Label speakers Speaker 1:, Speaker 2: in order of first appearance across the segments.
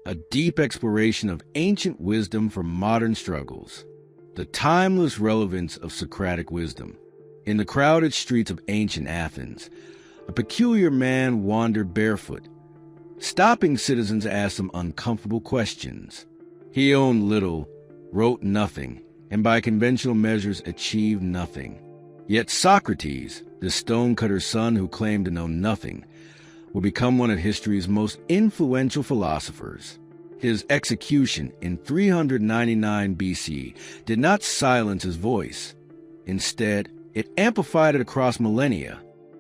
Speaker 1: a deep exploration of ancient wisdom for modern struggles. The timeless relevance of Socratic wisdom. In the crowded streets of ancient Athens, a peculiar man wandered barefoot, stopping citizens to ask them uncomfortable questions. He owned little, wrote nothing, and by conventional measures achieved nothing. Yet Socrates, the stone-cutter's son who claimed to know nothing, would become one of history's most influential philosophers. His execution in 399 BC did not silence his voice. Instead, it amplified it across millennia.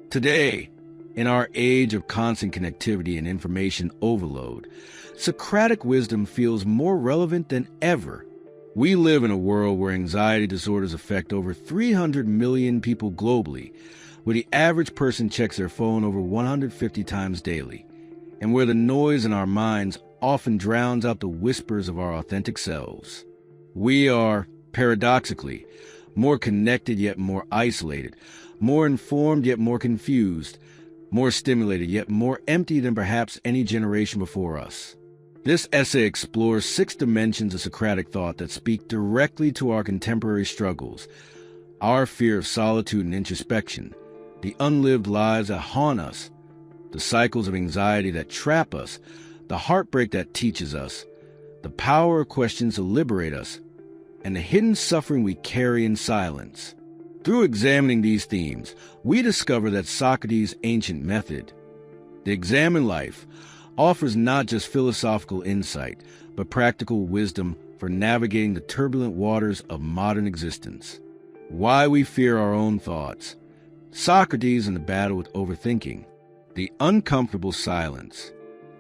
Speaker 1: Today, in our age of constant connectivity and information overload, Socratic wisdom feels more relevant than ever. We live in a world where anxiety disorders affect over 300 million people globally, where the average person checks their phone over 150 times daily, and where the noise in our minds often drowns out the whispers of our authentic selves. We are, paradoxically, more connected yet more isolated, more informed yet more confused, more stimulated yet more empty than perhaps any generation before us. This essay explores 6 dimensions of Socratic thought that speak directly to our contemporary struggles, our fear of solitude and introspection, the unlived lives that haunt us, the cycles of anxiety that trap us, the heartbreak that teaches us, the power of questions to liberate us, and the hidden suffering we carry in silence. Through examining these themes, we discover that Socrates' ancient method, the examined life, offers not just philosophical insight, but practical wisdom for navigating the turbulent waters of modern existence. Why we fear our own thoughts. Socrates in the battle with overthinking. The uncomfortable silence.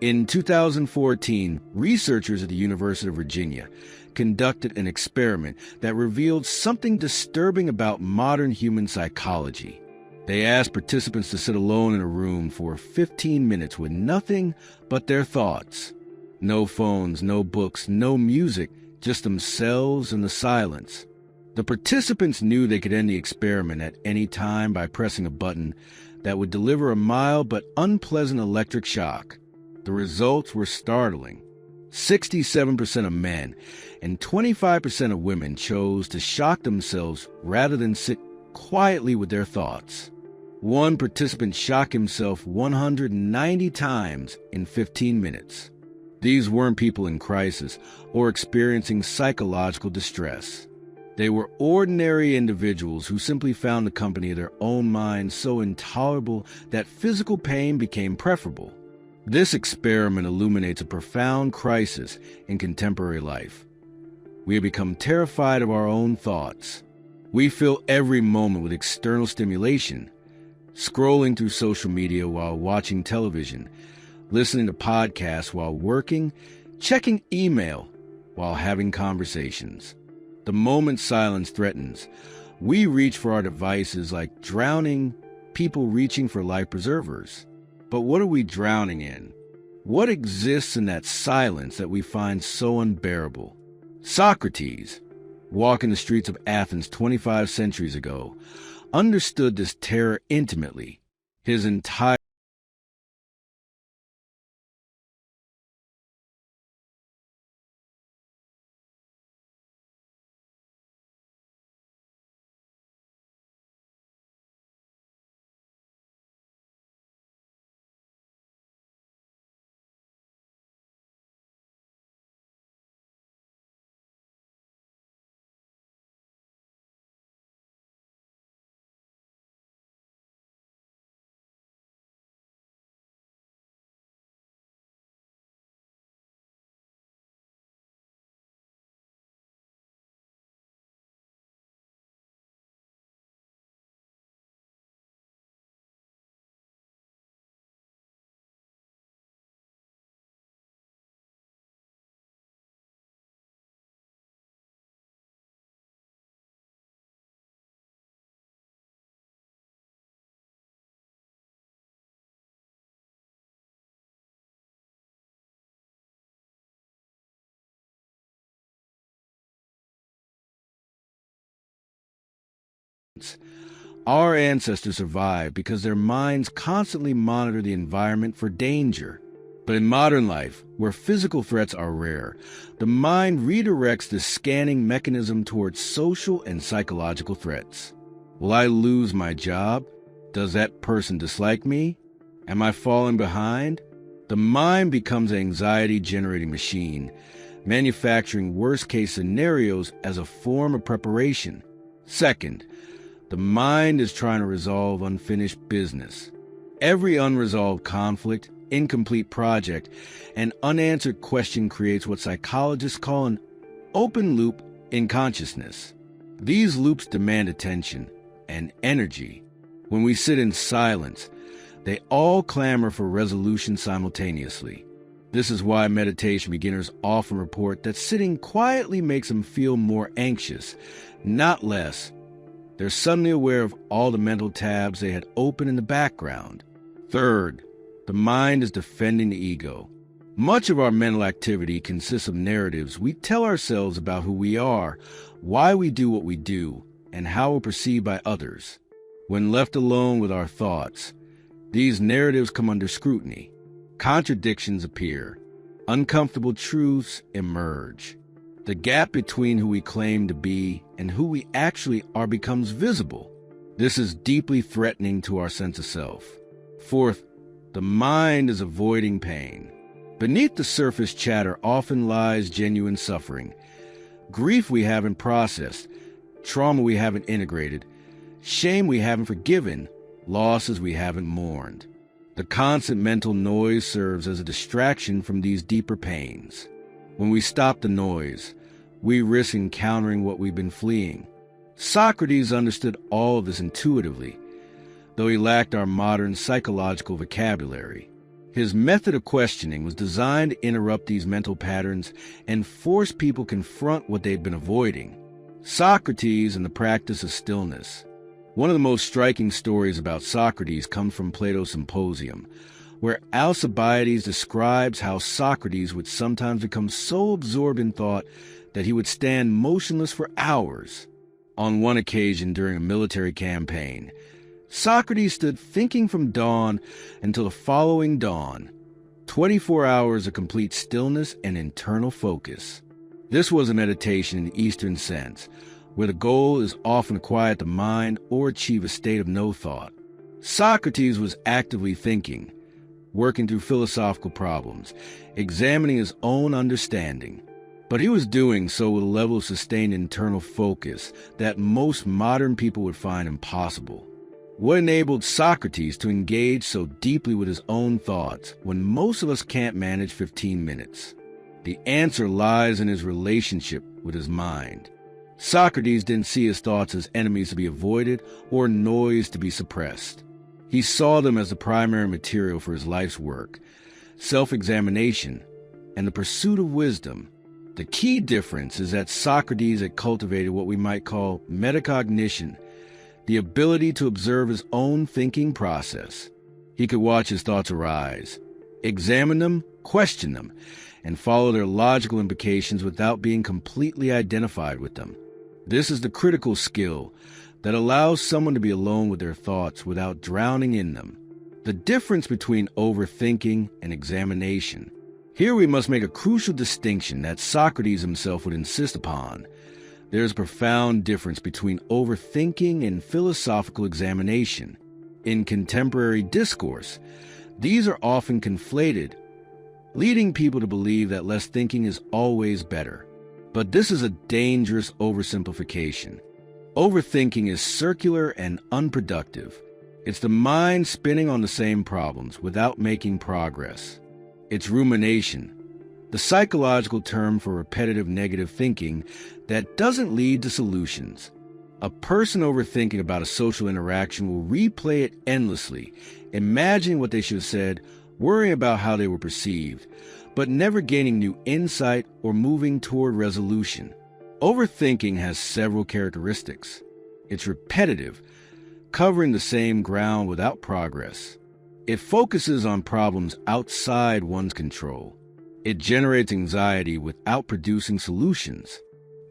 Speaker 1: In 2014, researchers at the University of Virginia conducted an experiment that revealed something disturbing about modern human psychology. They asked participants to sit alone in a room for 15 minutes with nothing but their thoughts. No phones, no books, no music, just themselves and the silence. The participants knew they could end the experiment at any time by pressing a button that would deliver a mild but unpleasant electric shock. The results were startling. 67% of men and 25% of women chose to shock themselves rather than sit quietly with their thoughts. One participant shocked himself 190 times in 15 minutes. These weren't people in crisis or experiencing psychological distress. They were ordinary individuals who simply found the company of their own minds so intolerable that physical pain became preferable. This experiment illuminates a profound crisis in contemporary life. We have become terrified of our own thoughts. We fill every moment with external stimulation, scrolling through social media while watching television, listening to podcasts while working, checking email while having conversations. The moment silence threatens, we reach for our devices like drowning people reaching for life preservers. But what are we drowning in? What exists in that silence that we find so unbearable? Socrates, walking the streets of Athens 25 centuries ago, understood this terror intimately. His entire Our ancestors survived because their minds constantly monitor the environment for danger. But in modern life, where physical threats are rare, the mind redirects the scanning mechanism towards social and psychological threats. Will I lose my job? Does that person dislike me? Am I falling behind? The mind becomes an anxiety-generating machine, manufacturing worst-case scenarios as a form of preparation. Second, the mind is trying to resolve unfinished business. Every unresolved conflict, incomplete project, and unanswered question creates what psychologists call an open loop in consciousness. These loops demand attention and energy. When we sit in silence, they all clamor for resolution simultaneously. This is why meditation beginners often report that sitting quietly makes them feel more anxious, not less. They're suddenly aware of all the mental tabs they had open in the background. Third, the mind is defending the ego. Much of our mental activity consists of narratives we tell ourselves about who we are, why we do what we do, and how we're perceived by others. When left alone with our thoughts, these narratives come under scrutiny. Contradictions appear. Uncomfortable truths emerge. The gap between who we claim to be and who we actually are becomes visible. This is deeply threatening to our sense of self. Fourth, the mind is avoiding pain. Beneath the surface chatter often lies genuine suffering. Grief we haven't processed, trauma we haven't integrated, shame we haven't forgiven, losses we haven't mourned. The constant mental noise serves as a distraction from these deeper pains. When we stop the noise, we risk encountering what we've been fleeing. Socrates understood all of this intuitively, though he lacked our modern psychological vocabulary. His method of questioning was designed to interrupt these mental patterns and force people to confront what they'd been avoiding. Socrates and the practice of stillness. One of the most striking stories about Socrates comes from Plato's Symposium, where Alcibiades describes how Socrates would sometimes become so absorbed in thought that he would stand motionless for hours. On one occasion during a military campaign, Socrates stood thinking from dawn until the following dawn, 24 hours of complete stillness and internal focus. This was a meditation in the Eastern sense, where the goal is often to quiet the mind or achieve a state of no thought. Socrates was actively thinking, working through philosophical problems, examining his own understanding. But he was doing so with a level of sustained internal focus that most modern people would find impossible. What enabled Socrates to engage so deeply with his own thoughts when most of us can't manage 15 minutes? The answer lies in his relationship with his mind. Socrates didn't see his thoughts as enemies to be avoided or noise to be suppressed. He saw them as the primary material for his life's work, self-examination, and the pursuit of wisdom. The key difference is that Socrates had cultivated what we might call metacognition, the ability to observe his own thinking process. He could watch his thoughts arise, examine them, question them, and follow their logical implications without being completely identified with them. This is the critical skill that allows someone to be alone with their thoughts without drowning in them. The difference between overthinking and examination. Here we must make a crucial distinction that Socrates himself would insist upon. There is a profound difference between overthinking and philosophical examination. In contemporary discourse, these are often conflated, leading people to believe that less thinking is always better. But this is a dangerous oversimplification. Overthinking is circular and unproductive. It's the mind spinning on the same problems without making progress. It's rumination, the psychological term for repetitive negative thinking that doesn't lead to solutions. A person overthinking about a social interaction will replay it endlessly, imagining what they should have said, worrying about how they were perceived, but never gaining new insight or moving toward resolution. Overthinking has several characteristics. It's repetitive, covering the same ground without progress. It focuses on problems outside one's control. It generates anxiety without producing solutions.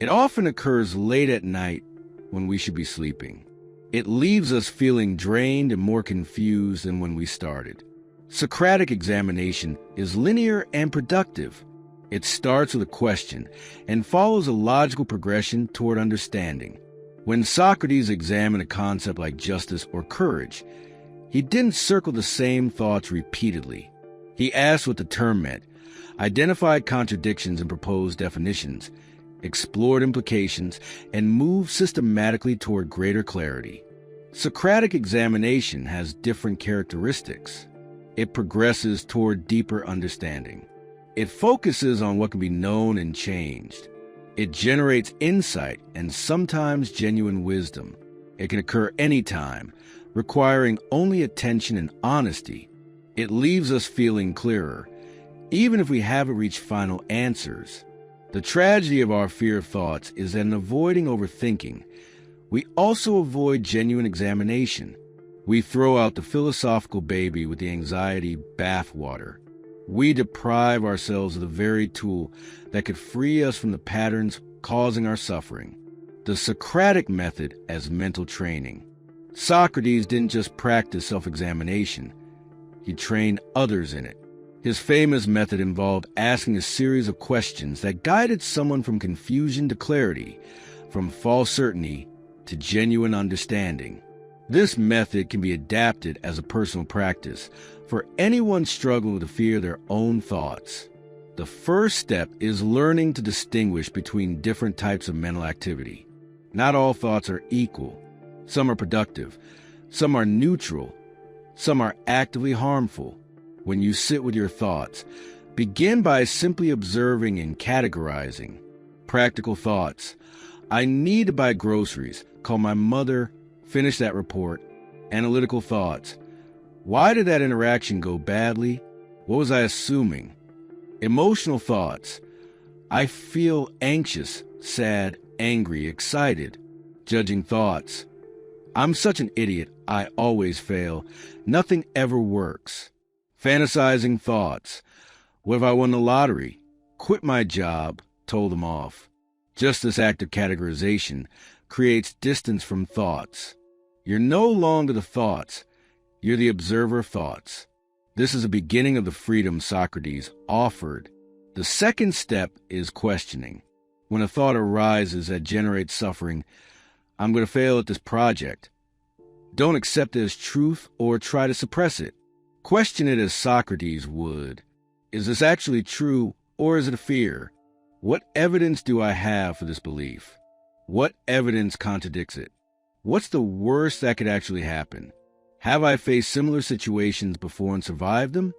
Speaker 1: It often occurs late at night when we should be sleeping. It leaves us feeling drained and more confused than when we started. Socratic examination is linear and productive. It starts with a question and follows a logical progression toward understanding. When Socrates examined a concept like justice or courage, he didn't circle the same thoughts repeatedly. He asked what the term meant, identified contradictions and proposed definitions, explored implications, and moved systematically toward greater clarity. Socratic examination has different characteristics. It progresses toward deeper understanding. It focuses on what can be known and changed. It generates insight and sometimes genuine wisdom. It can occur anytime, requiring only attention and honesty. It leaves us feeling clearer, even if we haven't reached final answers. The tragedy of our fear of thoughts is that in avoiding overthinking, we also avoid genuine examination. We throw out the philosophical baby with the anxiety bathwater. We deprive ourselves of the very tool that could free us from the patterns causing our suffering. The Socratic method as mental training. Socrates didn't just practice self-examination. He trained others in it. His famous method involved asking a series of questions that guided someone from confusion to clarity, from false certainty to genuine understanding. This method can be adapted as a personal practice for anyone struggling to fear their own thoughts. The first step is learning to distinguish between different types of mental activity. Not all thoughts are equal. Some are productive, some are neutral, some are actively harmful. When you sit with your thoughts, begin by simply observing and categorizing. Practical thoughts. I need to buy groceries, call my mother, finish that report. Analytical thoughts. Why did that interaction go badly? What was I assuming? Emotional thoughts. I feel anxious, sad, angry, excited. Judging thoughts. I'm such an idiot, I always fail. Nothing ever works. Fantasizing thoughts. What if I won the lottery? Quit my job, told them off. Just this act of categorization creates distance from thoughts. You're no longer the thoughts. You're the observer of thoughts. This is the beginning of the freedom Socrates offered. The second step is questioning. When a thought arises that generates suffering, I'm going to fail at this project. Don't accept it as truth or try to suppress it. Question it as Socrates would. Is this actually true, or is it a fear? What evidence do I have for this belief? What evidence contradicts it? What's the worst that could actually happen? Have I faced similar situations before and survived them?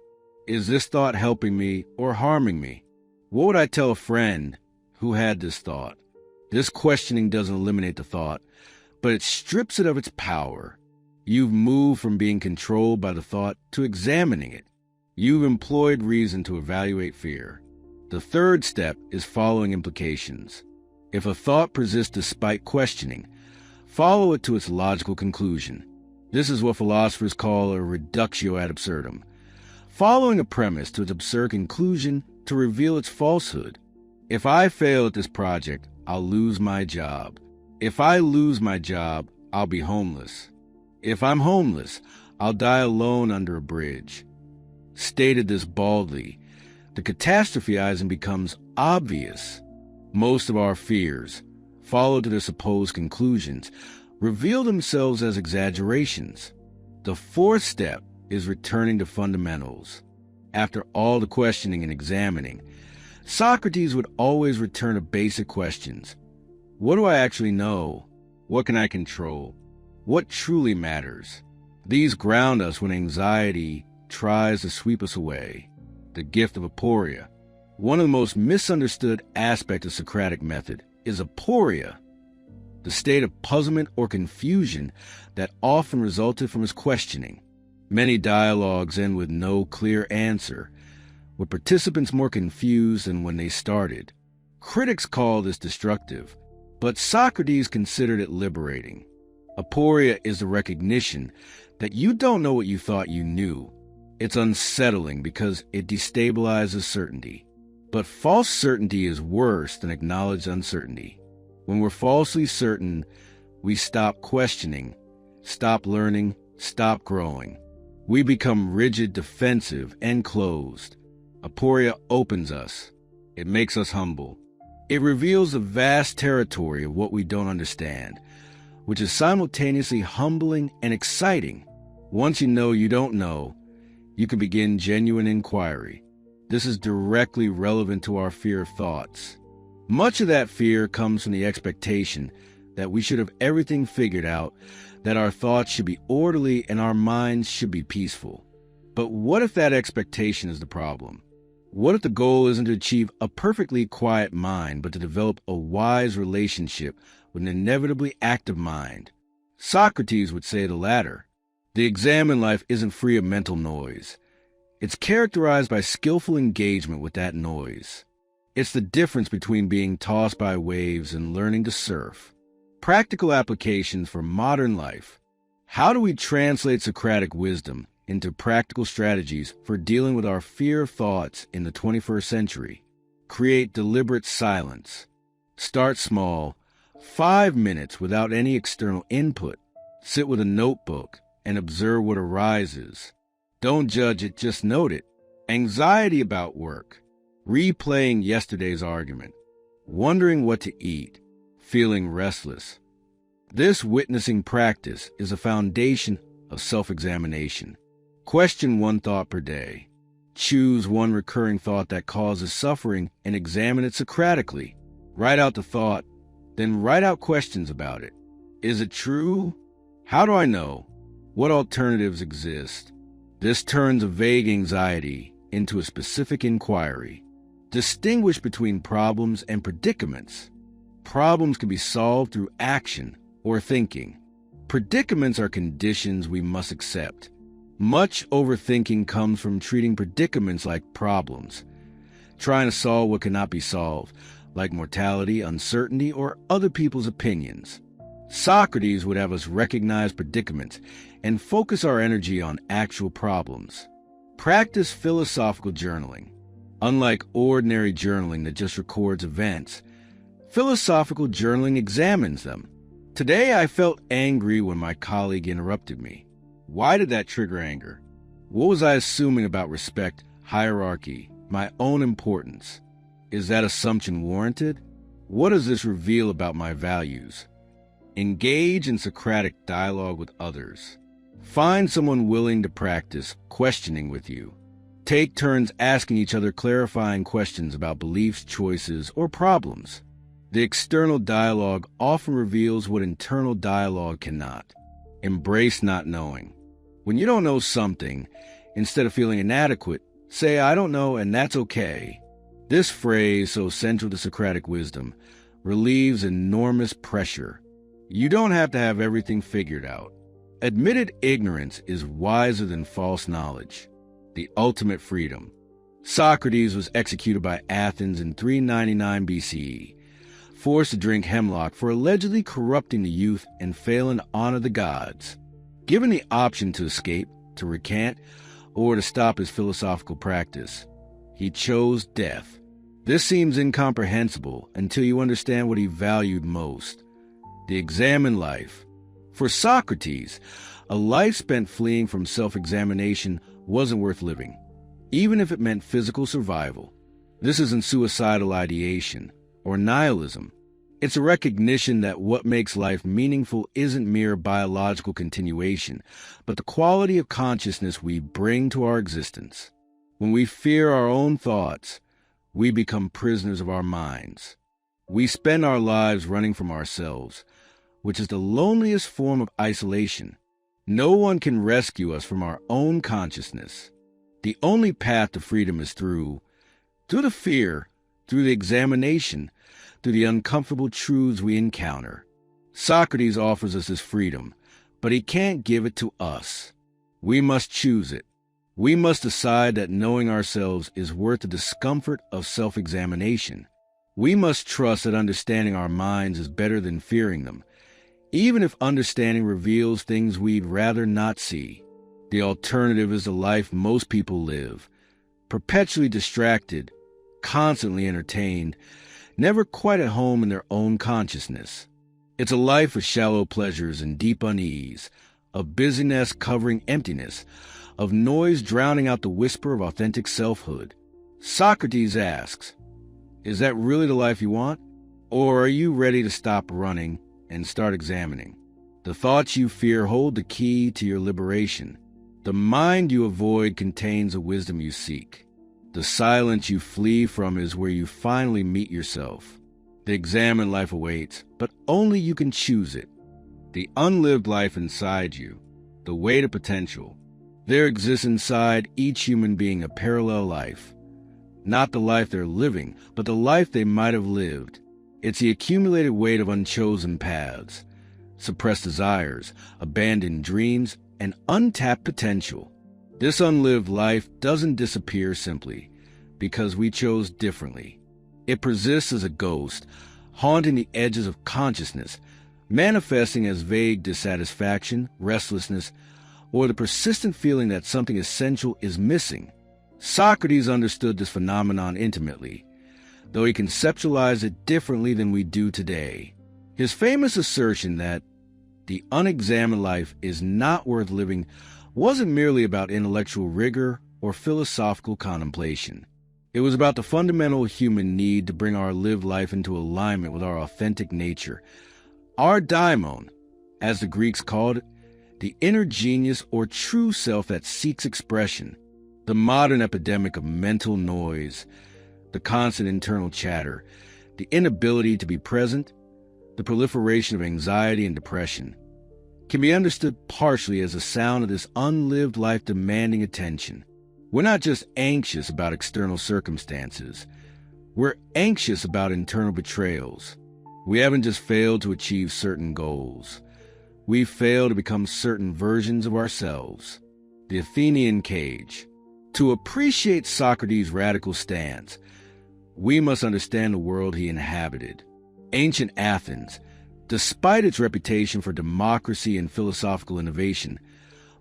Speaker 1: Is this thought helping me or harming me? What would I tell a friend who had this thought? This questioning doesn't eliminate the thought, but it strips it of its power. You've moved from being controlled by the thought to examining it. You've employed reason to evaluate fear. The third step is following implications. If a thought persists despite questioning, follow it to its logical conclusion. This is what philosophers call a reductio ad absurdum. Following a premise to its absurd conclusion to reveal its falsehood. If I fail at this project, I'll lose my job. If I lose my job, I'll be homeless. If I'm homeless, I'll die alone under a bridge. Stated this baldly, the catastrophizing becomes obvious. Most of our fears, followed to their supposed conclusions, reveal themselves as exaggerations. The fourth step is returning to fundamentals. After all the questioning and examining, Socrates would always return to basic questions. What do I actually know? What can I control? What truly matters? These ground us when anxiety tries to sweep us away. The gift of aporia. One of the most misunderstood aspects of Socratic method is aporia, the state of puzzlement or confusion that often resulted from his questioning. Many dialogues end with no clear answer, with participants more confused than when they started. Critics call this destructive, but Socrates considered it liberating. Aporia is the recognition that you don't know what you thought you knew. It's unsettling because it destabilizes certainty. But false certainty is worse than acknowledged uncertainty. When we're falsely certain, we stop questioning, stop learning, stop growing. We become rigid, defensive, and closed. Aporia opens us. It makes us humble. It reveals the vast territory of what we don't understand, which is simultaneously humbling and exciting. Once you know you don't know, you can begin genuine inquiry. This is directly relevant to our fear of thoughts. Much of that fear comes from the expectation that we should have everything figured out, that our thoughts should be orderly and our minds should be peaceful. But what if that expectation is the problem? What if the goal isn't to achieve a perfectly quiet mind, but to develop a wise relationship with an inevitably active mind? Socrates would say the latter. The exam in life isn't free of mental noise. It's characterized by skillful engagement with that noise. It's the difference between being tossed by waves and learning to surf. Practical applications for modern life. How do we translate Socratic wisdom into practical strategies for dealing with our fear of thoughts in the 21st century? Create deliberate silence. Start small. 5 minutes without any external input. Sit with a notebook and observe what arises. Don't judge it, just note it. Anxiety about work. Replaying yesterday's argument. Wondering what to eat. Feeling restless. This witnessing practice is a foundation of self-examination. Question one thought per day. Choose one recurring thought that causes suffering and examine it Socratically. Write out the thought, then write out questions about it. Is it true? How do I know? What alternatives exist? This turns a vague anxiety into a specific inquiry. Distinguish between problems and predicaments. Problems can be solved through action or thinking. Predicaments are conditions we must accept. Much overthinking comes from treating predicaments like problems, trying to solve what cannot be solved, like mortality, uncertainty, or other people's opinions. Socrates would have us recognize predicaments and focus our energy on actual problems. Practice philosophical journaling. Unlike ordinary journaling that just records events, philosophical journaling examines them. Today I felt angry when my colleague interrupted me. Why did that trigger anger? What was I assuming about respect, hierarchy, my own importance? Is that assumption warranted? What does this reveal about my values? Engage in Socratic dialogue with others. Find someone willing to practice questioning with you. Take turns asking each other clarifying questions about beliefs, choices, or problems. The external dialogue often reveals what internal dialogue cannot. Embrace not knowing. When you don't know something, instead of feeling inadequate, say, "I don't know, and that's okay." This phrase, so central to Socratic wisdom, relieves enormous pressure. You don't have to have everything figured out. Admitted ignorance is wiser than false knowledge. The ultimate freedom. Socrates was executed by Athens in 399 BCE, forced to drink hemlock for allegedly corrupting the youth and failing to honor the gods. Given the option to escape, to recant, or to stop his philosophical practice, he chose death. This seems incomprehensible until you understand what he valued most: the examined life. For Socrates, a life spent fleeing from self-examination wasn't worth living, even if it meant physical survival. This isn't suicidal ideation or nihilism. It's a recognition that what makes life meaningful isn't mere biological continuation, but the quality of consciousness we bring to our existence. When we fear our own thoughts, we become prisoners of our minds. We spend our lives running from ourselves, which is the loneliest form of isolation. No one can rescue us from our own consciousness. The only path to freedom is through the fear, through the examination, through the uncomfortable truths we encounter. Socrates offers us this freedom, but he can't give it to us. We must choose it. We must decide that knowing ourselves is worth the discomfort of self-examination. We must trust that understanding our minds is better than fearing them, even if understanding reveals things we'd rather not see. The alternative is the life most people live, perpetually distracted, constantly entertained, never quite at home in their own consciousness. It's a life of shallow pleasures and deep unease, of busyness covering emptiness, of noise drowning out the whisper of authentic selfhood. Socrates asks, is that really the life you want? Or are you ready to stop running and start examining? The thoughts you fear hold the key to your liberation. The mind you avoid contains a wisdom you seek. The silence you flee from is where you finally meet yourself. The examined life awaits, but only you can choose it. The unlived life inside you, the way to potential. There exists inside each human being a parallel life. Not the life they're living, but the life they might have lived. It's the accumulated weight of unchosen paths, suppressed desires, abandoned dreams, and untapped potential. This unlived life doesn't disappear simply because we chose differently. It persists as a ghost, haunting the edges of consciousness, manifesting as vague dissatisfaction, restlessness, or the persistent feeling that something essential is missing. Socrates understood this phenomenon intimately, though he conceptualized it differently than we do today. His famous assertion that the unexamined life is not worth living wasn't merely about intellectual rigor or philosophical contemplation. It was about the fundamental human need to bring our lived life into alignment with our authentic nature, our daimon, as the Greeks called it, the inner genius or true self that seeks expression. The modern epidemic of mental noise, the constant internal chatter, the inability to be present, the proliferation of anxiety and depression, can be understood partially as a sound of this unlived life demanding attention. We're not just anxious about external circumstances. We're anxious about internal betrayals. We haven't just failed to achieve certain goals. We've failed to become certain versions of ourselves. The Athenian cage. To appreciate Socrates' radical stance, we must understand the world he inhabited. Ancient Athens, despite its reputation for democracy and philosophical innovation,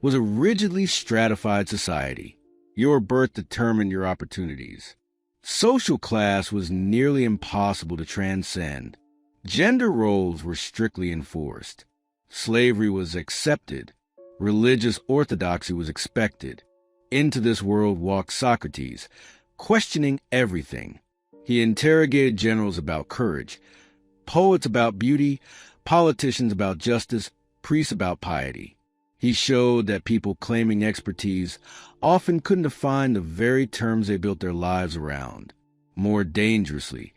Speaker 1: was a rigidly stratified society. Your birth determined your opportunities. Social class was nearly impossible to transcend. Gender roles were strictly enforced. Slavery was accepted. Religious orthodoxy was expected. Into this world walked Socrates, questioning everything. He interrogated generals about courage, poets about beauty, politicians about justice, priests about piety. He showed that people claiming expertise often couldn't define the very terms they built their lives around. More dangerously,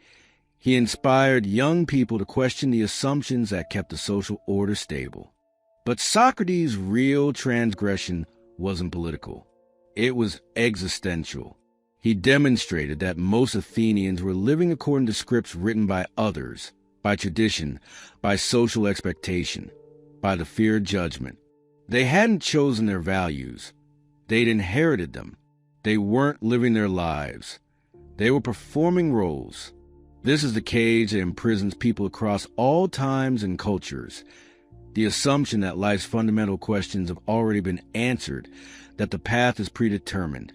Speaker 1: he inspired young people to question the assumptions that kept the social order stable. But Socrates' real transgression wasn't political. It was existential. He demonstrated that most Athenians were living according to scripts written by others, by tradition, by social expectation, by the fear of judgment. They hadn't chosen their values. They'd inherited them. They weren't living their lives. They were performing roles. This is the cage that imprisons people across all times and cultures. The assumption that life's fundamental questions have already been answered, that the path is predetermined,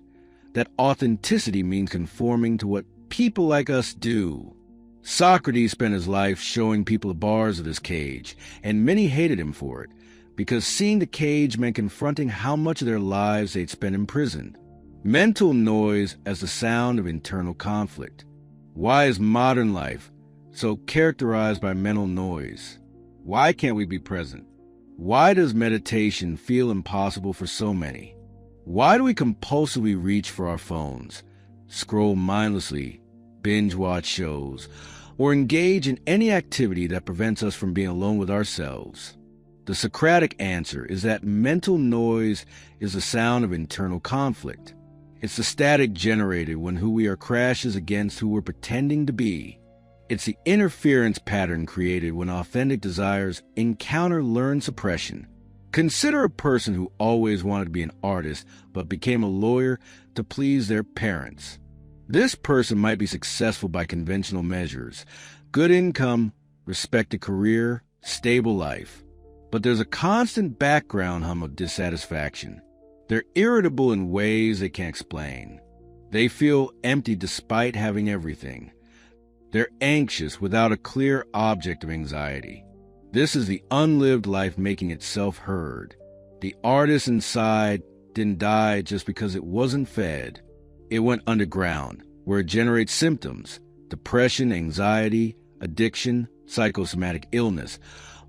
Speaker 1: that authenticity means conforming to what people like us do. Socrates spent his life showing people the bars of this cage, and many hated him for it, because seeing the cage meant confronting how much of their lives they'd spent imprisoned. Mental noise as the sound of internal conflict. Why is modern life so characterized by mental noise? Why can't we be present? Why does meditation feel impossible for so many? Why do we compulsively reach for our phones, scroll mindlessly, binge watch shows, or engage in any activity that prevents us from being alone with ourselves? The Socratic answer is that mental noise is the sound of internal conflict. It's the static generated when who we are crashes against who we're pretending to be. It's the interference pattern created when authentic desires encounter learned suppression. Consider a person who always wanted to be an artist but became a lawyer to please their parents. This person might be successful by conventional measures: good income, respected career, stable life. But there's a constant background hum of dissatisfaction. They're irritable in ways they can't explain. They feel empty despite having everything. They're anxious without a clear object of anxiety. This is the unlived life making itself heard. The artist inside didn't die just because it wasn't fed. It went underground, where it generates symptoms: depression, anxiety, addiction, psychosomatic illness,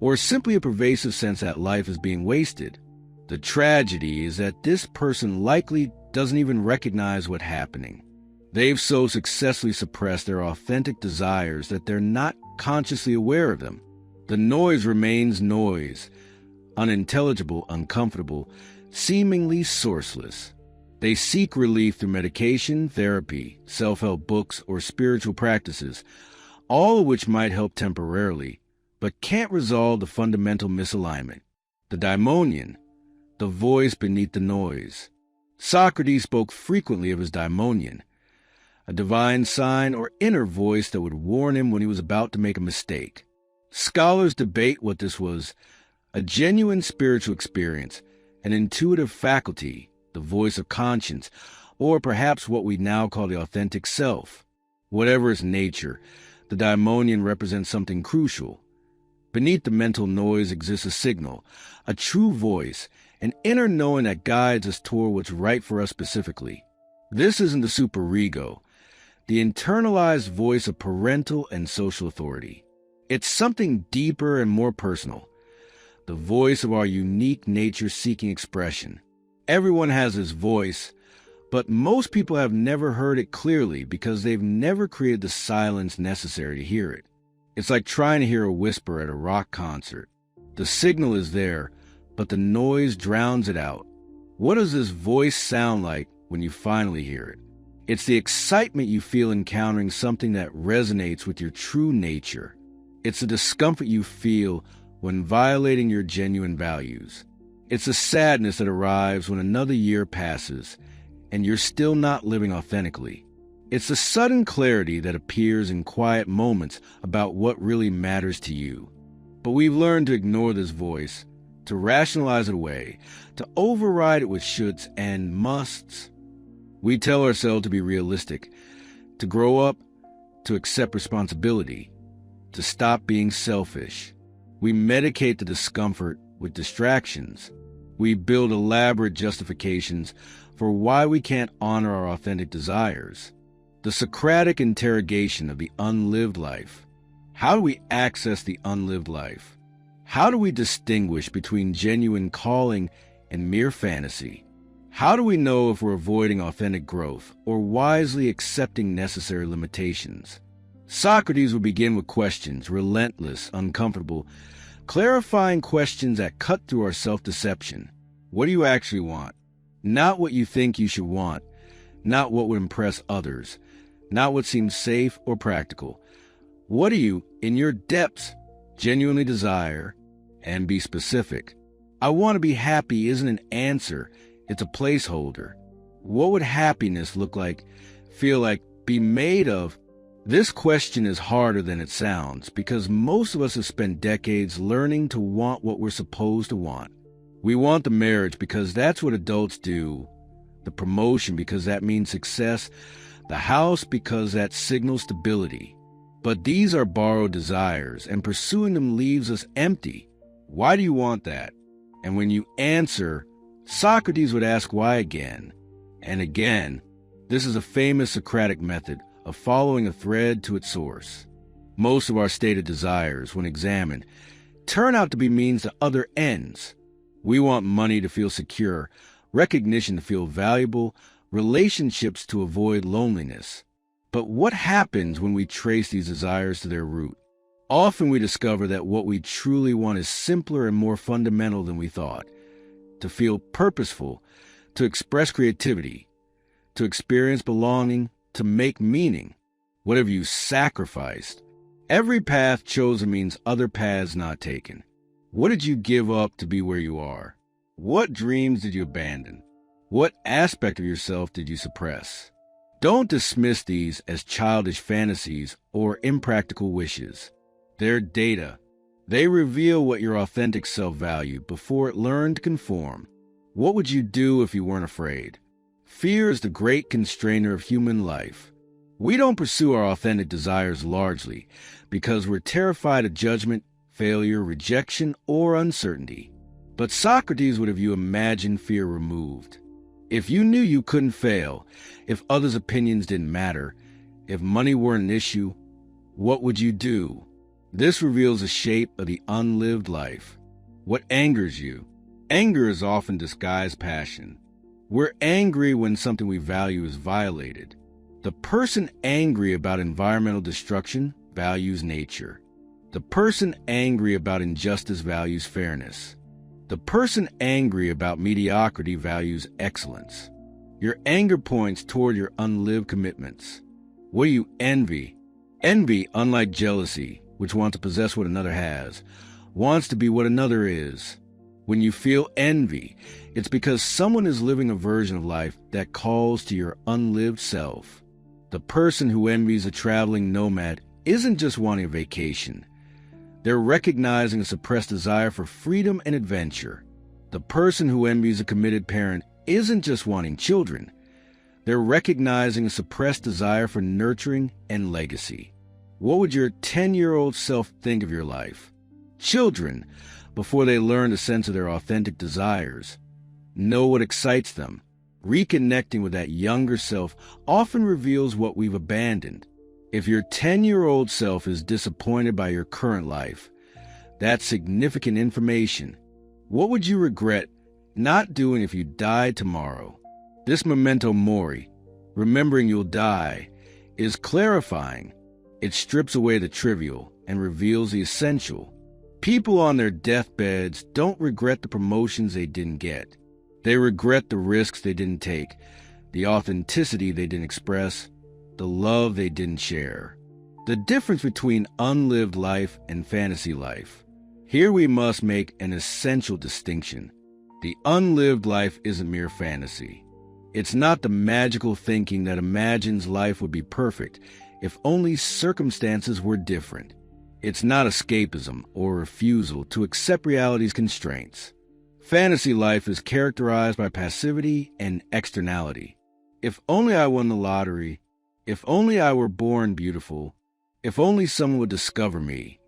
Speaker 1: or simply a pervasive sense that life is being wasted. The tragedy is that this person likely doesn't even recognize what's happening. They've so successfully suppressed their authentic desires that they're not consciously aware of them. The noise remains noise, unintelligible, uncomfortable, seemingly sourceless. They seek relief through medication, therapy, self-help books, or spiritual practices, all of which might help temporarily, but can't resolve the fundamental misalignment, the daimonion, the voice beneath the noise. Socrates spoke frequently of his daimonion, a divine sign or inner voice that would warn him when he was about to make a mistake. Scholars debate what this was: a genuine spiritual experience, an intuitive faculty, the voice of conscience, or perhaps what we now call the authentic self. Whatever its nature, the daimonion represents something crucial. Beneath the mental noise exists a signal, a true voice, an inner knowing that guides us toward what's right for us specifically. This isn't the superego, the internalized voice of parental and social authority. It's something deeper and more personal, the voice of our unique nature seeking expression. Everyone has this voice, but most people have never heard it clearly because they've never created the silence necessary to hear it. It's like trying to hear a whisper at a rock concert. The signal is there, but the noise drowns it out. What does this voice sound like when you finally hear it? It's the excitement you feel encountering something that resonates with your true nature. It's the discomfort you feel when violating your genuine values. It's the sadness that arrives when another year passes and you're still not living authentically. It's the sudden clarity that appears in quiet moments about what really matters to you. But we've learned to ignore this voice, to rationalize it away, to override it with shoulds and musts. We tell ourselves to be realistic, to grow up, to accept responsibility, to stop being selfish. We medicate the discomfort with distractions. We build elaborate justifications for why we can't honor our authentic desires. The Socratic interrogation of the unlived life. How do we access the unlived life? How do we distinguish between genuine calling and mere fantasy? How do we know if we're avoiding authentic growth or wisely accepting necessary limitations? Socrates would begin with questions, relentless, uncomfortable, clarifying questions that cut through our self-deception. What do you actually want? Not what you think you should want, not what would impress others, not what seems safe or practical. What do you, in your depths, genuinely desire? And be specific. I want to be happy isn't an answer, it's a placeholder. What would happiness look like, feel like, be made of? This question is harder than it sounds because most of us have spent decades learning to want what we're supposed to want. We want the marriage because that's what adults do, the promotion because that means success, the house because that signals stability. But these are borrowed desires, and pursuing them leaves us empty. Why do you want that? And when you answer, Socrates would ask why again and again. This is a famous Socratic method of following a thread to its source. Most of our stated desires, when examined, turn out to be means to other ends. We want money to feel secure, recognition to feel valuable, relationships to avoid loneliness. But what happens when we trace these desires to their root? Often we discover that what we truly want is simpler and more fundamental than we thought. To feel purposeful, to express creativity, to experience belonging, to make meaning. What have you sacrificed? Every path chosen means other paths not taken. What did you give up to be where you are? What dreams did you abandon? What aspect of yourself did you suppress? Don't dismiss these as childish fantasies or impractical wishes. They're data. They reveal what your authentic self valued before it learned to conform. What would you do if you weren't afraid? Fear is the great constrainer of human life. We don't pursue our authentic desires largely because we're terrified of judgment, failure, rejection, or uncertainty. But Socrates would have you imagine fear removed. If you knew you couldn't fail, if others' opinions didn't matter, if money weren't an issue, what would you do? This reveals the shape of the unlived life. What angers you? Anger is often disguised passion. We're angry when something we value is violated. The person angry about environmental destruction values nature. The person angry about injustice values fairness. The person angry about mediocrity values excellence. Your anger points toward your unlived commitments. What do you envy? Envy, unlike jealousy, which wants to possess what another has, wants to be what another is. When you feel envy, it's because someone is living a version of life that calls to your unlived self. The person who envies a traveling nomad isn't just wanting a vacation. They're recognizing a suppressed desire for freedom and adventure. The person who envies a committed parent isn't just wanting children. They're recognizing a suppressed desire for nurturing and legacy. What would your 10-year-old self think of your life? Children, before they learn the sense of their authentic desires, know what excites them. Reconnecting with that younger self often reveals what we've abandoned. If your 10-year-old self is disappointed by your current life, that's significant information. What would you regret not doing if you died tomorrow? This memento mori, remembering you'll die, is clarifying. It strips away the trivial and reveals the essential. People on their deathbeds don't regret the promotions they didn't get. They regret the risks they didn't take, the authenticity they didn't express, the love they didn't share. The difference between unlived life and fantasy life. Here we must make an essential distinction. The unlived life isn't mere fantasy. It's not the magical thinking that imagines life would be perfect if only circumstances were different. It's not escapism or refusal to accept reality's constraints. Fantasy life is characterized by passivity and externality. If only I won the lottery, if only I were born beautiful, if only someone would discover me.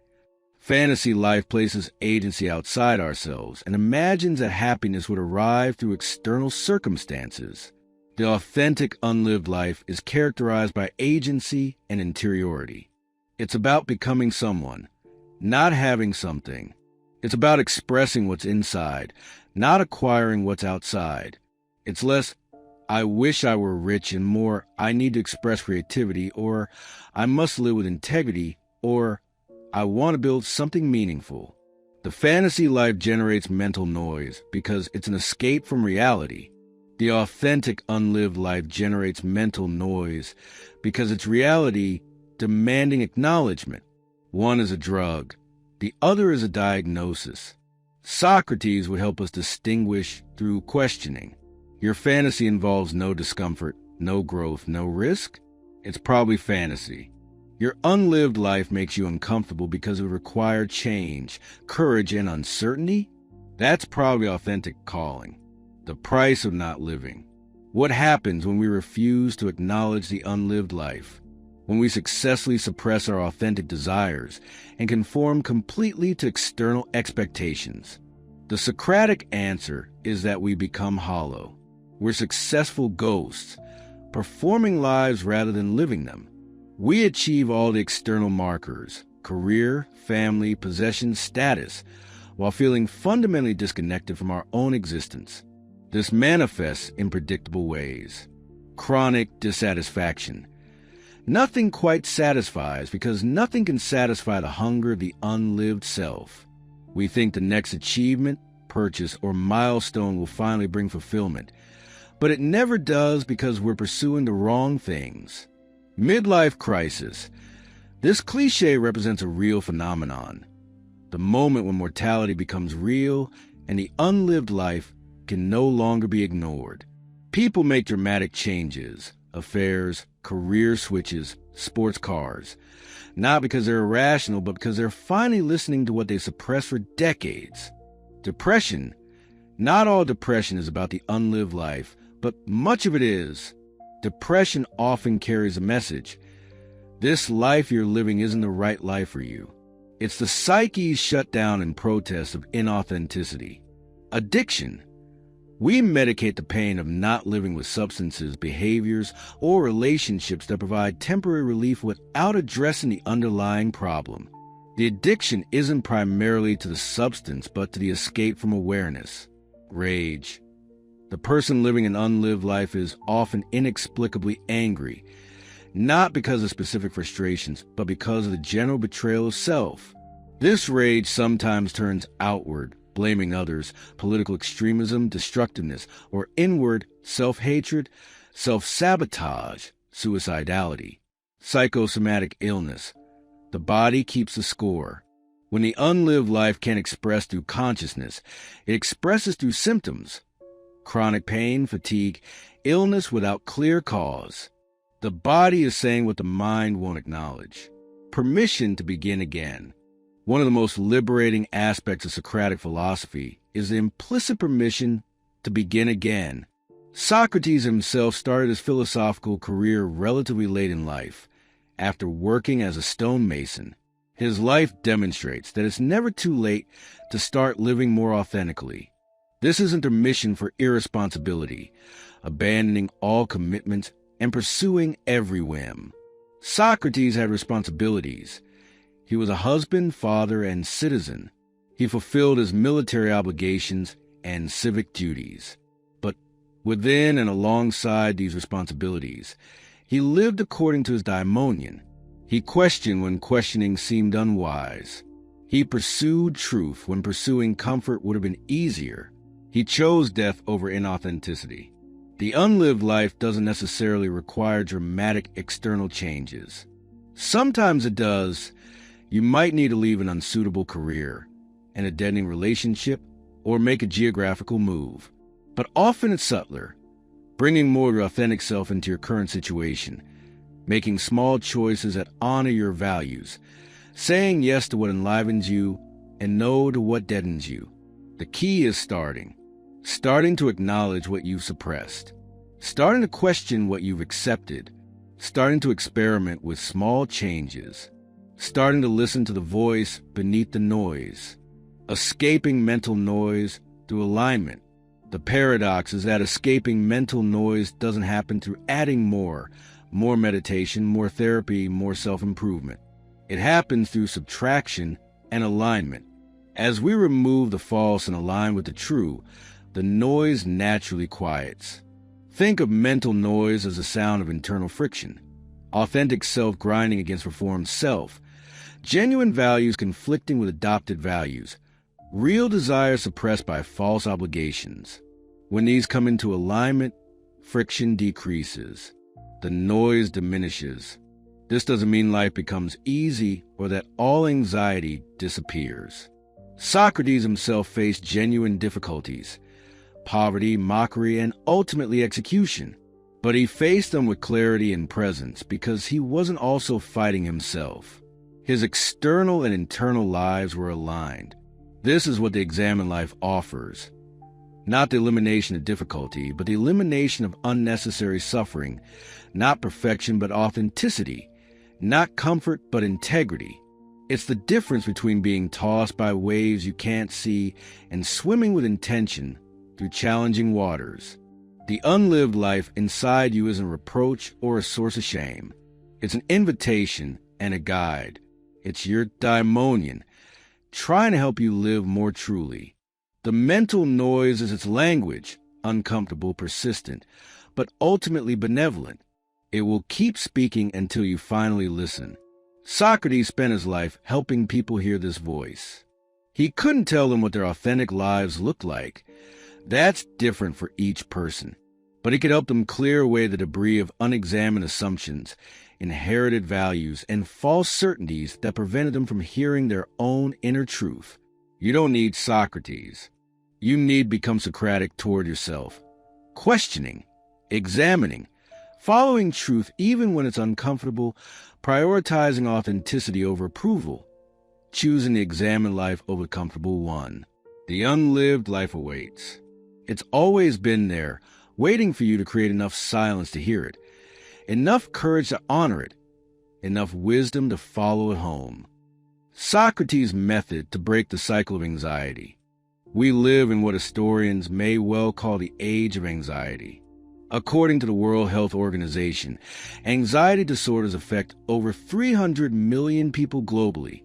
Speaker 1: Fantasy life places agency outside ourselves and imagines that happiness would arrive through external circumstances. The authentic unlived life is characterized by agency and interiority. It's about becoming someone, not having something. It's about expressing what's inside, not acquiring what's outside. It's less, I wish I were rich, and more, I need to express creativity, or I must live with integrity, or I want to build something meaningful. The fantasy life generates mental noise because it's an escape from reality. The authentic unlived life generates mental noise because it's reality demanding acknowledgement. One is a drug. The other is a diagnosis. Socrates would help us distinguish through questioning. Your fantasy involves no discomfort, no growth, no risk. It's probably fantasy. Your unlived life makes you uncomfortable because it required change, courage, and uncertainty. That's probably authentic calling. The price of not living. What happens when we refuse to acknowledge the unlived life? When we successfully suppress our authentic desires and conform completely to external expectations? The Socratic answer is that we become hollow. We're successful ghosts, performing lives rather than living them. We achieve all the external markers, career, family, possessions, status, while feeling fundamentally disconnected from our own existence. This manifests in predictable ways. Chronic dissatisfaction. Nothing quite satisfies because nothing can satisfy the hunger of the unlived self. We think the next achievement, purchase, or milestone will finally bring fulfillment, but it never does because we're pursuing the wrong things. Midlife crisis. This cliche represents a real phenomenon. The moment when mortality becomes real and the unlived life can no longer be ignored. People make dramatic changes, affairs, career switches, sports cars, not because they're irrational, but because they're finally listening to what they suppressed for decades. Depression. Not all depression is about the unlived life, but much of it is. Depression often carries a message. This life you're living isn't the right life for you. It's the psyche's shut down in protest of inauthenticity. Addiction. We medicate the pain of not living with substances, behaviors, or relationships that provide temporary relief without addressing the underlying problem. The addiction isn't primarily to the substance, but to the escape from awareness. Rage. The person living an unlived life is often inexplicably angry, not because of specific frustrations, but because of the general betrayal of self. This rage sometimes turns outward, blaming others, political extremism, destructiveness, or inward self-hatred, self-sabotage, suicidality. Psychosomatic illness. The body keeps the score. When the unlived life can't express through consciousness, it expresses through symptoms. Chronic pain, fatigue, illness without clear cause. The body is saying what the mind won't acknowledge. Permission to begin again. One of the most liberating aspects of Socratic philosophy is the implicit permission to begin again. Socrates himself started his philosophical career relatively late in life, after working as a stonemason. His life demonstrates that it's never too late to start living more authentically. This isn't a mission for irresponsibility, abandoning all commitments and pursuing every whim. Socrates had responsibilities. He was a husband, father, and citizen. He fulfilled his military obligations and civic duties. But within and alongside these responsibilities, he lived according to his daimonion. He questioned when questioning seemed unwise. He pursued truth when pursuing comfort would have been easier. He chose death over inauthenticity. The unlived life doesn't necessarily require dramatic external changes. Sometimes it does. You might need to leave an unsuitable career, an deadening relationship, or make a geographical move. But often it's subtler, bringing more of your authentic self into your current situation, making small choices that honor your values, saying yes to what enlivens you and no to what deadens you. The key is starting to acknowledge what you've suppressed, starting to question what you've accepted, starting to experiment with small changes, starting to listen to the voice beneath the noise, escaping mental noise through alignment. The paradox is that escaping mental noise doesn't happen through adding more meditation, more therapy, more self-improvement. It happens through subtraction and alignment. As we remove the false and align with the true, the noise naturally quiets. Think of mental noise as the sound of internal friction, authentic self grinding against reformed self, genuine values conflicting with adopted values, real desires suppressed by false obligations. When these come into alignment, friction decreases. The noise diminishes. This doesn't mean life becomes easy or that all anxiety disappears. Socrates himself faced genuine difficulties, poverty, mockery, and ultimately execution. But he faced them with clarity and presence because he wasn't also fighting himself. His external and internal lives were aligned. This is what the examined life offers. Not the elimination of difficulty, but the elimination of unnecessary suffering. Not perfection, but authenticity. Not comfort, but integrity. It's the difference between being tossed by waves you can't see and swimming with intention through challenging waters. The unlived life inside you isn't a reproach or a source of shame. It's an invitation and a guide. It's your daimonion, trying to help you live more truly. The mental noise is its language, uncomfortable, persistent, but ultimately benevolent. It will keep speaking until you finally listen. Socrates spent his life helping people hear this voice. He couldn't tell them what their authentic lives looked like. That's different for each person. But he could help them clear away the debris of unexamined assumptions, inherited values, and false certainties that prevented them from hearing their own inner truth. You don't need Socrates. You need to become Socratic toward yourself. Questioning, examining, following truth even when it's uncomfortable, prioritizing authenticity over approval, choosing the examined life over the comfortable one. The unlived life awaits. It's always been there, waiting for you to create enough silence to hear it, enough courage to honor it, enough wisdom to follow it home. Socrates' method to break the cycle of anxiety. We live in what historians may well call the age of anxiety. According to the World Health Organization, anxiety disorders affect over 300 million people globally,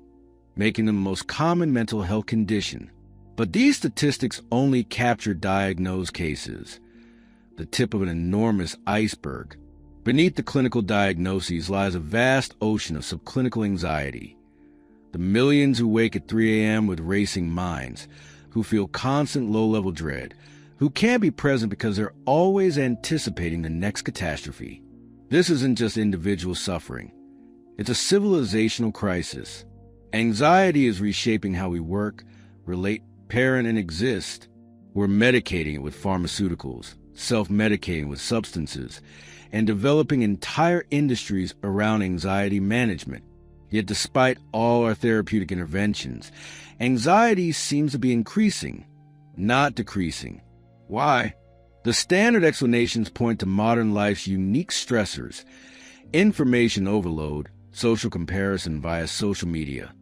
Speaker 1: making them the most common mental health condition. But these statistics only capture diagnosed cases, the tip of an enormous iceberg. Beneath the clinical diagnoses lies a vast ocean of subclinical anxiety. The millions who wake at 3 a.m. with racing minds, who feel constant low-level dread, who can't be present because they're always anticipating the next catastrophe. This isn't just individual suffering. It's a civilizational crisis. Anxiety is reshaping how we work, relate, parent, and exist. We're medicating it with pharmaceuticals, self-medicating with substances, and developing entire industries around anxiety management. Yet despite all our therapeutic interventions, anxiety seems to be increasing, not decreasing. Why? The standard explanations point to modern life's unique stressors: information overload, social comparison via social media,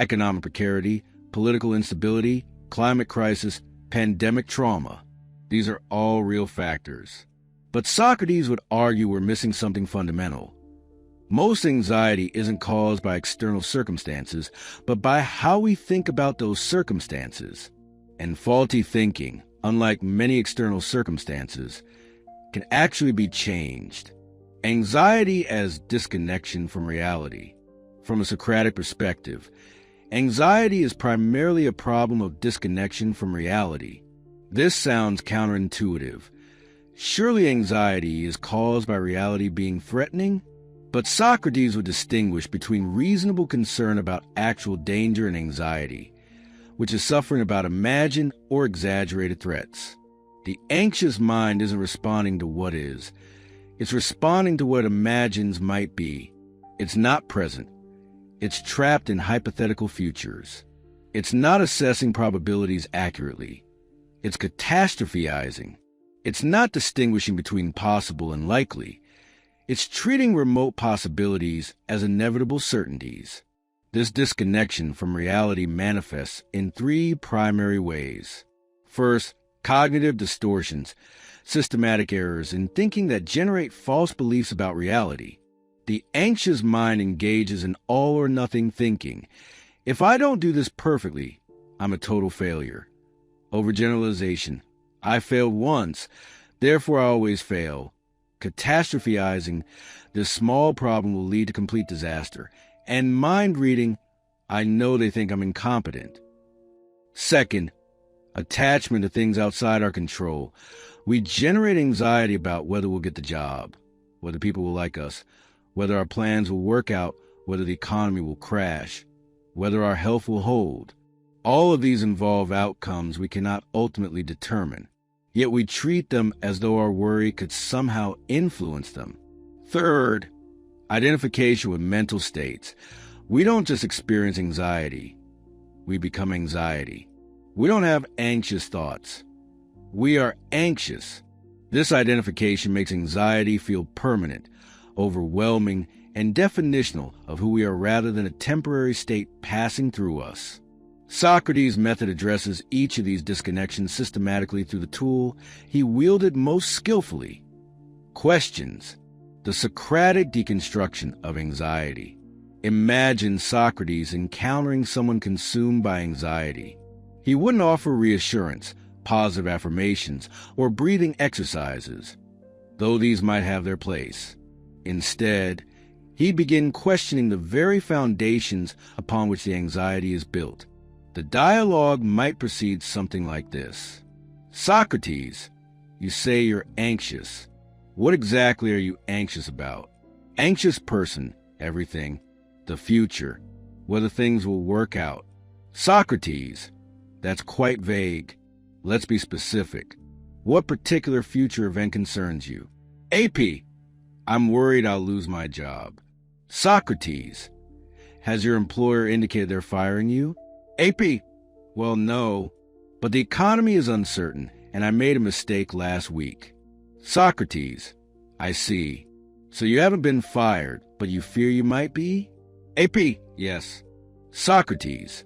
Speaker 1: economic precarity, political instability, climate crisis, pandemic trauma. These are all real factors. But Socrates would argue we're missing something fundamental. Most anxiety isn't caused by external circumstances, but by how we think about those circumstances. And faulty thinking, unlike many external circumstances, can actually be changed. Anxiety as disconnection from reality. From a Socratic perspective, anxiety is primarily a problem of disconnection from reality. This sounds counterintuitive. Surely anxiety is caused by reality being threatening? But Socrates would distinguish between reasonable concern about actual danger and anxiety, which is suffering about imagined or exaggerated threats. The anxious mind isn't responding to what is. It's responding to what imagines might be. It's not present. It's trapped in hypothetical futures. It's not assessing probabilities accurately. It's catastrophizing. It's not distinguishing between possible and likely. It's treating remote possibilities as inevitable certainties. This disconnection from reality manifests in three primary ways. First, cognitive distortions, systematic errors in thinking that generate false beliefs about reality. The anxious mind engages in all-or-nothing thinking. If I don't do this perfectly, I'm a total failure. Overgeneralization. I failed once, therefore I always fail. Catastrophizing, this small problem will lead to complete disaster. And mind reading, I know they think I'm incompetent. Second, attachment to things outside our control. We generate anxiety about whether we'll get the job, whether people will like us, whether our plans will work out, whether the economy will crash, whether our health will hold. All of these involve outcomes we cannot ultimately determine. Yet we treat them as though our worry could somehow influence them. Third, identification with mental states. We don't just experience anxiety. We become anxiety. We don't have anxious thoughts. We are anxious. This identification makes anxiety feel permanent, overwhelming, and definitional of who we are rather than a temporary state passing through us. Socrates' method addresses each of these disconnections systematically through the tool he wielded most skillfully: questions, the Socratic deconstruction of anxiety. Imagine Socrates encountering someone consumed by anxiety. He wouldn't offer reassurance, positive affirmations, or breathing exercises, though these might have their place. Instead, he'd begin questioning the very foundations upon which the anxiety is built. The dialogue might proceed something like this. Socrates, you say you're anxious. What exactly are you anxious about? Anxious person, everything. The future, whether things will work out. Socrates, that's quite vague. Let's be specific. What particular future event concerns you? AP, I'm worried I'll lose my job. Socrates, has your employer indicated they're firing you? AP, well, no, but the economy is uncertain, and I made a mistake last week. Socrates, I see. So you haven't been fired, but you fear you might be? AP, yes. Socrates,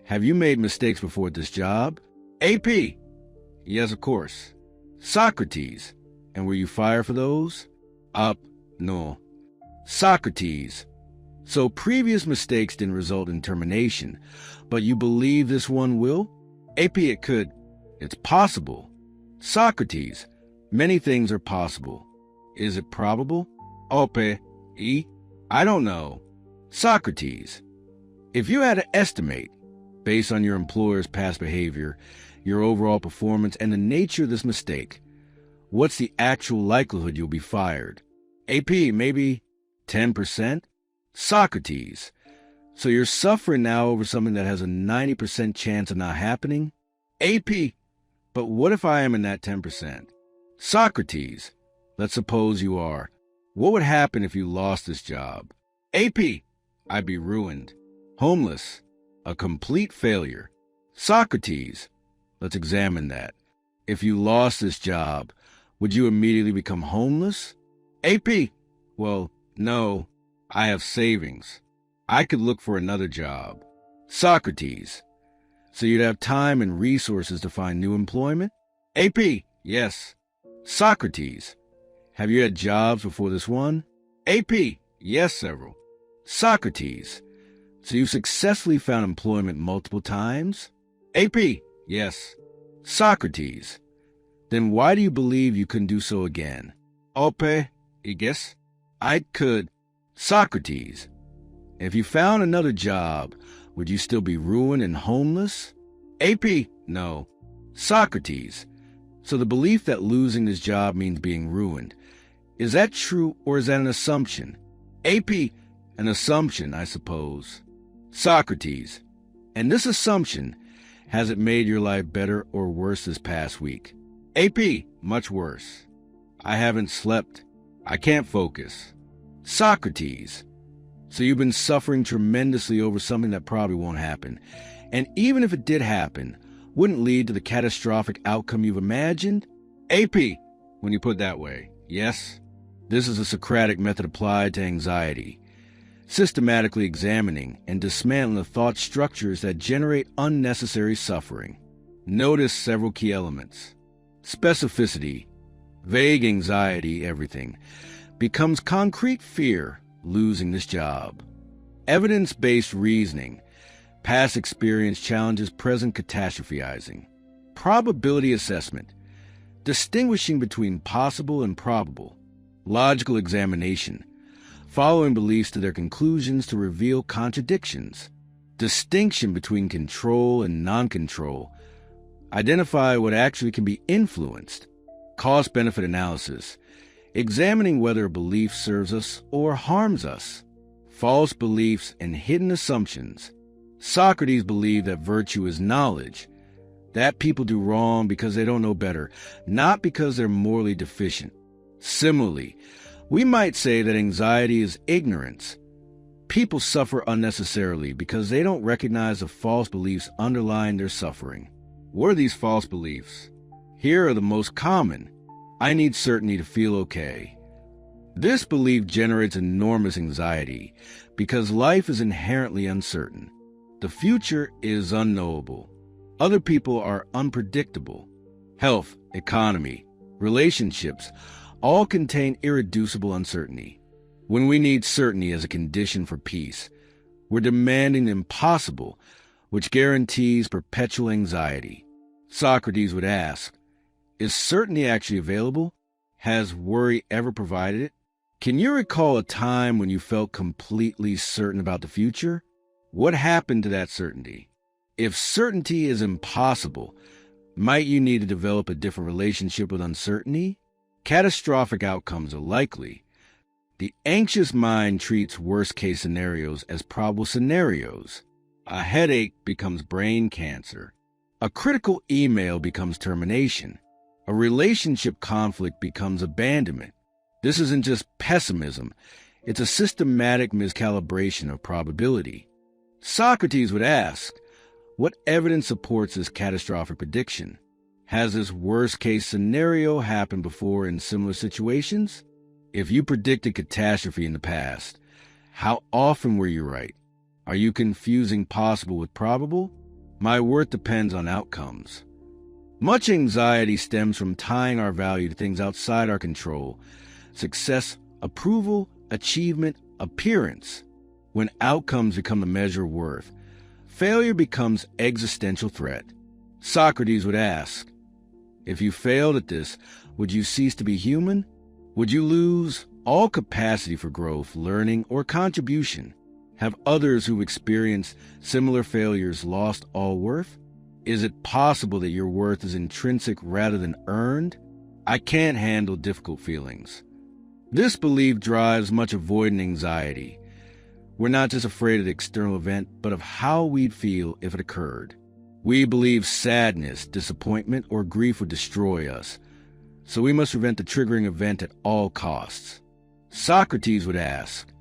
Speaker 1: have you made mistakes before at this job? AP. Yes, of course. Socrates. And were you fired for those? Up. No. Socrates. So previous mistakes didn't result in termination, but you believe this one will? AP, it could. It's possible. Socrates. Many things are possible. Is it probable? Ope. E. I don't know. Socrates. If you had to estimate, based on your employer's past behavior, your overall performance, and the nature of this mistake, what's the actual likelihood you'll be fired? AP, maybe 10%? Socrates. So you're suffering now over something that has a 90% chance of not happening? AP. But what if I am in that 10%? Socrates. Let's suppose you are. What would happen if you lost this job? AP. I'd be ruined. Homeless. A complete failure. Socrates. Let's examine that. If you lost this job, would you immediately become homeless? AP. Well, no. I have savings. I could look for another job. Socrates. So you'd have time and resources to find new employment? AP. Yes. Socrates. Have you had jobs before this one? AP. Yes, several. Socrates. So you've successfully found employment multiple times? AP. Yes. Socrates. Then why do you believe you couldn't do so again? Ope. I guess. I could. Socrates. If you found another job, would you still be ruined and homeless? AP. No. Socrates. So the belief that losing this job means being ruined, is that true or is that an assumption? AP. An assumption, I suppose. Socrates. And this assumption, has it made your life better or worse this past week? AP. Much worse. I haven't slept. I can't focus. Socrates. So you've been suffering tremendously over something that probably won't happen. And even if it did happen, wouldn't lead to the catastrophic outcome you've imagined? AP. When you put it that way, yes. This is a Socratic method applied to anxiety, systematically examining and dismantling the thought structures that generate unnecessary suffering. Notice several key elements. Specificity, vague anxiety, everything, becomes concrete fear, losing this job. Evidence-based reasoning, past experience challenges present catastrophizing. Probability assessment, distinguishing between possible and probable. Logical examination, following beliefs to their conclusions to reveal contradictions. Distinction between control and non-control, identify what actually can be influenced. Cost-benefit analysis, examining whether a belief serves us or harms us. False beliefs and hidden assumptions. Socrates believed that virtue is knowledge, that people do wrong because they don't know better, not because they're morally deficient. Similarly, we might say that anxiety is ignorance. People suffer unnecessarily because they don't recognize the false beliefs underlying their suffering. What are these false beliefs? Here are the most common. I need certainty to feel okay. This belief generates enormous anxiety because life is inherently uncertain. The future is unknowable. Other people are unpredictable. Health, economy, relationships all contain irreducible uncertainty. When we need certainty as a condition for peace, we're demanding the impossible, which guarantees perpetual anxiety. Socrates would ask, is certainty actually available? Has worry ever provided it? Can you recall a time when you felt completely certain about the future? What happened to that certainty? If certainty is impossible, might you need to develop a different relationship with uncertainty? Catastrophic outcomes are likely. The anxious mind treats worst-case scenarios as probable scenarios. A headache becomes brain cancer. A critical email becomes termination. A relationship conflict becomes abandonment. This isn't just pessimism. It's a systematic miscalibration of probability. Socrates would ask, what evidence supports this catastrophic prediction? Has this worst-case scenario happened before in similar situations? If you predicted catastrophe in the past, how often were you right? Are you confusing possible with probable? My worth depends on outcomes. Much anxiety stems from tying our value to things outside our control: success, approval, achievement, appearance. When outcomes become the measure of worth, failure becomes existential threat. Socrates would ask, if you failed at this, would you cease to be human? Would you lose all capacity for growth, learning, or contribution? Have others who experienced similar failures lost all worth? Is it possible that your worth is intrinsic rather than earned? I can't handle difficult feelings. This belief drives much avoidant anxiety. We're not just afraid of the external event, but of how we'd feel if it occurred. We believe sadness, disappointment, or grief would destroy us, so we must prevent the triggering event at all costs. Socrates would ask,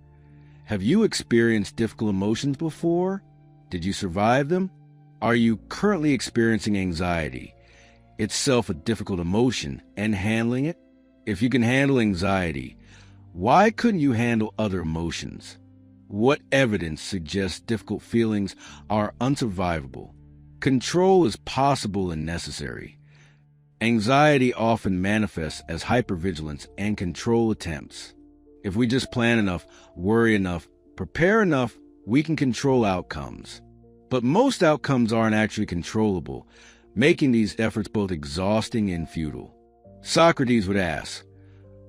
Speaker 1: have you experienced difficult emotions before? Did you survive them? Are you currently experiencing anxiety, itself a difficult emotion, and handling it? If you can handle anxiety, why couldn't you handle other emotions? What evidence suggests difficult feelings are unsurvivable? Control is possible and necessary. Anxiety often manifests as hypervigilance and control attempts. If we just plan enough, worry enough, prepare enough, we can control outcomes. But most outcomes aren't actually controllable, making these efforts both exhausting and futile. Socrates would ask,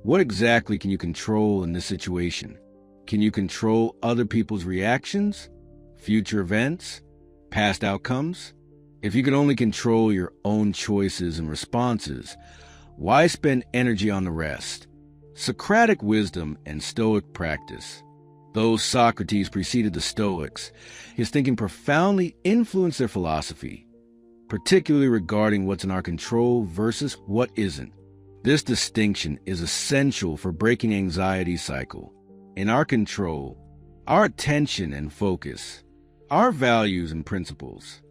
Speaker 1: what exactly can you control in this situation? Can you control other people's reactions, future events, past outcomes? If you can only control your own choices and responses, why spend energy on the rest? Socratic wisdom and Stoic practice. Though Socrates preceded the Stoics, his thinking profoundly influenced their philosophy, particularly regarding what's in our control versus what isn't. This distinction is essential for breaking anxiety's cycle. In our control, our attention and focus, our values and principles,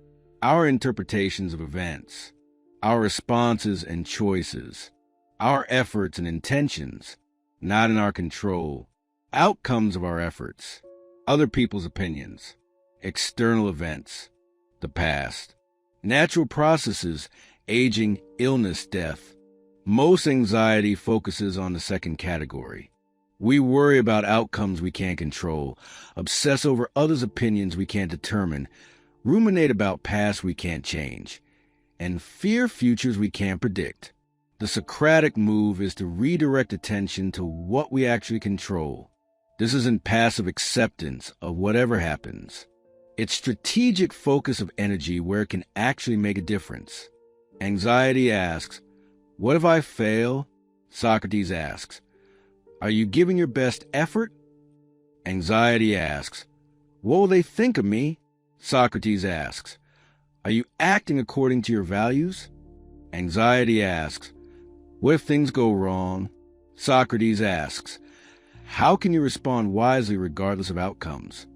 Speaker 1: our interpretations of events, our responses and choices, our efforts and intentions. Not in our control, outcomes of our efforts, other people's opinions, external events, the past, natural processes, aging, illness, death. Most anxiety focuses on the second category. We worry about outcomes we can't control, obsess over others' opinions we can't determine, ruminate about past we can't change, and fear futures we can't predict. The Socratic move is to redirect attention to what we actually control. This isn't passive acceptance of whatever happens. It's strategic focus of energy where it can actually make a difference. Anxiety asks, what if I fail? Socrates asks, are you giving your best effort? Anxiety asks, what will they think of me? Socrates asks, are you acting according to your values? Anxiety asks, what if things go wrong? Socrates asks, how can you respond wisely regardless of outcomes?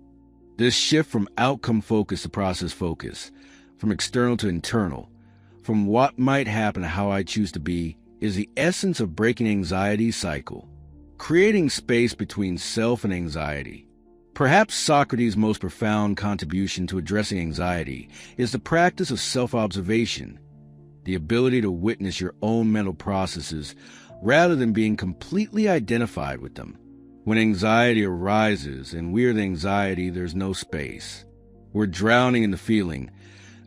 Speaker 1: This shift from outcome focus to process focus, from external to internal, from what might happen to how I choose to be, is the essence of breaking anxiety's cycle, creating space between self and anxiety. Perhaps Socrates' most profound contribution to addressing anxiety is the practice of self-observation, the ability to witness your own mental processes rather than being completely identified with them. When anxiety arises and we're the anxiety, there's no space. We're drowning in the feeling,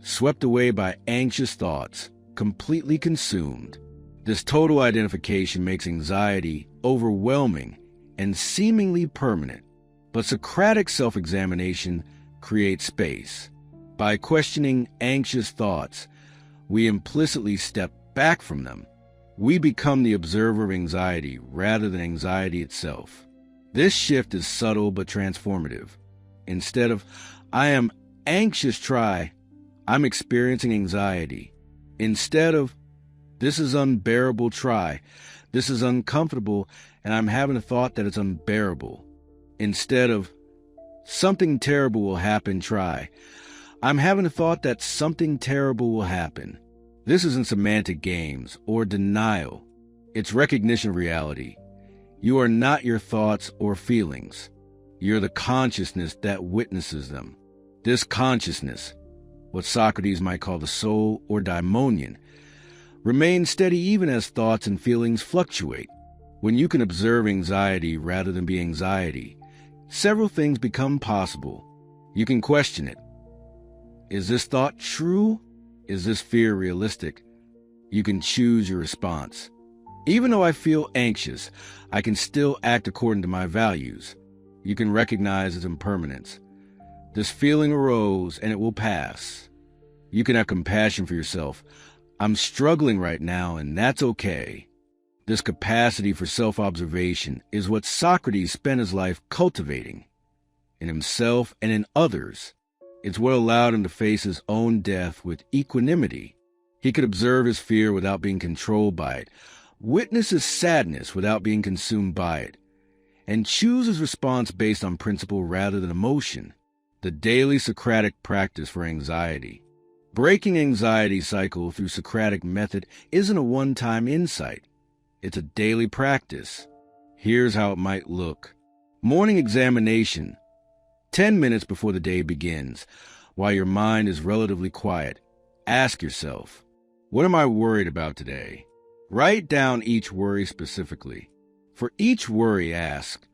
Speaker 1: swept away by anxious thoughts, completely consumed. This total identification makes anxiety overwhelming and seemingly permanent. But Socratic self-examination creates space. By questioning anxious thoughts, we implicitly step back from them. We become the observer of anxiety rather than anxiety itself. This shift is subtle but transformative. Instead of, I am anxious, try, I'm experiencing anxiety. Instead of, this is unbearable, try, this is uncomfortable, and I'm having a thought that it's unbearable. Instead of, something terrible will happen, try, I'm having a thought that something terrible will happen. This isn't semantic games or denial. It's recognition of reality. You are not your thoughts or feelings. You're the consciousness that witnesses them. This consciousness, what Socrates might call the soul or daimonion, Remain steady even as thoughts and feelings fluctuate. When you can observe anxiety rather than be anxiety, several things become possible. You can question it. Is this thought true? Is this fear realistic? You can choose your response. Even though I feel anxious, I can still act according to my values. You can recognize its impermanence. This feeling arose and it will pass. You can have compassion for yourself. I'm struggling right now, and that's okay. This capacity for self-observation is what Socrates spent his life cultivating, in himself and in others. It's what allowed him to face his own death with equanimity. He could observe his fear without being controlled by it, witness his sadness without being consumed by it, and choose his response based on principle rather than emotion. The daily Socratic practice for anxiety. Breaking anxiety cycle through Socratic method isn't a one-time insight. It's a daily practice. Here's how it might look. Morning examination. 10 minutes before the day begins, while your mind is relatively quiet, ask yourself, what am I worried about today? Write down each worry specifically. For each worry, ask,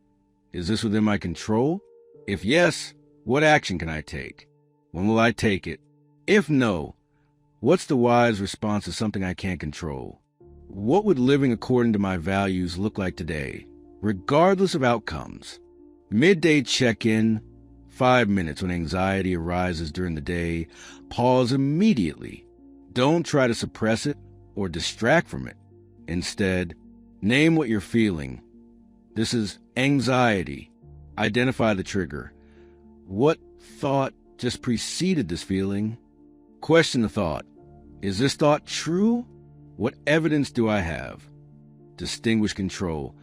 Speaker 1: is this within my control? If yes, what action can I take? When will I take it? If no, what's the wise response to something I can't control? What would living according to my values look like today, regardless of outcomes? Midday check-in, 5 minutes when anxiety arises during the day, pause immediately. Don't try to suppress it or distract from it. Instead, name what you're feeling. This is anxiety. Identify the trigger. What thought just preceded this feeling? Question the thought. Is this thought true? What evidence do I have? Distinguish control.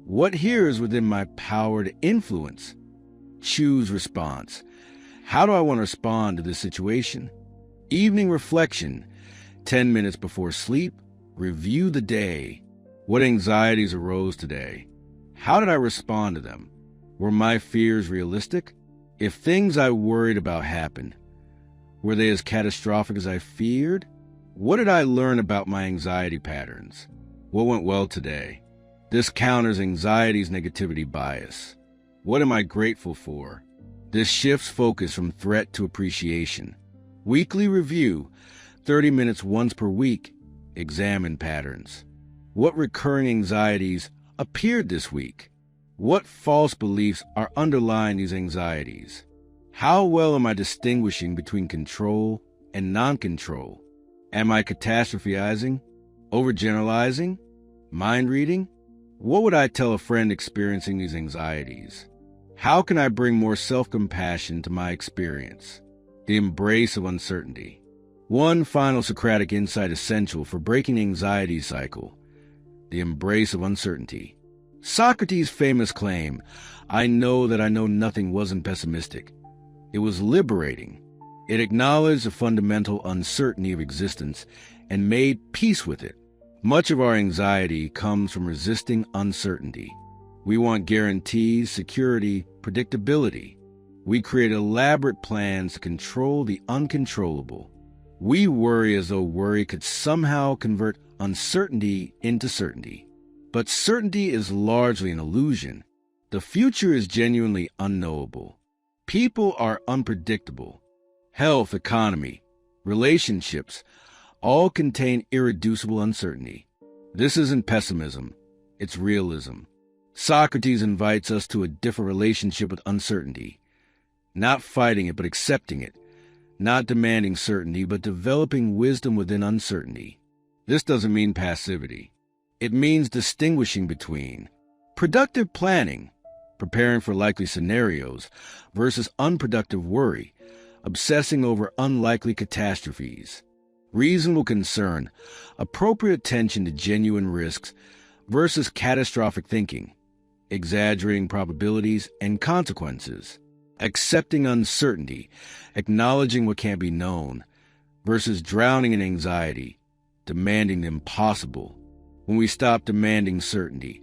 Speaker 1: What here is within my power to influence? Choose response. How do I want to respond to this situation? Evening reflection. 10 minutes before sleep, review the day. What anxieties arose today? How did I respond to them? Were my fears realistic? If things I worried about happened, were they as catastrophic as I feared? What did I learn about my anxiety patterns? What went well today? This counters anxiety's negativity bias. What am I grateful for? This shifts focus from threat to appreciation. Weekly review, 30 minutes once per week. Examine patterns. What recurring anxieties appeared this week? What false beliefs are underlying these anxieties? How well am I distinguishing between control and non-control? Am I catastrophizing, overgeneralizing, mind reading? What would I tell a friend experiencing these anxieties? How can I bring more self-compassion to my experience? The embrace of uncertainty. One final Socratic insight essential for breaking anxiety cycle. The embrace of uncertainty. Socrates' famous claim, I know that I know nothing, wasn't pessimistic. It was liberating. It acknowledged the fundamental uncertainty of existence and made peace with it. Much of our anxiety comes from resisting uncertainty. We want guarantees, security, predictability. We create elaborate plans to control the uncontrollable. We worry as though worry could somehow convert uncertainty into certainty. But certainty is largely an illusion. The future is genuinely unknowable. People are unpredictable. Health, economy, relationships all contain irreducible uncertainty. This isn't pessimism, it's realism. Socrates invites us to a different relationship with uncertainty, not fighting it but accepting it, not demanding certainty but developing wisdom within uncertainty. This doesn't mean passivity. It means distinguishing between productive planning, preparing for likely scenarios, versus unproductive worry, obsessing over unlikely catastrophes. Reasonable concern, appropriate attention to genuine risks versus catastrophic thinking, exaggerating probabilities and consequences. Accepting uncertainty, acknowledging what can't be known, versus drowning in anxiety, demanding the impossible. When we stop demanding certainty,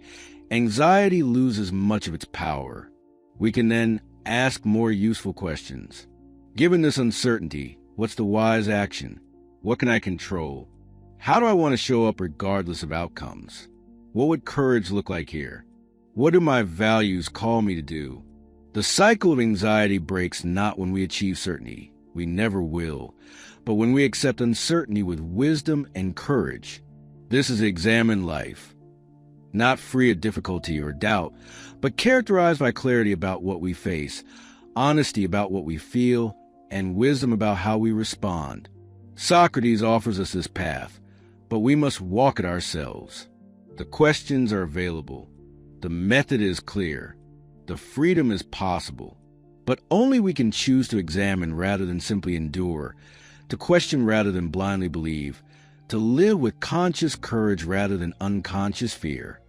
Speaker 1: anxiety loses much of its power. We can then ask more useful questions. Given this uncertainty, what's the wise action? What can I control? How do I want to show up regardless of outcomes? What would courage look like here? What do my values call me to do? The cycle of anxiety breaks not when we achieve certainty. We never will. But when we accept uncertainty with wisdom and courage. This is examined life, not free of difficulty or doubt, but characterized by clarity about what we face, honesty about what we feel, and wisdom about how we respond. Socrates offers us this path, but we must walk it ourselves. The questions are available. The method is clear. The freedom is possible. But only we can choose to examine rather than simply endure, to question rather than blindly believe, to live with conscious courage rather than unconscious fear.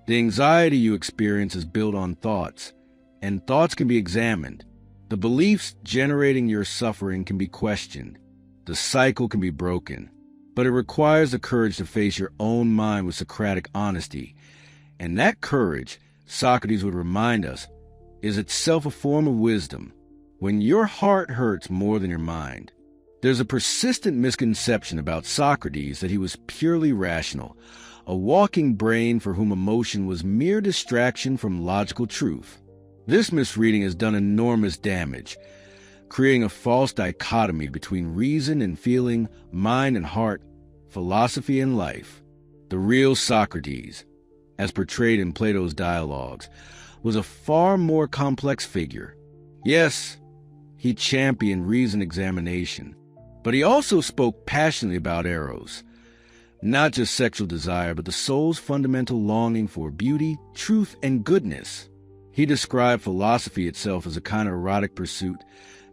Speaker 1: The anxiety you experience is built on thoughts, and thoughts can be examined. The beliefs generating your suffering can be questioned. The cycle can be broken, but it requires the courage to face your own mind with Socratic honesty. And that courage, Socrates would remind us, is itself a form of wisdom. When your heart hurts more than your mind, there's a persistent misconception about Socrates that he was purely rational, a walking brain for whom emotion was mere distraction from logical truth. This misreading has done enormous damage, creating a false dichotomy between reason and feeling, mind and heart, philosophy and life. The real Socrates, as portrayed in Plato's dialogues, was a far more complex figure. Yes, he championed reason examination, but he also spoke passionately about eros, not just sexual desire, but the soul's fundamental longing for beauty, truth, and goodness. He described philosophy itself as a kind of erotic pursuit,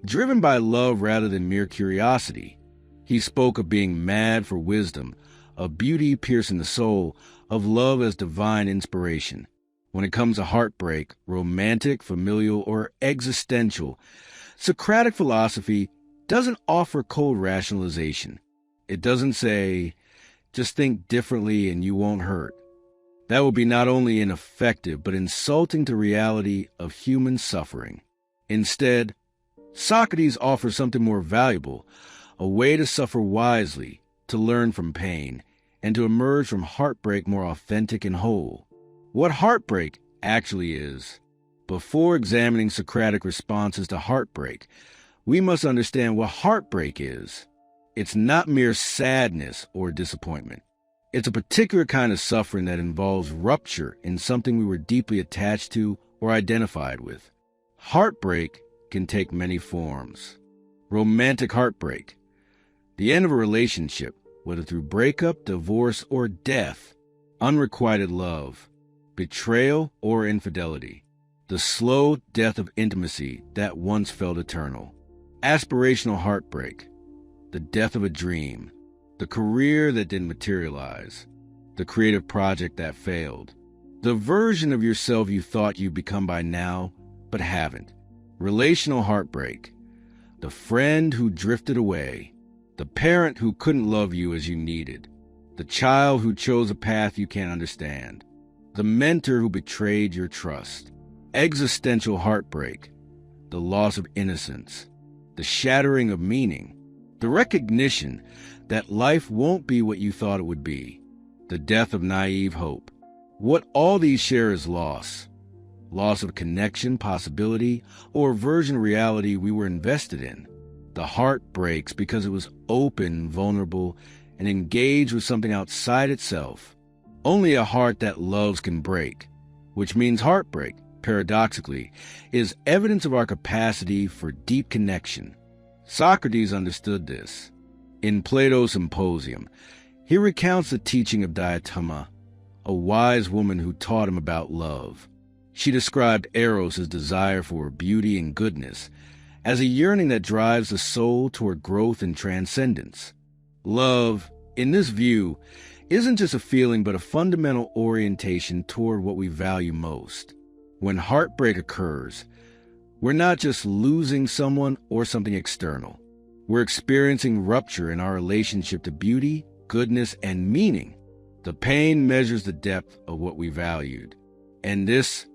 Speaker 1: driven by love rather than mere curiosity. He spoke of being mad for wisdom, of beauty piercing the soul, of love as divine inspiration. When it comes to heartbreak, romantic, familial, or existential, Socratic philosophy doesn't offer cold rationalization. It doesn't say, just think differently and you won't hurt. That would be not only ineffective, but insulting to reality of human suffering. Instead, Socrates offers something more valuable, a way to suffer wisely, to learn from pain, and to emerge from heartbreak more authentic and whole. What heartbreak actually is. Before examining Socratic responses to heartbreak, we must understand what heartbreak is. It's not mere sadness or disappointment. It's a particular kind of suffering that involves rupture in something we were deeply attached to or identified with. Heartbreak can take many forms. Romantic heartbreak, the end of a relationship, whether through breakup, divorce, or death. Unrequited love, betrayal or infidelity, the slow death of intimacy that once felt eternal. Aspirational heartbreak, the death of a dream, the career that didn't materialize, the creative project that failed, the version of yourself you thought you'd become by now, but haven't. Relational heartbreak, the friend who drifted away, the parent who couldn't love you as you needed, the child who chose a path you can't understand, the mentor who betrayed your trust. Existential heartbreak, the loss of innocence, the shattering of meaning, the recognition that life won't be what you thought it would be, the death of naive hope. What all these share is loss. Loss of connection, possibility, or version of reality we were invested in. The heart breaks because it was open, vulnerable, and engaged with something outside itself. Only a heart that loves can break, which means heartbreak, paradoxically, is evidence of our capacity for deep connection. Socrates understood this. In Plato's Symposium, he recounts the teaching of Diotima, a wise woman who taught him about love. She described eros as desire for beauty and goodness, as a yearning that drives the soul toward growth and transcendence. Love, in this view, isn't just a feeling but a fundamental orientation toward what we value most. When heartbreak occurs, we're not just losing someone or something external. We're experiencing rupture in our relationship to beauty, goodness, and meaning. The pain measures the depth of what we valued. And this,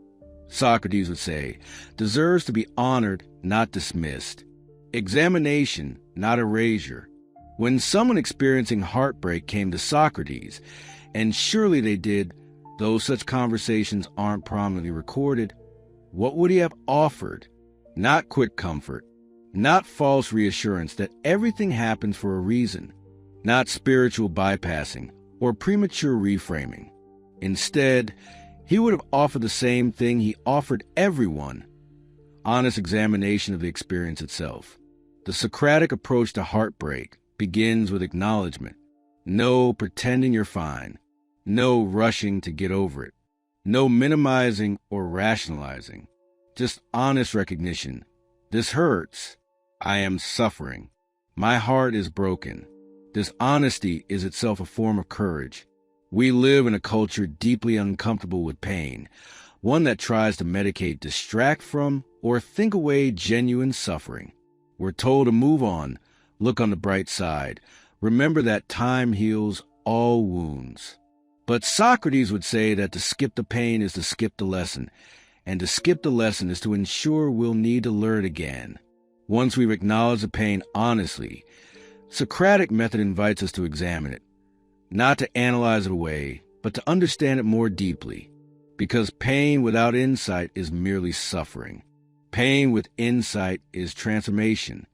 Speaker 1: Socrates would say, deserves to be honored, not dismissed. Examination, not erasure. When someone experiencing heartbreak came to Socrates, and surely they did, though such conversations aren't prominently recorded, what would he have offered? Not quick comfort, not false reassurance that everything happens for a reason, not spiritual bypassing or premature reframing. Instead, he would have offered the same thing he offered everyone: honest examination of the experience itself. The Socratic approach to heartbreak begins with acknowledgement. No pretending you're fine. No rushing to get over it. No minimizing or rationalizing. Just honest recognition. This hurts. I am suffering. My heart is broken. This honesty is itself a form of courage. We live in a culture deeply uncomfortable with pain, one that tries to medicate, distract from, or think away genuine suffering. We're told to move on, look on the bright side, remember that time heals all wounds. But Socrates would say that to skip the pain is to skip the lesson, and to skip the lesson is to ensure we'll need to learn again. Once we've acknowledged the pain honestly, Socratic method invites us to examine it, not to analyze it away, but to understand it more deeply, because pain without insight is merely suffering. Pain with insight is transformation,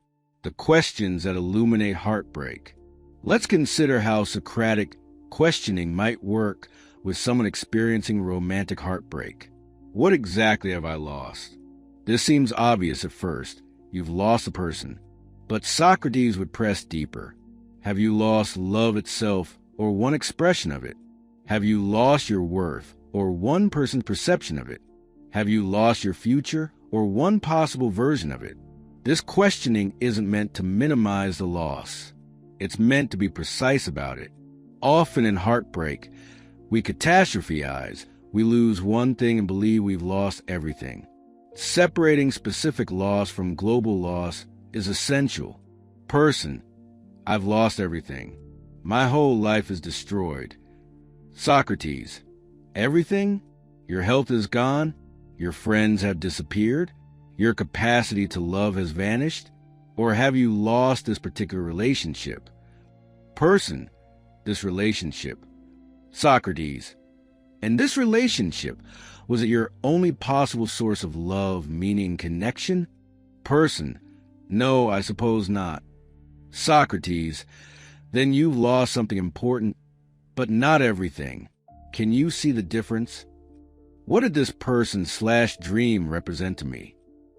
Speaker 1: the questions that illuminate heartbreak. Let's consider how Socratic questioning might work with someone experiencing romantic heartbreak. What exactly have I lost? This seems obvious at first. You've lost a person. But Socrates would press deeper. Have you lost love itself, or one expression of it? Have you lost your worth, or one person's perception of it? Have you lost your future, or one possible version of it? This questioning isn't meant to minimize the loss. It's meant to be precise about it. Often in heartbreak, we catastrophize. We lose one thing and believe we've lost everything. Separating specific loss from global loss is essential. Person, I've lost everything. My whole life is destroyed. Socrates, everything? Your health is gone? Your friends have disappeared? Your capacity to love has vanished? Or have you lost this particular relationship? Person, this relationship. Socrates, and this relationship, was it your only possible source of love, meaning, connection? Person, no, I suppose not. Socrates, then you've lost something important, but not everything. Can you see the difference? What did this person/dream represent to me?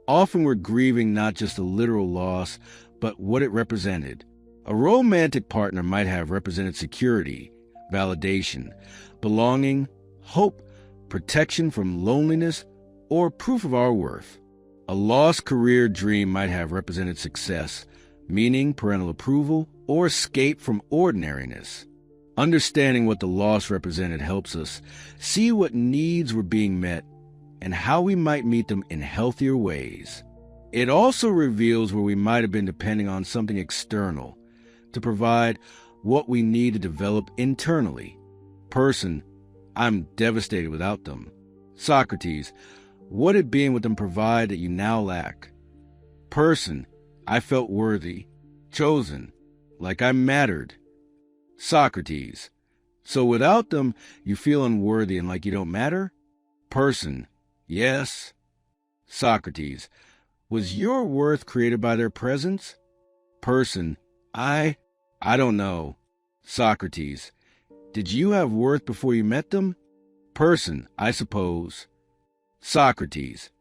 Speaker 1: Often we're grieving not just a literal loss, but what it represented. A romantic partner might have represented security, validation, belonging, hope, protection from loneliness, or proof of our worth. A lost career dream might have represented success, meaning, parental approval, or escape from ordinariness. Understanding what the loss represented helps us see what needs were being met and how we might meet them in healthier ways. It also reveals where we might have been depending on something external to provide what we need to develop internally. Person, I'm devastated without them. Socrates, what did being with them provide that you now lack? Person, I felt worthy, chosen, like I mattered. Socrates, so without them, you feel unworthy and like you don't matter? Person, yes. Socrates, was your worth created by their presence? Person, I don't know. Socrates, did you have worth before you met them? Person, I suppose. Socrates,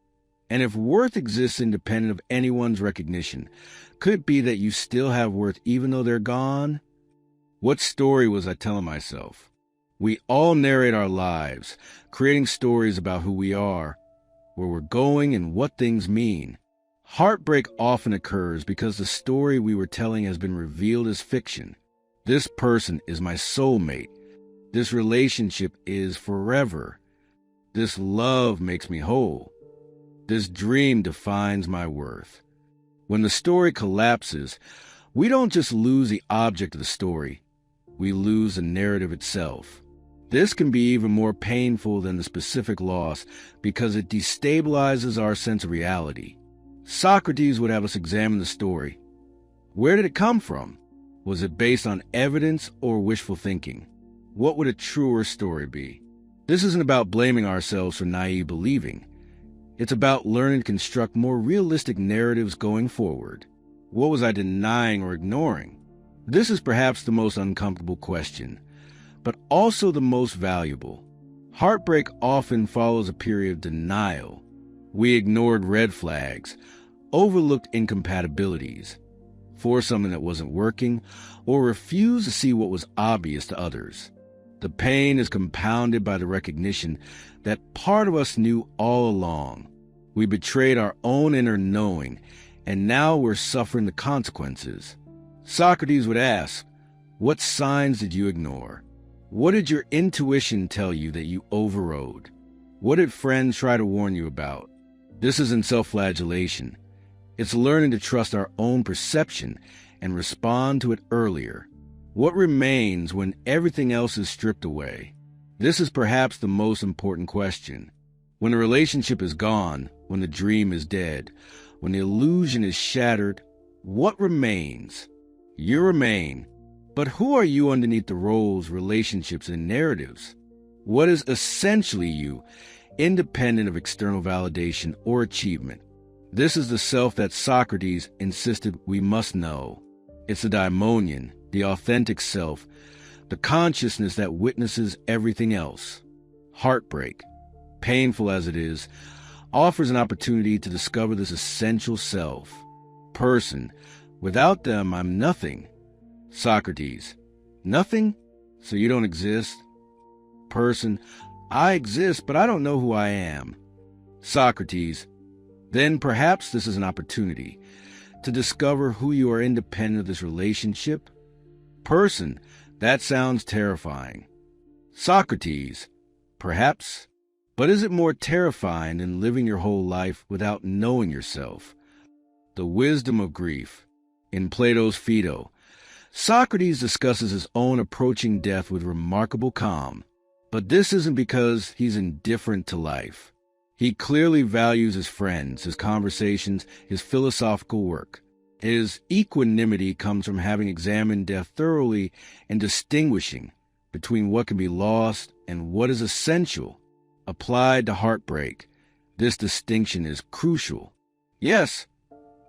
Speaker 1: and if worth exists independent of anyone's recognition, could it be that you still have worth even though they're gone? What story was I telling myself? We all narrate our lives, creating stories about who we are, where we're going, and what things mean. Heartbreak often occurs because the story we were telling has been revealed as fiction. This person is my soulmate. This relationship is forever. This love makes me whole. This dream defines my worth. When the story collapses, we don't just lose the object of the story. We lose the narrative itself. This can be even more painful than the specific loss because it destabilizes our sense of reality. Socrates would have us examine the story. Where did it come from? Was it based on evidence or wishful thinking? What would a truer story be? This isn't about blaming ourselves for naive believing. It's about learning to construct more realistic narratives going forward. What was I denying or ignoring? This is perhaps the most uncomfortable question, but also the most valuable. Heartbreak often follows a period of denial. We ignored red flags, overlooked incompatibilities, forced something that wasn't working, or refused to see what was obvious to others. The pain is compounded by the recognition that part of us knew all along. We betrayed our own inner knowing, and now we're suffering the consequences. Socrates would ask, what signs did you ignore? What did your intuition tell you that you overrode? What did friends try to warn you about? This isn't self-flagellation. It's learning to trust our own perception and respond to it earlier. What remains when everything else is stripped away? This is perhaps the most important question. When a relationship is gone, when the dream is dead, when the illusion is shattered, what remains? You remain. But who are you underneath the roles, relationships, and narratives? What is essentially you, independent of external validation or achievement? This is the self that Socrates insisted we must know. It's the daimonion, the authentic self, the consciousness that witnesses everything else. Heartbreak, painful as it is, offers an opportunity to discover this essential self. Person, without them, I'm nothing. Socrates, nothing? So you don't exist? Person, I exist, but I don't know who I am. Socrates, then perhaps this is an opportunity to discover who you are independent of this relationship. Person, that sounds terrifying. Socrates, perhaps, but is it more terrifying than living your whole life without knowing yourself? The wisdom of grief. In Plato's Phaedo, Socrates discusses his own approaching death with remarkable calm. But this isn't because he's indifferent to life. He clearly values his friends, his conversations, his philosophical work. His equanimity comes from having examined death thoroughly and distinguishing between what can be lost and what is essential. Applied to heartbreak, this distinction is crucial. Yes,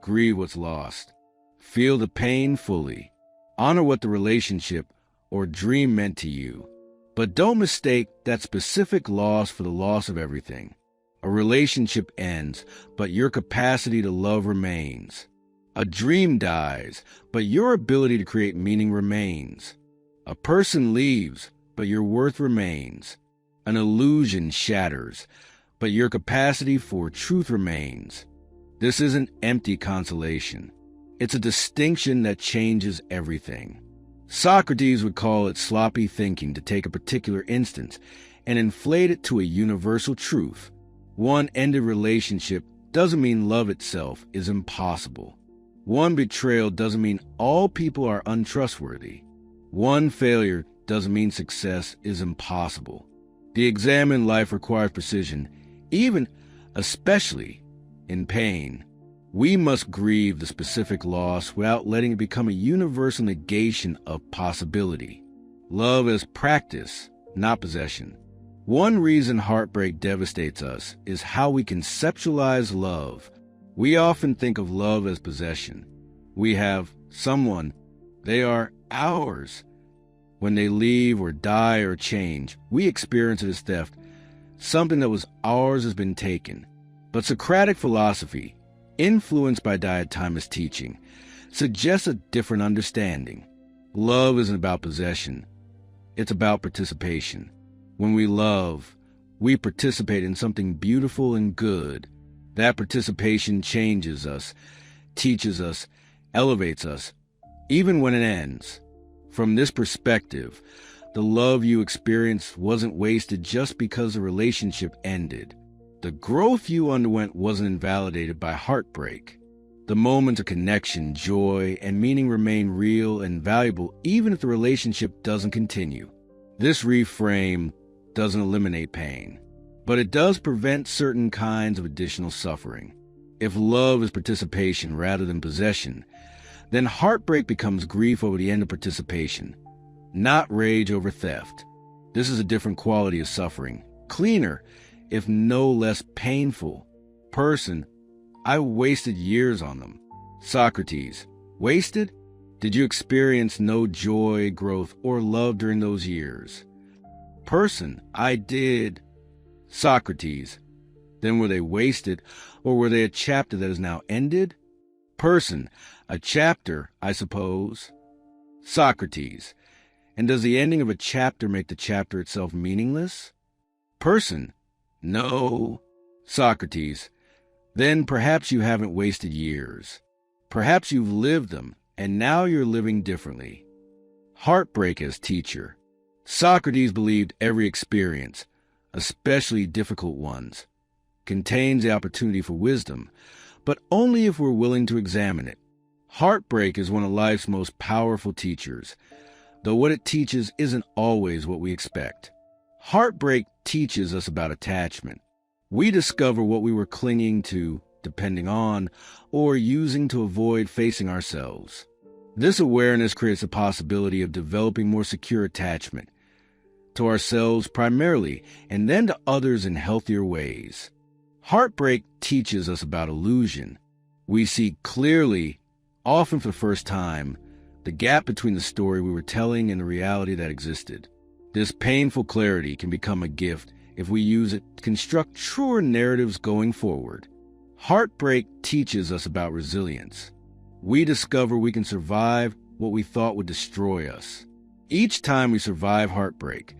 Speaker 1: grieve what's lost. Feel the pain fully. Honor what the relationship or dream meant to you. But don't mistake that specific loss for the loss of everything. A relationship ends, but your capacity to love remains. A dream dies, but your ability to create meaning remains. A person leaves, but your worth remains. An illusion shatters, but your capacity for truth remains. This isn't empty consolation. It's a distinction that changes everything. Socrates would call it sloppy thinking to take a particular instance and inflate it to a universal truth. One ended relationship doesn't mean love itself is impossible. One betrayal doesn't mean all people are untrustworthy. One failure doesn't mean success is impossible. The exam in life requires precision, especially in pain. We must grieve the specific loss without letting it become a universal negation of possibility. Love as practice, not possession. One reason heartbreak devastates us is how we conceptualize love. We often think of love as possession. We have someone, they are ours. When they leave or die or change, we experience it as theft. Something that was ours has been taken. But Socratic philosophy, influenced by Diotimous' teaching, suggests a different understanding. Love isn't about possession. It's about participation. When we love, we participate in something beautiful and good. That participation changes us, teaches us, elevates us, even when it ends. From this perspective, the love you experienced wasn't wasted just because the relationship ended. The growth you underwent wasn't invalidated by heartbreak. The moments of connection, joy, and meaning remain real and valuable even if the relationship doesn't continue. This reframe doesn't eliminate pain, but it does prevent certain kinds of additional suffering. If love is participation rather than possession, Then heartbreak becomes grief over the end of participation, not rage over theft. This is a different quality of suffering, cleaner, if no less painful. Person, I wasted years on them. Socrates, wasted? Did you experience no joy, growth, or love during those years? Person, I did. Socrates, then were they wasted, or were they a chapter that is now ended? Person, a chapter, I suppose. Socrates, and does the ending of a chapter make the chapter itself meaningless? Person, no. Socrates, then perhaps you haven't wasted years. Perhaps you've lived them, and now you're living differently. Heartbreak as teacher. Socrates believed every experience, especially difficult ones, contains the opportunity for wisdom, but only if we're willing to examine it. Heartbreak is one of life's most powerful teachers, though what it teaches isn't always what we expect. Heartbreak teaches us about attachment. We discover what we were clinging to, depending on, or using to avoid facing ourselves. This awareness creates a possibility of developing more secure attachment to ourselves primarily, and then to others in healthier ways. Heartbreak teaches us about illusion. We see clearly, often for the first time, the gap between the story we were telling and the reality that existed. This painful clarity can become a gift if we use it to construct truer narratives going forward. Heartbreak teaches us about resilience. We discover we can survive what we thought would destroy us. Each time we survive heartbreak,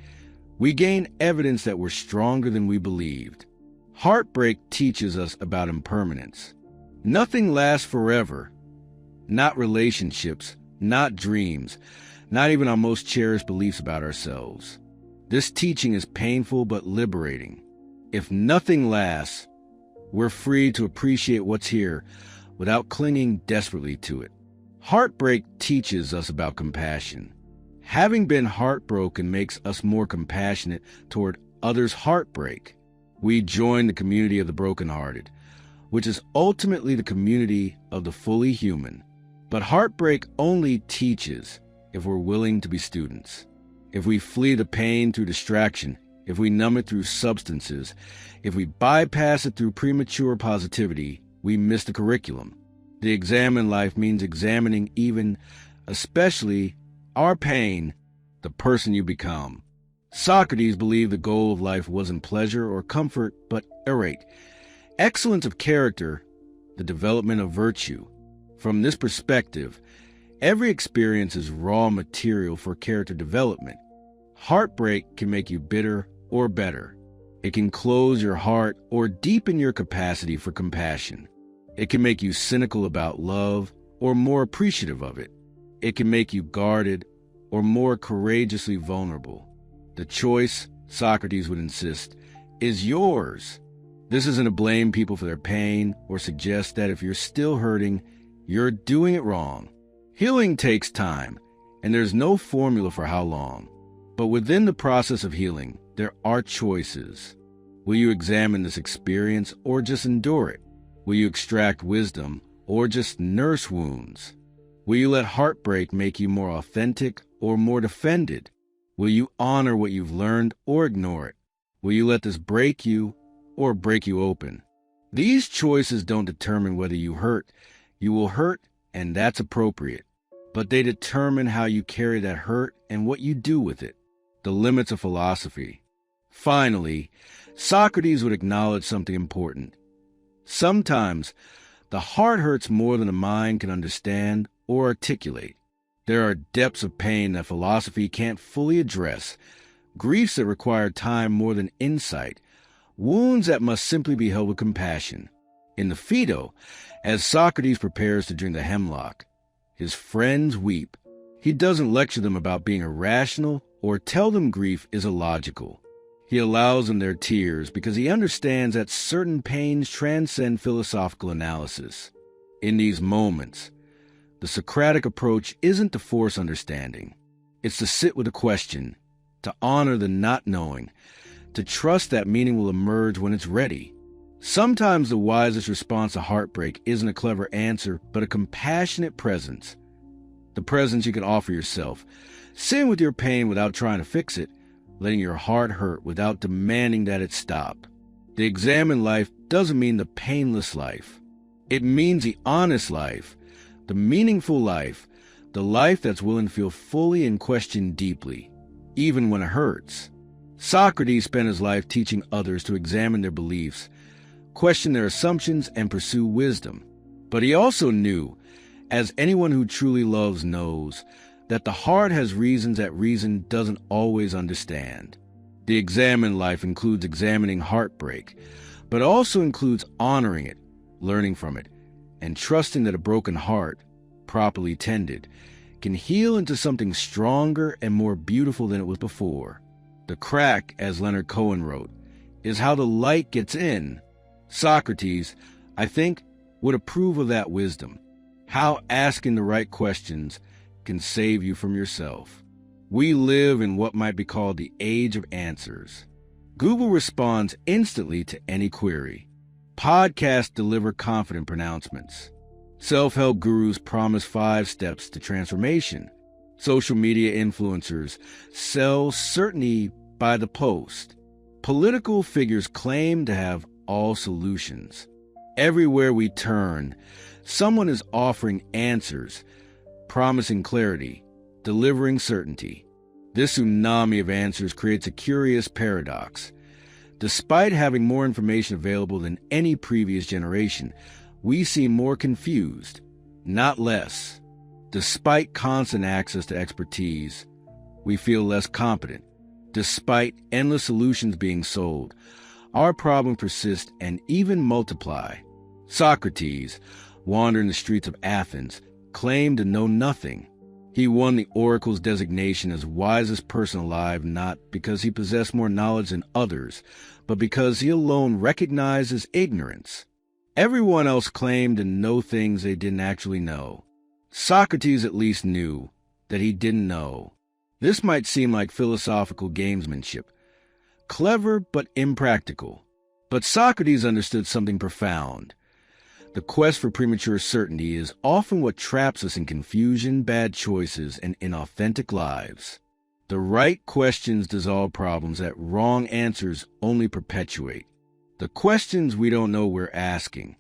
Speaker 1: we gain evidence that we're stronger than we believed. Heartbreak teaches us about impermanence. Nothing lasts forever. Not relationships, not dreams, not even our most cherished beliefs about ourselves. This teaching is painful but liberating. If nothing lasts, we're free to appreciate what's here without clinging desperately to it. Heartbreak teaches us about compassion. Having been heartbroken makes us more compassionate toward others' heartbreak. We join the community of the brokenhearted, which is ultimately the community of the fully human. But heartbreak only teaches if we're willing to be students. If we flee the pain through distraction, if we numb it through substances, if we bypass it through premature positivity, we miss the curriculum. The examine life means examining even, especially, our pain, the person you become. Socrates believed the goal of life wasn't pleasure or comfort, but excellence of character, the development of virtue. From this perspective, every experience is raw material for character development. Heartbreak can make you bitter or better. It can close your heart or deepen your capacity for compassion. It can make you cynical about love or more appreciative of it. It can make you guarded or more courageously vulnerable. The choice, Socrates would insist, is yours. This isn't to blame people for their pain or suggest that if you're still hurting, you're doing it wrong. Healing takes time, and there's no formula for how long. But within the process of healing, there are choices. Will you examine this experience or just endure it? Will you extract wisdom or just nurse wounds? Will you let heartbreak make you more authentic or more defended? Will you honor what you've learned or ignore it? Will you let this break you or break you open? These choices don't determine whether you hurt. You will hurt, and that's appropriate. But they determine how you carry that hurt and what you do with it. The limits of philosophy. Finally, Socrates would acknowledge something important. Sometimes, the heart hurts more than the mind can understand or articulate. There are depths of pain that philosophy can't fully address, griefs that require time more than insight, wounds that must simply be held with compassion. In the Phaedo, as Socrates prepares to drink the hemlock, his friends weep. He doesn't lecture them about being irrational or tell them grief is illogical. He allows them their tears because he understands that certain pains transcend philosophical analysis. In these moments, the Socratic approach isn't to force understanding. It's to sit with a question, to honor the not knowing, to trust that meaning will emerge when it's ready. Sometimes the wisest response to heartbreak isn't a clever answer, but a compassionate presence, the presence you can offer yourself, sitting with your pain without trying to fix it, letting your heart hurt without demanding that it stop. The examined life doesn't mean the painless life. It means the honest life, the meaningful life, the life that's willing to feel fully and question deeply, even when it hurts. Socrates spent his life teaching others to examine their beliefs, question their assumptions, and pursue wisdom. But he also knew, as anyone who truly loves knows, that the heart has reasons that reason doesn't always understand. The examined life includes examining heartbreak, but also includes honoring it, learning from it, and trusting that a broken heart, properly tended, can heal into something stronger and more beautiful than it was before. The crack, as Leonard Cohen wrote, is how the light gets in. Socrates, I think, would approve of that wisdom, how asking the right questions can save you from yourself. We live in what might be called the age of answers. Google responds instantly to any query. Podcasts deliver confident pronouncements. Self-help gurus promise 5 steps to transformation. Social media influencers sell certainty by the post. Political figures claim to have all solutions. Everywhere we turn, someone is offering answers, promising clarity, delivering certainty. This tsunami of answers creates a curious paradox. Despite having more information available than any previous generation, we seem more confused, not less. Despite constant access to expertise, we feel less competent. Despite endless solutions being sold, our problems persist and even multiply. Socrates, wandering the streets of Athens, claimed to know nothing. He won the oracle's designation as wisest person alive not because he possessed more knowledge than others, but because he alone recognized his ignorance. Everyone else claimed to know things they didn't actually know. Socrates at least knew that he didn't know. This might seem like philosophical gamesmanship, clever but impractical. But Socrates understood something profound. The quest for premature certainty is often what traps us in confusion, bad choices, and inauthentic lives. The right questions dissolve problems that wrong answers only perpetuate. The questions we don't know we're asking.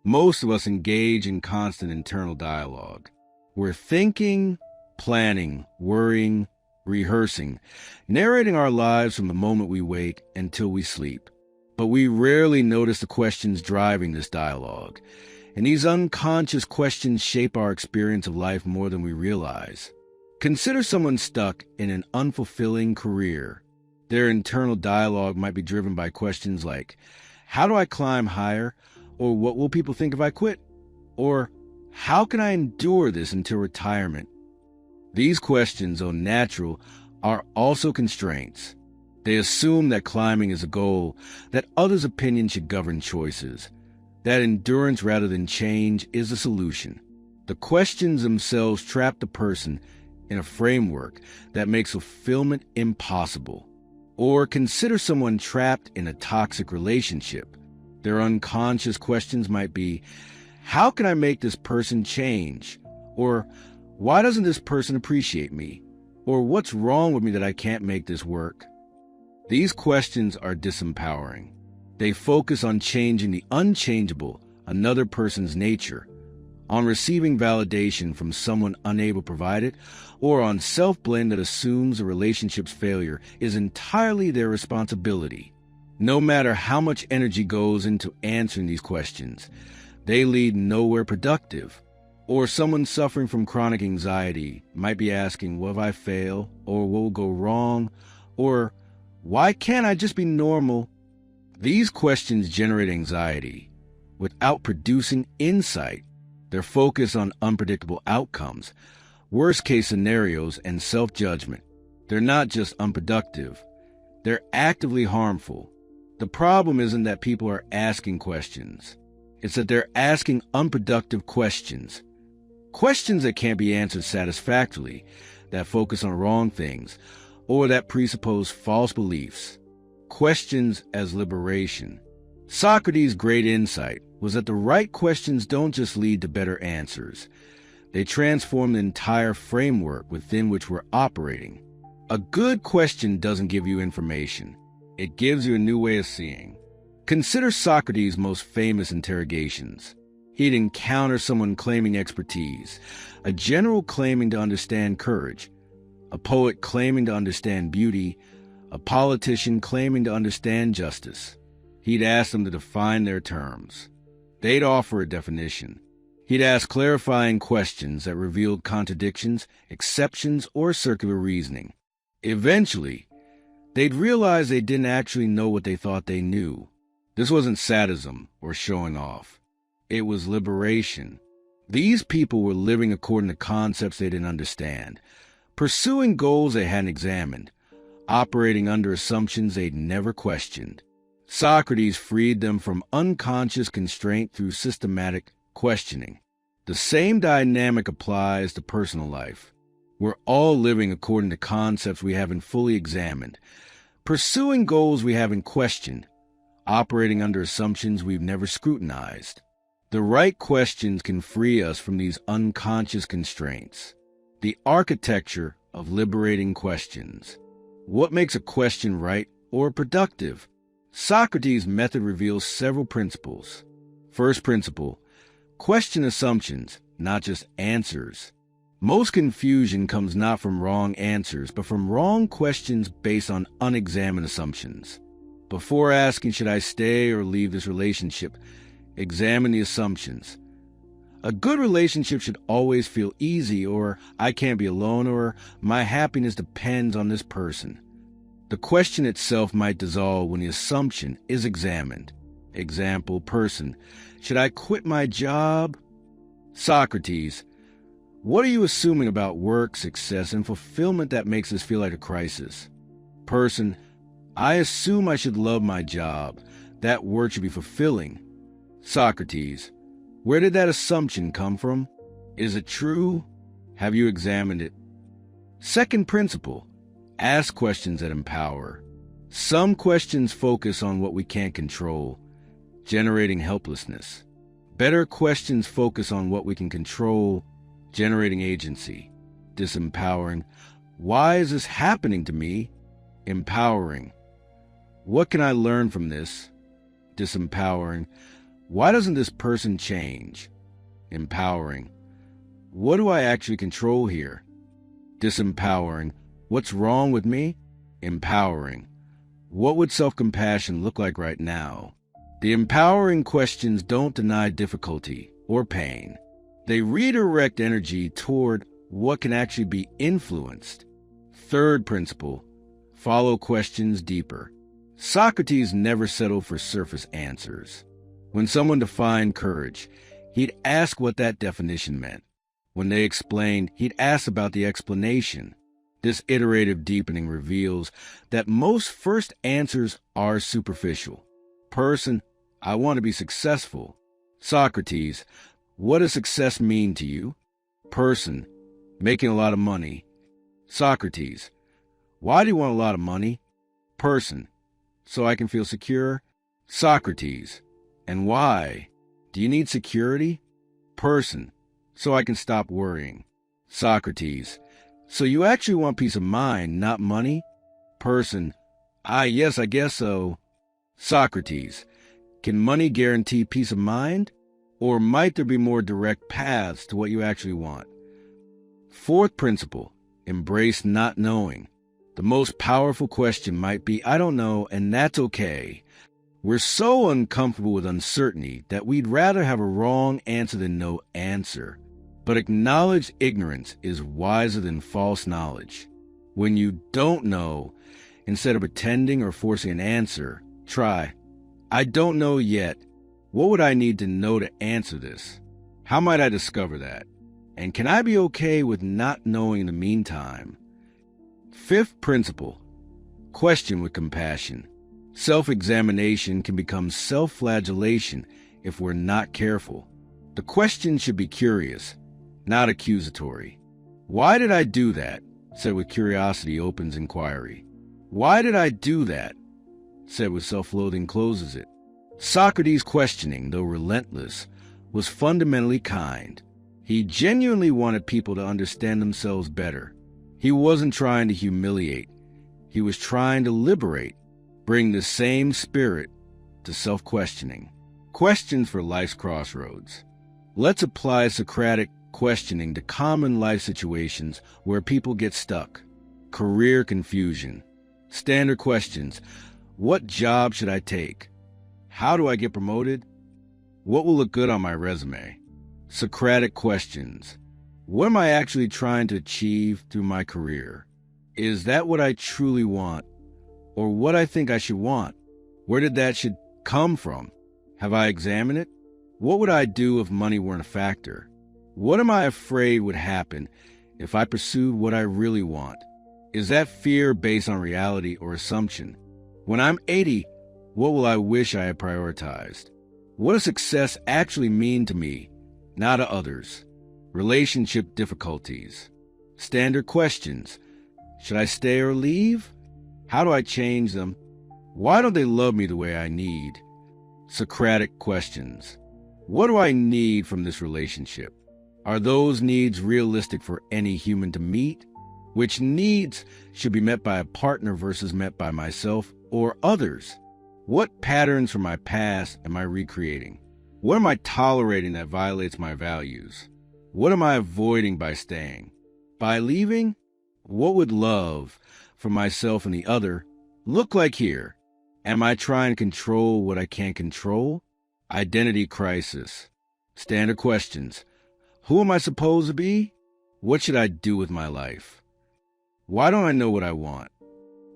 Speaker 1: Most of us engage in constant internal dialogue. We're thinking, planning, worrying, rehearsing, narrating our lives from the moment we wake until we sleep. But we rarely notice the questions driving this dialogue, and these unconscious questions shape our experience of life more than we realize. Consider someone stuck in an unfulfilling career. Their internal dialogue might be driven by questions like, how do I climb higher? Or what will people think if I quit? Or how can I endure this until retirement? These questions, though natural, are also constraints. They assume that climbing is a goal, that others' opinions should govern choices, that endurance rather than change is the solution. The questions themselves trap the person in a framework that makes fulfillment impossible. Or consider someone trapped in a toxic relationship. Their unconscious questions might be, how can I make this person change? Or why doesn't this person appreciate me? Or what's wrong with me that I can't make this work? These questions are disempowering. They focus on changing the unchangeable, another person's nature, on receiving validation from someone unable to provide it, or on self-blame that assumes a relationship's failure is entirely their responsibility. No matter how much energy goes into answering these questions, they lead nowhere productive. Or someone suffering from chronic anxiety might be asking, what if I fail? Or what will go wrong? Or why can't I just be normal? These questions generate anxiety without producing insight. They're focused on unpredictable outcomes, worst-case scenarios, and self-judgment. They're not just unproductive. They're actively harmful. The problem isn't that people are asking questions. It's that they're asking unproductive questions. Questions that can't be answered satisfactorily, that focus on wrong things, or that presuppose false beliefs. Questions as liberation. Socrates' great insight was that the right questions don't just lead to better answers. They transform the entire framework within which we're operating. A good question doesn't give you information. It gives you a new way of seeing. Consider Socrates' most famous interrogations. He'd encounter someone claiming expertise, a general claiming to understand courage, a poet claiming to understand beauty, a politician claiming to understand justice. He'd ask them to define their terms. They'd offer a definition. He'd ask clarifying questions that revealed contradictions, exceptions, or circular reasoning. Eventually, they'd realize they didn't actually know what they thought they knew. This wasn't sadism or showing off. It was liberation. These people were living according to concepts they didn't understand, pursuing goals they hadn't examined, operating under assumptions they'd never questioned. Socrates freed them from unconscious constraint through systematic questioning. The same dynamic applies to personal life. We're all living according to concepts we haven't fully examined, pursuing goals we haven't questioned, operating under assumptions we've never scrutinized. The right questions can free us from these unconscious constraints. The architecture of liberating questions. What makes a question right or productive? Socrates' method reveals several principles. First principle, question assumptions, not just answers. Most confusion comes not from wrong answers, but from wrong questions based on unexamined assumptions. Before asking, should I stay or leave this relationship, examine the assumptions. A good relationship should always feel easy, or I can't be alone, or my happiness depends on this person. The question itself might dissolve when the assumption is examined. Example, person. Should I quit my job? Socrates. What are you assuming about work, success, and fulfillment that makes this feel like a crisis? Person. I assume I should love my job. That work should be fulfilling. Socrates. Where did that assumption come from? Is it true? Have you examined it? Second principle. Ask questions that empower. Some questions focus on what we can't control, generating helplessness. Better questions focus on what we can control, generating agency. Disempowering. Why is this happening to me? Empowering. What can I learn from this? Disempowering. Why doesn't this person change? Empowering. What do I actually control here? Disempowering. What's wrong with me? Empowering. What would self-compassion look like right now? The empowering questions don't deny difficulty or pain. They redirect energy toward what can actually be influenced. Third principle, follow questions deeper. Socrates never settled for surface answers. When someone defined courage, he'd ask what that definition meant. When they explained, he'd ask about the explanation. This iterative deepening reveals that most first answers are superficial. Person, I want to be successful. Socrates, what does success mean to you? Person, making a lot of money. Socrates, why do you want a lot of money? Person, so I can feel secure. Socrates, and why? Do you need security? Person, so I can stop worrying. Socrates, so you actually want peace of mind, not money? Person, yes, I guess so. Socrates, can money guarantee peace of mind? Or might there be more direct paths to what you actually want? Fourth principle, embrace not knowing. The most powerful question might be, I don't know, and that's okay. We're so uncomfortable with uncertainty that we'd rather have a wrong answer than no answer. But acknowledged ignorance is wiser than false knowledge. When you don't know, instead of pretending or forcing an answer, try, I don't know yet. What would I need to know to answer this? How might I discover that? And can I be okay with not knowing in the meantime? Fifth principle, question with compassion. Self-examination can become self-flagellation if we're not careful. The question should be curious, not accusatory. Why did I do that? Said with curiosity opens inquiry. Why did I do that? Said with self-loathing closes it. Socrates' questioning, though relentless, was fundamentally kind. He genuinely wanted people to understand themselves better. He wasn't trying to humiliate. He was trying to liberate, bring the same spirit to self-questioning. Questions for life's crossroads. Let's apply Socratic questioning to common life situations where people get stuck. Career confusion. Standard questions. What job should I take? How do I get promoted? What will look good on my resume? Socratic questions. What am I actually trying to achieve through my career? Is that what I truly want, or what I think I should want? Where did that should come from? Have I examined it? What would I do if money weren't a factor? What am I afraid would happen if I pursued what I really want? Is that fear based on reality or assumption? When I'm 80, what will I wish I had prioritized? What does success actually mean to me, not to others? Relationship difficulties. Standard questions. Should I stay or leave? How do I change them? Why don't they love me the way I need? Socratic questions. What do I need from this relationship? Are those needs realistic for any human to meet? Which needs should be met by a partner versus met by myself or others? What patterns from my past am I recreating? What am I tolerating that violates my values? What am I avoiding by staying? By leaving? What would love for myself and the other look like here? Am I trying to control what I can't control? Identity crisis. Standard questions. Who am I supposed to be? What should I do with my life? Why don't I know what I want?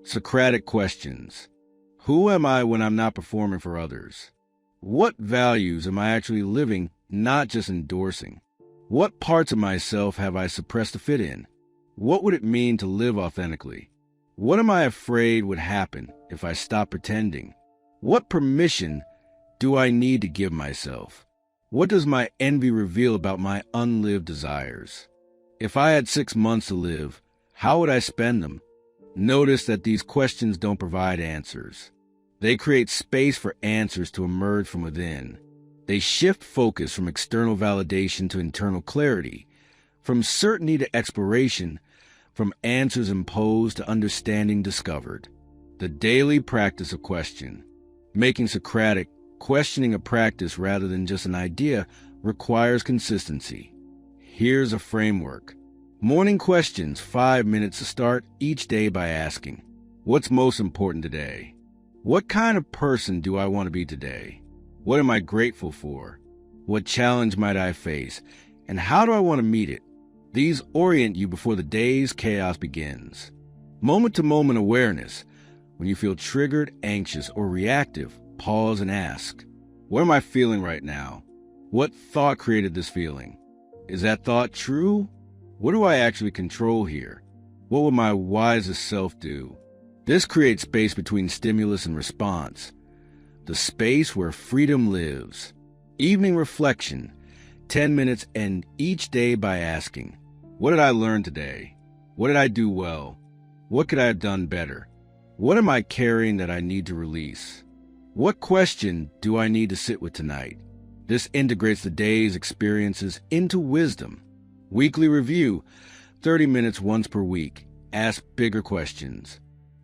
Speaker 1: Socratic questions. Who am I when I'm not performing for others? What values am I actually living, not just endorsing? What parts of myself have I suppressed to fit in? What would it mean to live authentically? What am I afraid would happen if I stop pretending? What permission do I need to give myself? What does my envy reveal about my unlived desires? If I had 6 months to live, how would I spend them? Notice that these questions don't provide answers. They create space for answers to emerge from within. They shift focus from external validation to internal clarity, from certainty to exploration, from answers imposed to understanding discovered. The daily practice of question. Making Socratic questioning a practice rather than just an idea requires consistency. Here's a framework. Morning questions, 5 minutes to start each day by asking, what's most important today? What kind of person do I want to be today? What am I grateful for? What challenge might I face? And how do I want to meet it? These orient you before the day's chaos begins. Moment-to-moment awareness. When you feel triggered, anxious, or reactive, pause and ask, what am I feeling right now? What thought created this feeling? Is that thought true? What do I actually control here? What would my wisest self do? This creates space between stimulus and response, the space where freedom lives. Evening reflection, 10 minutes end each day by asking, what did I learn today? What did I do well? What could I have done better? What am I carrying that I need to release? What question do I need to sit with tonight? This integrates the day's experiences into wisdom. Weekly review, 30 minutes once per week. Ask bigger questions.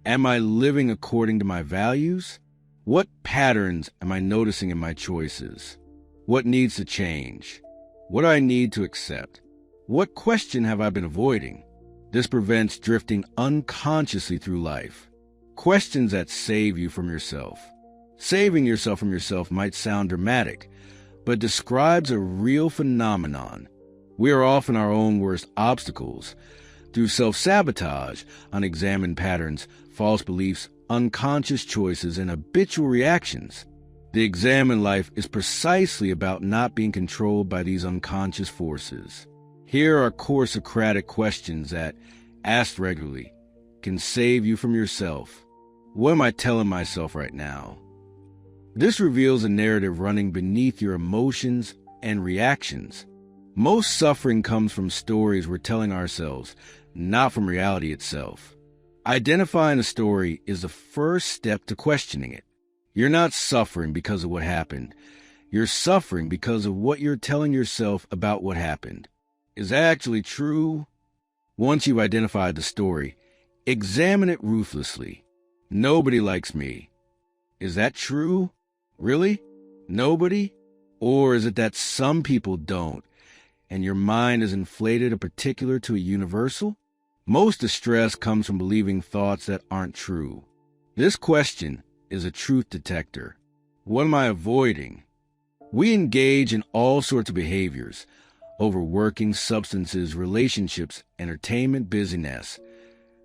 Speaker 1: Am I living according to my values? What patterns am I noticing in my choices? What needs to change? What do I need to accept? What question have I been avoiding? This prevents drifting unconsciously through life. Questions that save you from yourself. Saving yourself from yourself might sound dramatic, but describes a real phenomenon. We are often our own worst obstacles. Through self-sabotage, unexamined patterns, false beliefs, unconscious choices, and habitual reactions. The examined life is precisely about not being controlled by these unconscious forces. Here are core Socratic questions that, asked regularly, can save you from yourself. What am I telling myself right now? This reveals a narrative running beneath your emotions and reactions. Most suffering comes from stories we're telling ourselves, not from reality itself. Identifying a story is the first step to questioning it. You're not suffering because of what happened. You're suffering because of what you're telling yourself about what happened. is that actually true? Once you've identified the story, examine it ruthlessly. Nobody likes me. Is that true? Really? Nobody? Or is it that some people don't, and your mind is inflated a particular to a universal? Most distress comes from believing thoughts that aren't true. This question is a truth detector. What am I avoiding? We engage in all sorts of behaviors: overworking, substances, relationships, entertainment, busyness,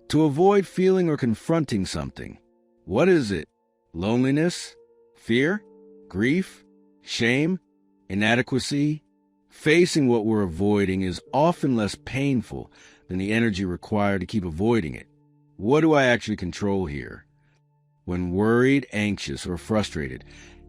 Speaker 1: to avoid feeling or confronting something. What is it? Loneliness? Fear? Grief? Shame? Inadequacy? Facing what we're avoiding is often less painful than the energy required to keep avoiding it. What do I actually control here? When worried, anxious, or frustrated,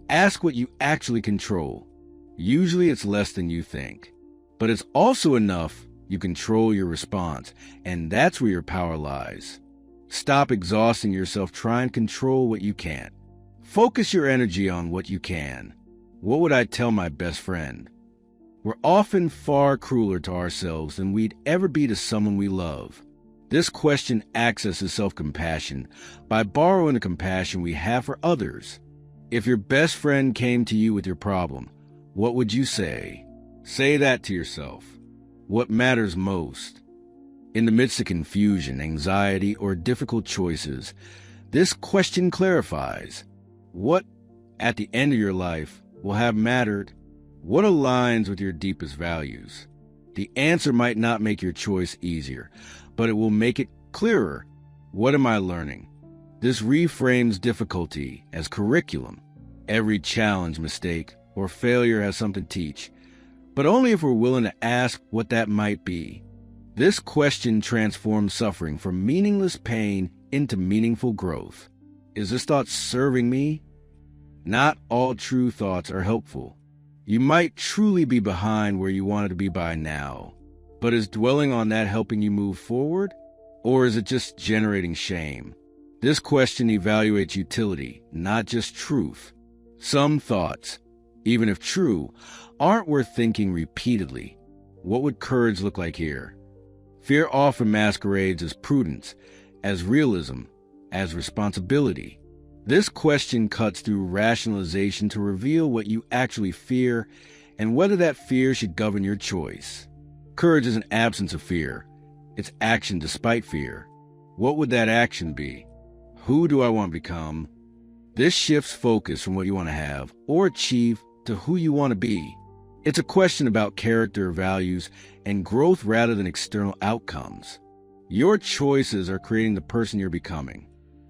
Speaker 1: ask what you actually control. Usually it's less than you think, but it's also enough you control your response, and that's where your power lies. Stop exhausting yourself trying to control what you can't. Focus your energy on what you can. What would I tell my best friend? We're often far crueler to ourselves than we'd ever be to someone we love. This question accesses self-compassion by borrowing the compassion we have for others. If your best friend came to you with your problem, what would you say? Say that to yourself. What matters most? In the midst of confusion, anxiety, or difficult choices, this question clarifies. What, at the end of your life, will have mattered? What aligns with your deepest values? The answer might not make your choice easier, but it will make it clearer. What am I learning? This reframes difficulty as curriculum. Every challenge, mistake, or failure has something to teach, but only if we're willing to ask what that might be. This question transforms suffering from meaningless pain into meaningful growth. Is this thought serving me? Not all true thoughts are helpful. You might truly be behind where you wanted to be by now, but is dwelling on that helping you move forward? Or is it just generating shame? This question evaluates utility, not just truth. Some thoughts, even if true, aren't worth thinking repeatedly. What would courage look like here? Fear often masquerades as prudence, as realism, as responsibility. This question cuts through rationalization to reveal what you actually fear and whether that fear should govern your choice. Courage is an absence of fear. It's action despite fear. What would that action be? Who do I want to become? This shifts focus from what you want to have or achieve to who you want to be. It's a question about character, values, and growth rather than external outcomes. Your choices are creating the person you're becoming.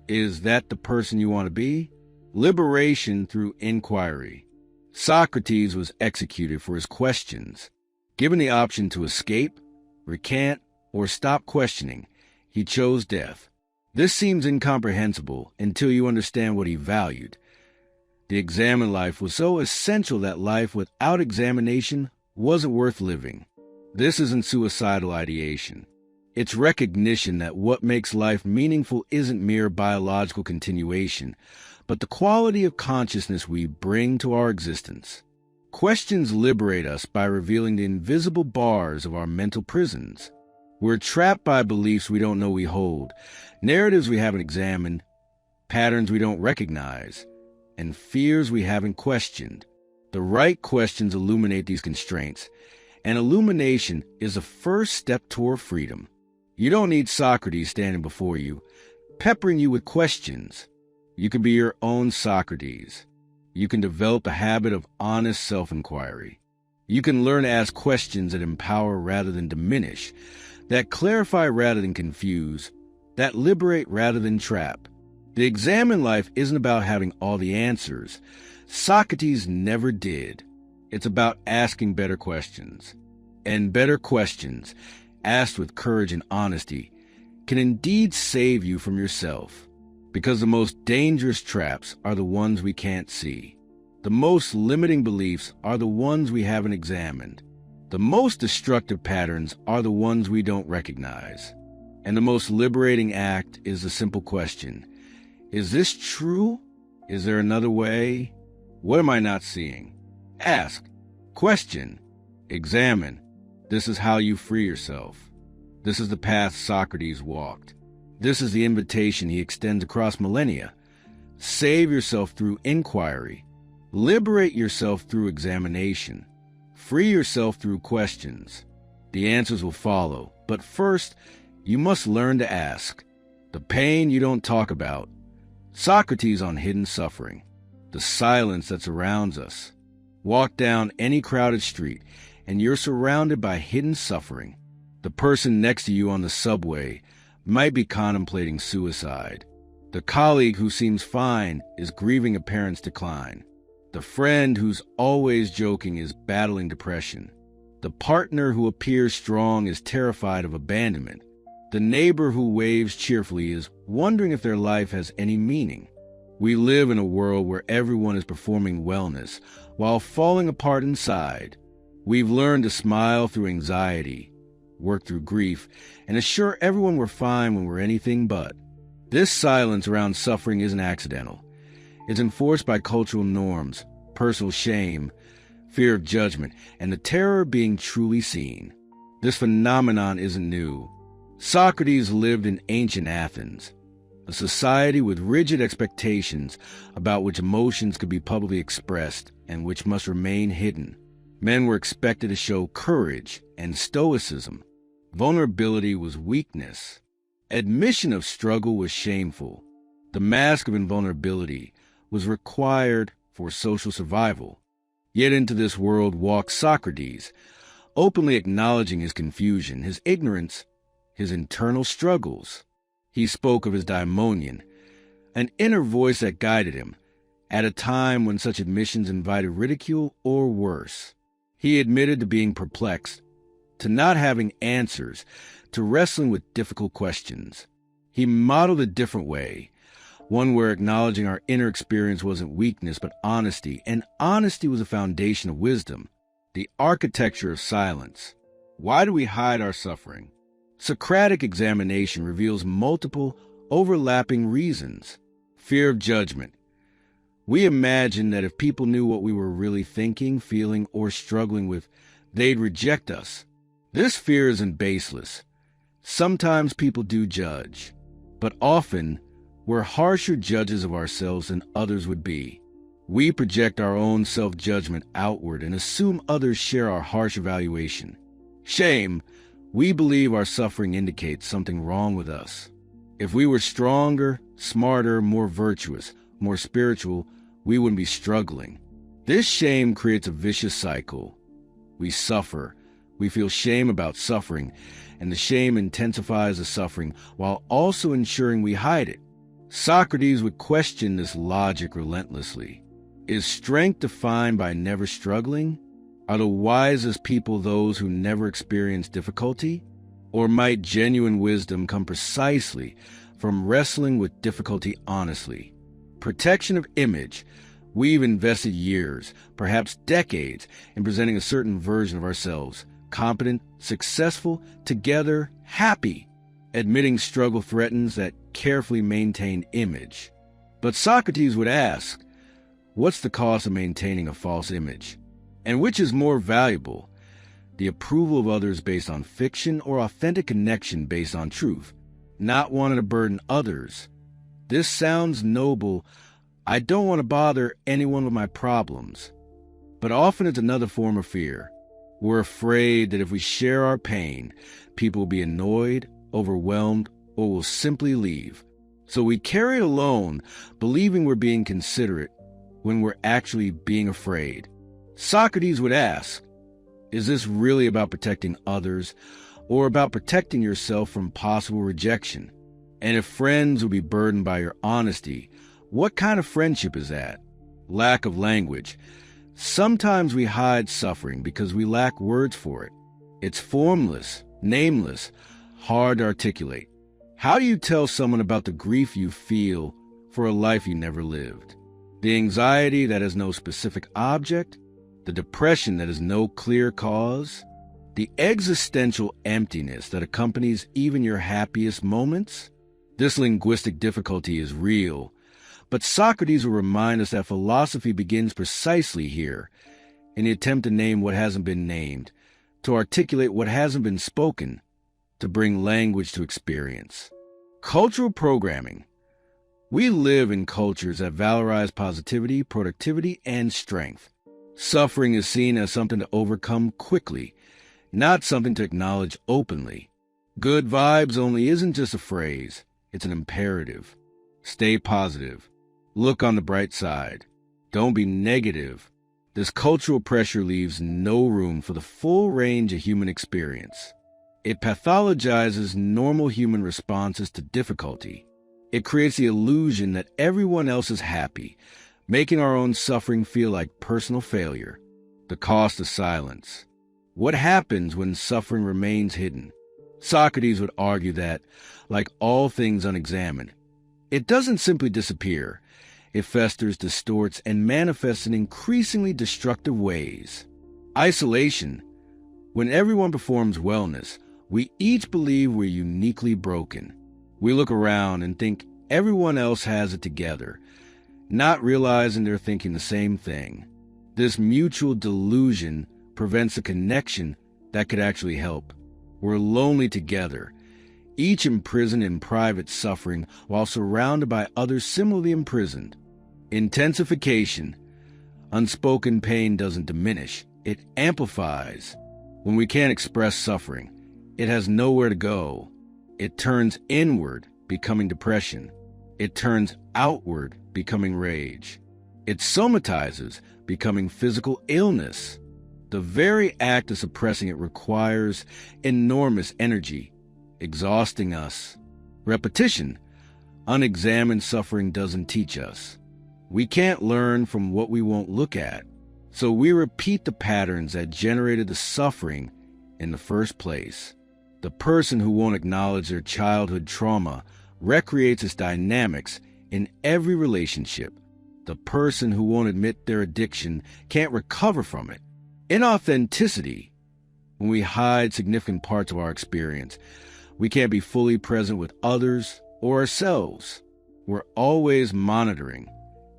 Speaker 1: Is that the person you want to be? Liberation through inquiry. Socrates was executed for his questions. Given the option to escape, recant, or stop questioning, he chose death. This seems incomprehensible until you understand what he valued. The examined life was so essential that life without examination wasn't worth living. This isn't suicidal ideation. It's recognition that what makes life meaningful isn't mere biological continuation, but the quality of consciousness we bring to our existence. Questions liberate us by revealing the invisible bars of our mental prisons. We're trapped by beliefs we don't know we hold, narratives we haven't examined, patterns we don't recognize, and fears we haven't questioned. The right questions illuminate these constraints, and illumination is the first step toward freedom. You don't need Socrates standing before you, peppering you with questions. You can be your own Socrates. You can develop a habit of honest self-inquiry. You can learn to ask questions that empower rather than diminish, that clarify rather than confuse, that liberate rather than trap. The examined life isn't about having all the answers. Socrates never did. It's about asking better questions. And better questions, asked with courage and honesty, can indeed save you from yourself. Because the most dangerous traps are the ones we can't see. The most limiting beliefs are the ones we haven't examined. The most destructive patterns are the ones we don't recognize. And the most liberating act is the simple question: is this true? Is there another way? What am I not seeing? Ask, question, examine, This is how you free yourself. This is the path Socrates walked. This is the invitation he extends across millennia. Save yourself through inquiry. Liberate yourself through examination. Free yourself through questions. The answers will follow, but first, you must learn to ask. The pain you don't talk about. Socrates on hidden suffering. The silence that surrounds us. Walk down any crowded street, and you're surrounded by hidden suffering. The person next to you on the subway might be contemplating suicide. The colleague who seems fine is grieving a parent's decline. The friend who's always joking is battling depression. The partner who appears strong is terrified of abandonment. The neighbor who waves cheerfully is wondering if their life has any meaning. We live in a world where everyone is performing wellness while falling apart inside. We've learned to smile through anxiety, work through grief, and assure everyone we're fine when we're anything but. This silence around suffering isn't accidental. It's enforced by cultural norms, personal shame, fear of judgment, and the terror of being truly seen. This phenomenon isn't new. Socrates lived in ancient Athens, a society with rigid expectations about which emotions could be publicly expressed and which must remain hidden. Men were expected to show courage and stoicism. Vulnerability was weakness. Admission of struggle was shameful. The mask of invulnerability was required for social survival. Yet into this world walked Socrates, openly acknowledging his confusion, his ignorance, his internal struggles. He spoke of his daimonion, an inner voice that guided him, at a time when such admissions invited ridicule or worse. He admitted to being perplexed, to not having answers, to wrestling with difficult questions. He modeled a different way, one where acknowledging our inner experience wasn't weakness but honesty, and honesty was a foundation of wisdom, the architecture of silence. Why do we hide our suffering? Socratic examination reveals multiple, overlapping reasons. Fear of judgment. We imagine that if people knew what we were really thinking, feeling, or struggling with, they'd reject us. This fear isn't baseless. Sometimes people do judge, but often we're harsher judges of ourselves than others would be. We project our own self-judgment outward and assume others share our harsh evaluation. Shame. We believe our suffering indicates something wrong with us. If we were stronger, smarter, more virtuous, more spiritual, we wouldn't be struggling. This shame creates a vicious cycle. We suffer. We feel shame about suffering, and the shame intensifies the suffering while also ensuring we hide it. Socrates would question this logic relentlessly. Is strength defined by never struggling? Are the wisest people those who never experience difficulty? Or might genuine wisdom come precisely from wrestling with difficulty honestly? Protection of image. We've invested years, perhaps decades, in presenting a certain version of ourselves, competent, successful, together, happy. Admitting struggle threatens that carefully maintained image. But Socrates would ask, what's the cost of maintaining a false image? And which is more valuable, the approval of others based on fiction or authentic connection based on truth? Not wanting to burden others. This sounds noble. I don't want to bother anyone with my problems. But often it's another form of fear. We're afraid that if we share our pain, people will be annoyed, overwhelmed, or will simply leave. So we carry it alone, believing we're being considerate when we're actually being afraid. Socrates would ask, is this really about protecting others or about protecting yourself from possible rejection? And if friends will be burdened by your honesty, what kind of friendship is that? Lack of language. Sometimes we hide suffering because we lack words for it. It's formless, nameless, hard to articulate. How do you tell someone about the grief you feel for a life you never lived? The anxiety that has no specific object? The depression that has no clear cause? The existential emptiness that accompanies even your happiest moments? This linguistic difficulty is real, but Socrates will remind us that philosophy begins precisely here, in the attempt to name what hasn't been named, to articulate what hasn't been spoken, to bring language to experience. Cultural programming. We live in cultures that valorize positivity, productivity, and strength. Suffering is seen as something to overcome quickly, not something to acknowledge openly. Good vibes only isn't just a phrase, it's an imperative. Stay positive. Look on the bright side. Don't be negative. This cultural pressure leaves no room for the full range of human experience. It pathologizes normal human responses to difficulty. It creates the illusion that everyone else is happy, making our own suffering feel like personal failure. The cost of silence. What happens when suffering remains hidden? Socrates would argue that, like all things unexamined, it doesn't simply disappear. It festers, distorts, and manifests in increasingly destructive ways. Isolation. When everyone performs wellness, we each believe we're uniquely broken. We look around and think everyone else has it together, not realizing they're thinking the same thing. This mutual delusion prevents a connection that could actually help. We're lonely together, each imprisoned in private suffering while surrounded by others similarly imprisoned. Intensification. Unspoken pain doesn't diminish, it amplifies. When we can't express suffering, it has nowhere to go. It turns inward, becoming depression. It turns outward, becoming rage. It somatizes, becoming physical illness. The very act of suppressing it requires enormous energy, exhausting us. Repetition. Unexamined suffering doesn't teach us. We can't learn from what we won't look at, so we repeat the patterns that generated the suffering in the first place. The person who won't acknowledge their childhood trauma recreates its dynamics in every relationship. The person who won't admit their addiction can't recover from it. Inauthenticity. When we hide significant parts of our experience, we can't be fully present with others or ourselves. We're always monitoring,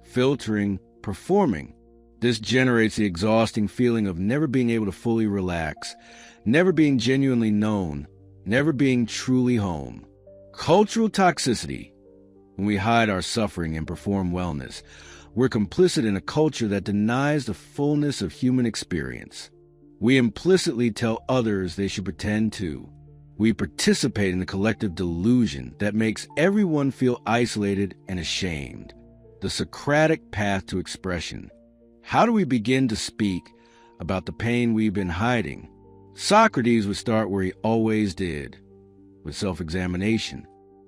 Speaker 1: filtering, performing. This generates the exhausting feeling of never being able to fully relax, never being genuinely known, never being truly home. Cultural toxicity. When we hide our suffering and perform wellness, we're complicit in a culture that denies the fullness of human experience. We implicitly tell others they should pretend too. We participate in the collective delusion that makes everyone feel isolated and ashamed. The Socratic path to expression. How do we begin to speak about the pain we've been hiding? Socrates would start where he always did, with self-examination.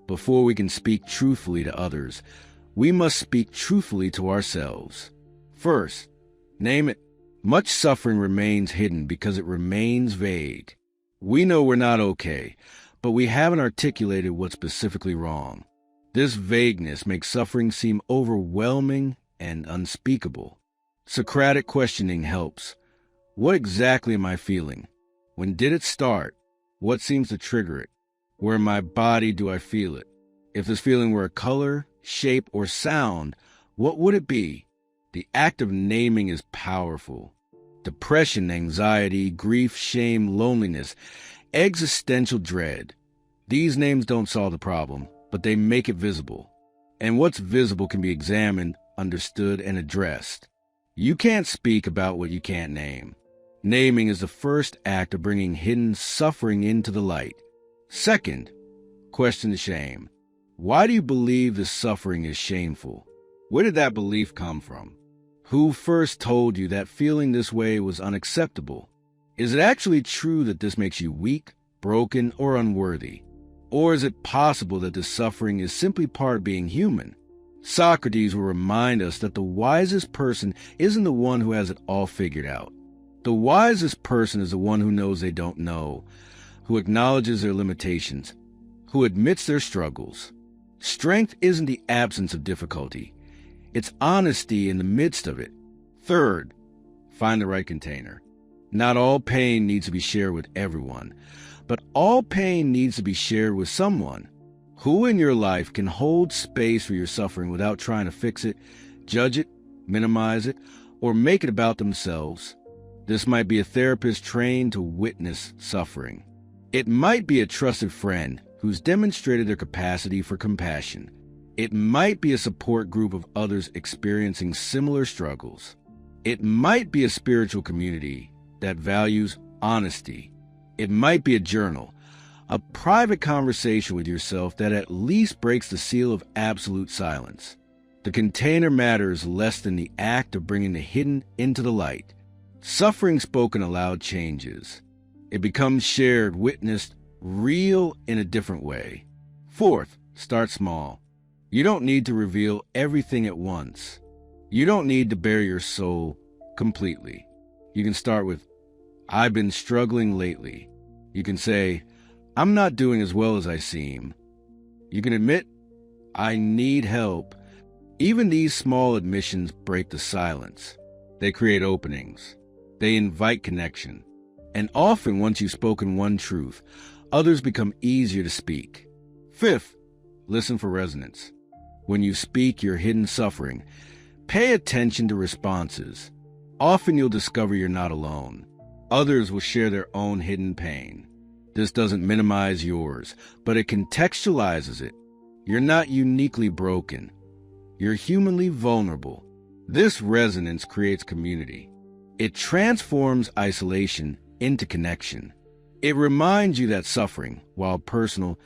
Speaker 1: Before we can speak truthfully to others, we must speak truthfully to ourselves. First, name it. Much suffering remains hidden because it remains vague. We know we're not okay, but we haven't articulated what's specifically wrong. This vagueness makes suffering seem overwhelming and unspeakable. Socratic questioning helps. What exactly am I feeling? When did it start? What seems to trigger it? Where in my body do I feel it? If this feeling were a color, shape, or sound, what would it be? The act of naming is powerful. Depression, anxiety, grief, shame, loneliness, existential dread. These names don't solve the problem, but they make it visible. And what's visible can be examined, understood, and addressed. You can't speak about what you can't name. Naming is the first act of bringing hidden suffering into the light. Second, question the shame. Why do you believe this suffering is shameful? Where did that belief come from? Who first told you that feeling this way was unacceptable? Is it actually true that this makes you weak, broken, or unworthy? Or is it possible that this suffering is simply part of being human? Socrates will remind us that the wisest person isn't the one who has it all figured out. The wisest person is the one who knows they don't know, who acknowledges their limitations, who admits their struggles. Strength isn't the absence of difficulty. It's honesty in the midst of it. Third, find the right container. Not all pain needs to be shared with everyone, but all pain needs to be shared with someone. Who in your life can hold space for your suffering without trying to fix it, judge it, minimize it, or make it about themselves? This might be a therapist trained to witness suffering. It might be a trusted friend who's demonstrated their capacity for compassion. It might be a support group of others experiencing similar struggles. It might be a spiritual community that values honesty. It might be a journal, a private conversation with yourself that at least breaks the seal of absolute silence. The container matters less than the act of bringing the hidden into the light. Suffering spoken aloud changes. It becomes shared, witnessed, real in a different way. Fourth, start small. You don't need to reveal everything at once. You don't need to bare your soul completely. You can start with, I've been struggling lately. You can say, I'm not doing as well as I seem. You can admit, I need help. Even these small admissions break the silence. They create openings. They invite connection. And often, once you've spoken one truth, others become easier to speak. Fifth, listen for resonance. When you speak your hidden suffering, pay attention to responses. Often you'll discover you're not alone. Others will share their own hidden pain. This doesn't minimize yours, but it contextualizes it. You're not uniquely broken. You're humanly vulnerable. This resonance creates community. It transforms isolation into connection. It reminds you that suffering, while personal,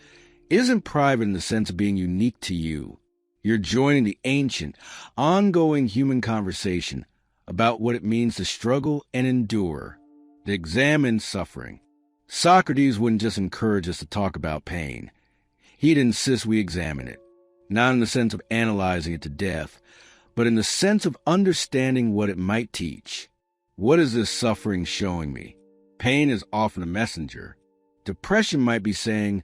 Speaker 1: isn't private in the sense of being unique to you. You're joining the ancient, ongoing human conversation about what it means to struggle and endure, to examine suffering. Socrates wouldn't just encourage us to talk about pain. He'd insist we examine it, not in the sense of analyzing it to death, but in the sense of understanding what it might teach. What is this suffering showing me? Pain is often a messenger. Depression might be saying,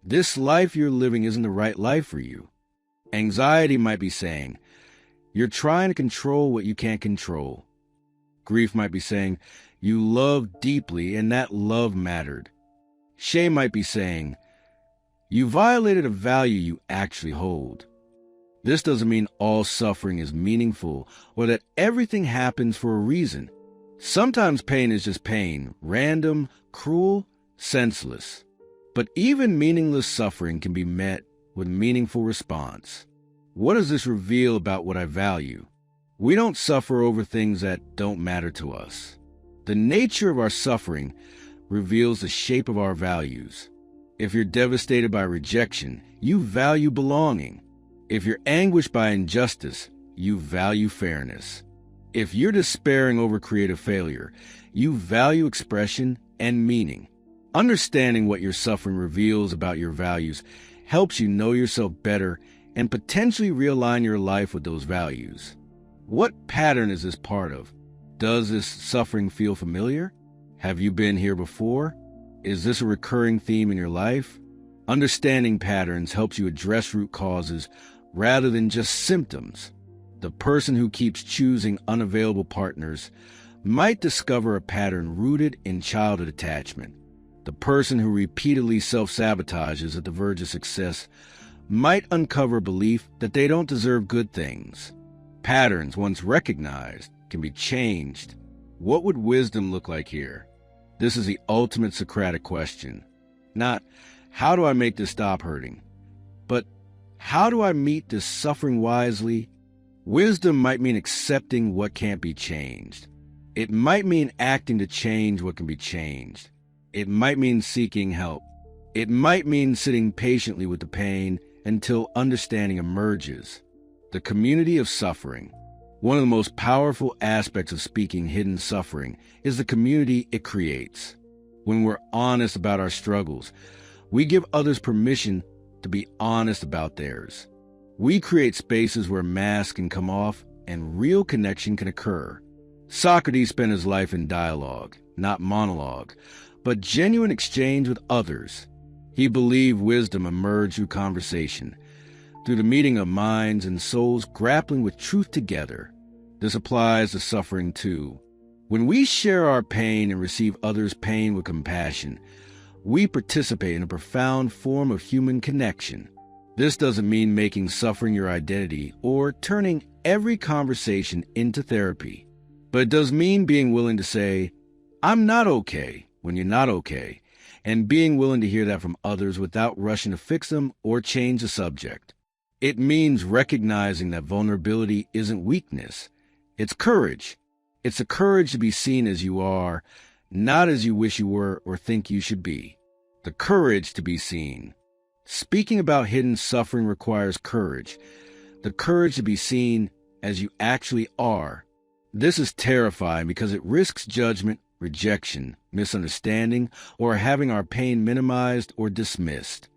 Speaker 1: this life you're living isn't the right life for you. Anxiety might be saying, you're trying to control what you can't control. Grief might be saying, you loved deeply and that love mattered. Shame might be saying, you violated a value you actually hold. This doesn't mean all suffering is meaningful or that everything happens for a reason. Sometimes pain is just pain, random, cruel, senseless. But even meaningless suffering can be met with meaningful response. What does this reveal about what I value? We don't suffer over things that don't matter to us. The nature of our suffering reveals the shape of our values. If you're devastated by rejection, you value belonging. If you're anguished by injustice, you value fairness. If you're despairing over creative failure, you value expression and meaning. Understanding what your suffering reveals about your values helps you know yourself better and potentially realign your life with those values. What pattern is this part of? Does this suffering feel familiar? Have you been here before? Is this a recurring theme in your life? Understanding patterns helps you address root causes rather than just symptoms. The person who keeps choosing unavailable partners might discover a pattern rooted in childhood attachment. The person who repeatedly self-sabotages at the verge of success might uncover a belief that they don't deserve good things. Patterns, once recognized, can be changed. What would wisdom look like here? This is the ultimate Socratic question. Not, how do I make this stop hurting? But, how do I meet this suffering wisely? Wisdom might mean accepting what can't be changed. It might mean acting to change what can be changed. It might mean seeking help. It might mean sitting patiently with the pain until understanding emerges. The community of suffering. One of the most powerful aspects of speaking hidden suffering is the community it creates. When we're honest about our struggles, we give others permission to be honest about theirs. We create spaces where masks can come off and real connection can occur. Socrates spent his life in dialogue, not monologue, but genuine exchange with others. He believed wisdom emerged through conversation, through the meeting of minds and souls grappling with truth together. This applies to suffering too. When we share our pain and receive others' pain with compassion, we participate in a profound form of human connection. This doesn't mean making suffering your identity or turning every conversation into therapy. But it does mean being willing to say, I'm not okay, when you're not okay, and being willing to hear that from others without rushing to fix them or change the subject. It means recognizing that vulnerability isn't weakness. It's courage. It's the courage to be seen as you are, not as you wish you were or think you should be. The courage to be seen. Speaking about hidden suffering requires courage. The courage to be seen as you actually are. This is terrifying because it risks judgment, rejection, misunderstanding, or having our pain minimized or dismissed.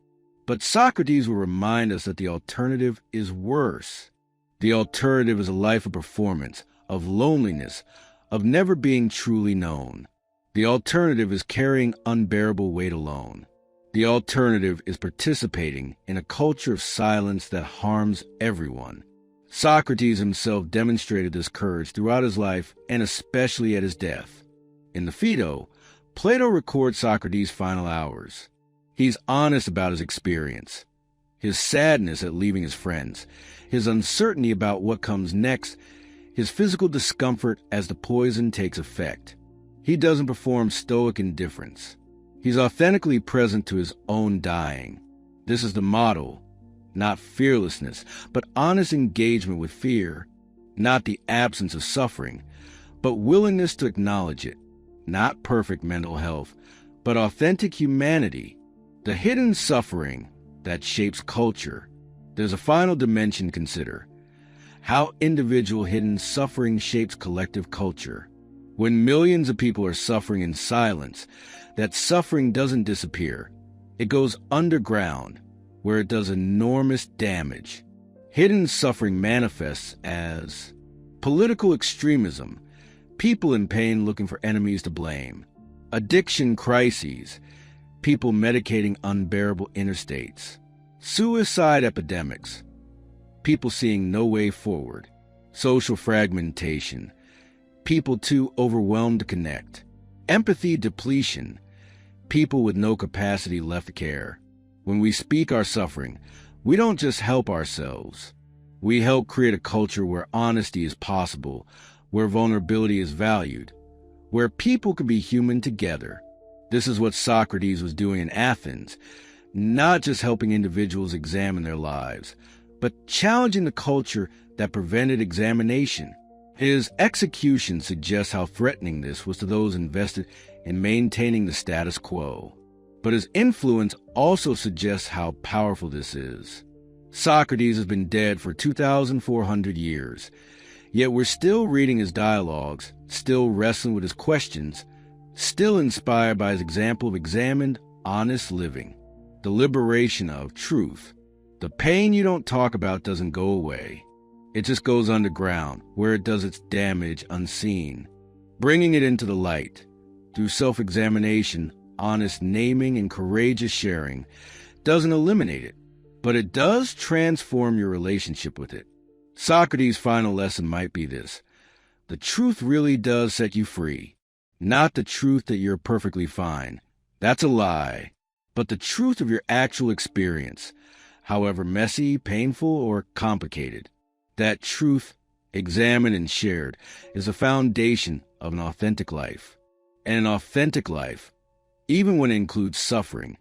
Speaker 1: But Socrates will remind us that the alternative is worse. The alternative is a life of performance, of loneliness, of never being truly known. The alternative is carrying unbearable weight alone. The alternative is participating in a culture of silence that harms everyone. Socrates himself demonstrated this courage throughout his life and especially at his death. In the Phaedo, Plato records Socrates' final hours. He's honest about his experience, his sadness at leaving his friends, his uncertainty about what comes next, his physical discomfort as the poison takes effect. He doesn't perform stoic indifference. He's authentically present to his own dying. This is the model, not fearlessness, but honest engagement with fear, not the absence of suffering, but willingness to acknowledge it, not perfect mental health, but authentic humanity, the hidden suffering that shapes culture. There's a final dimension to consider: how individual hidden suffering shapes collective culture. When millions of people are suffering in silence, that suffering doesn't disappear. It goes underground, where it does enormous damage. Hidden suffering manifests as political extremism, people in pain looking for enemies to blame; addiction crises, people medicating unbearable inner states; suicide epidemics, people seeing no way forward; social fragmentation, people too overwhelmed to connect; empathy depletion, people with no capacity left to care. When we speak our suffering, we don't just help ourselves. We help create a culture where honesty is possible, where vulnerability is valued, where people can be human together. This is what Socrates was doing in Athens, not just helping individuals examine their lives, but challenging the culture that prevented examination. His execution suggests how threatening this was to those invested in maintaining the status quo. But his influence also suggests how powerful this is. Socrates has been dead for 2,400 years, yet we're still reading his dialogues, still wrestling with his questions, still inspired by his example of examined, honest living. The liberation of truth. The pain you don't talk about doesn't go away. It just goes underground, where it does its damage unseen. Bringing it into the light, through self-examination, honest naming, and courageous sharing, doesn't eliminate it, but it does transform your relationship with it. Socrates' final lesson might be this: the truth really does set you free. Not the truth that you're perfectly fine. That's a lie. But the truth of your actual experience, however messy, painful, or complicated. That truth, examined and shared, is the foundation of an authentic life. And an authentic life, even when it includes suffering,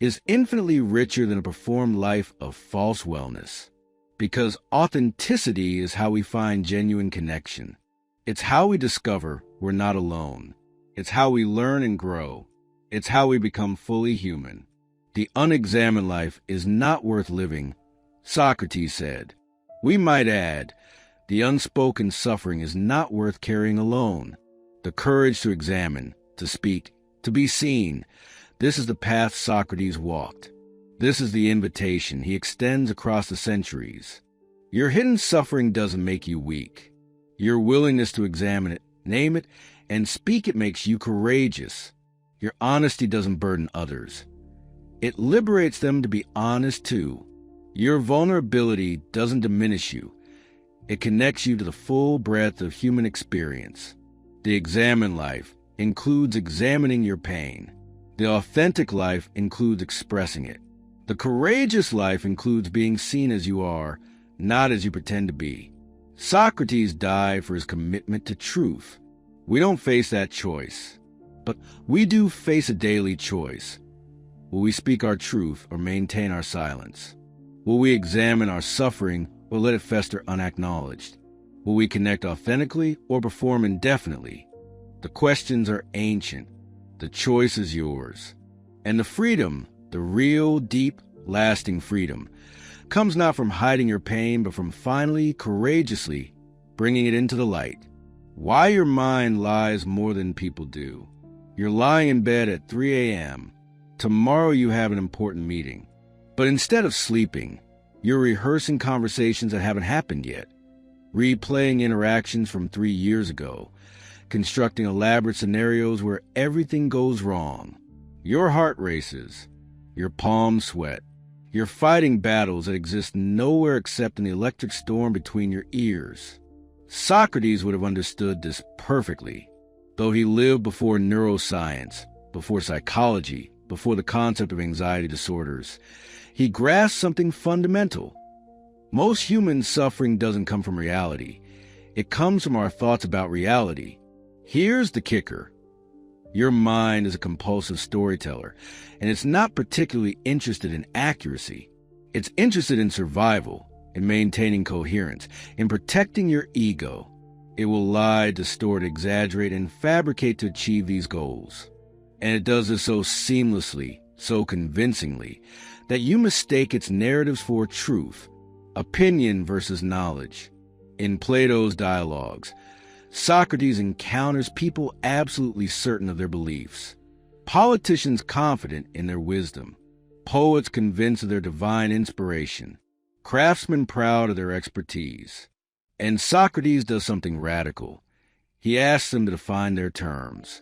Speaker 1: is infinitely richer than a performed life of false wellness. Because authenticity is how we find genuine connection. It's how we discover we're not alone. It's how we learn and grow. It's how we become fully human. The unexamined life is not worth living, Socrates said. We might add, the unspoken suffering is not worth carrying alone. The courage to examine, to speak, to be seen. This is the path Socrates walked. This is the invitation he extends across the centuries. Your hidden suffering doesn't make you weak. Your willingness to examine it, name it, and speak it makes you courageous. Your honesty doesn't burden others. It liberates them to be honest too. Your vulnerability doesn't diminish you. It connects you to the full breadth of human experience. The examined life includes examining your pain. The authentic life includes expressing it. The courageous life includes being seen as you are, not as you pretend to be. Socrates died for his commitment to truth. We don't face that choice, but we do face a daily choice. Will we speak our truth or maintain our silence? Will we examine our suffering or let it fester unacknowledged? Will we connect authentically or perform indefinitely? The questions are ancient. The choice is yours. And the freedom, the real, deep, lasting freedom, comes not from hiding your pain, but from finally, courageously bringing it into the light. Why your mind lies more than people do. You're lying in bed at 3 a.m. Tomorrow you have an important meeting. But instead of sleeping, you're rehearsing conversations that haven't happened yet, replaying interactions from 3 years ago, constructing elaborate scenarios where everything goes wrong. Your heart races, your palms sweat. You're fighting battles that exist nowhere except in the electric storm between your ears. Socrates would have understood this perfectly, though he lived before neuroscience, before psychology, before the concept of anxiety disorders. He grasped something fundamental. Most human suffering doesn't come from reality. It comes from our thoughts about reality. Here's the kicker. Your mind is a compulsive storyteller, and it's not particularly interested in accuracy. It's interested in survival, in maintaining coherence, in protecting your ego. It will lie, distort, exaggerate, and fabricate to achieve these goals. And it does this so seamlessly, so convincingly, that you mistake its narratives for truth, opinion versus knowledge. In Plato's dialogues, Socrates encounters people absolutely certain of their beliefs, politicians confident in their wisdom, poets convinced of their divine inspiration, craftsmen proud of their expertise. And Socrates does something radical. He asks them to define their terms.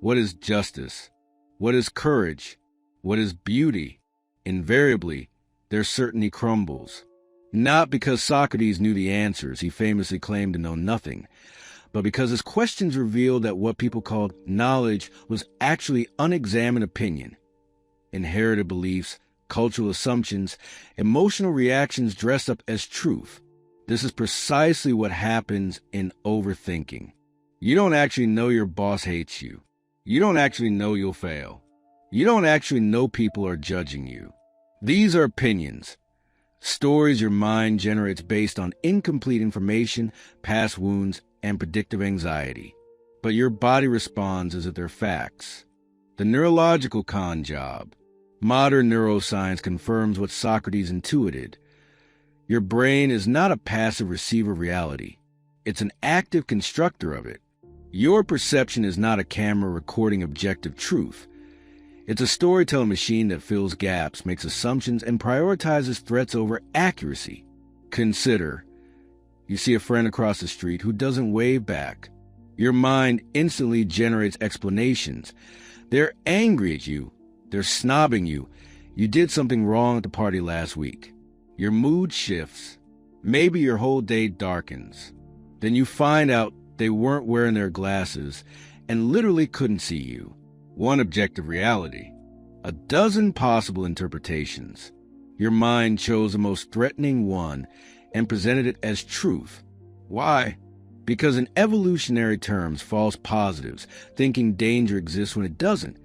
Speaker 1: What is justice? What is courage? What is beauty? Invariably, their certainty crumbles. Not because Socrates knew the answers, he famously claimed to know nothing, but because his questions revealed that what people called knowledge was actually unexamined opinion, inherited beliefs, cultural assumptions, emotional reactions dressed up as truth. This is precisely what happens in overthinking. You don't actually know your boss hates you. You don't actually know you'll fail. You don't actually know people are judging you. These are opinions, stories your mind generates based on incomplete information, past wounds, and predictive anxiety. But your body responds as if they're facts. The neurological con job. Modern neuroscience confirms what Socrates intuited. Your brain is not a passive receiver of reality. It's an active constructor of it. Your perception is not a camera recording objective truth. It's a storytelling machine that fills gaps, makes assumptions, and prioritizes threats over accuracy. Consider, you see a friend across the street who doesn't wave back. Your mind instantly generates explanations. They're angry at you. They're snobbing you. You did something wrong at the party last week. Your mood shifts. Maybe your whole day darkens. Then you find out they weren't wearing their glasses and literally couldn't see you. One objective reality. A dozen possible interpretations. Your mind chose the most threatening one and presented it as truth. Why? Because in evolutionary terms, false positives, thinking danger exists when it doesn't,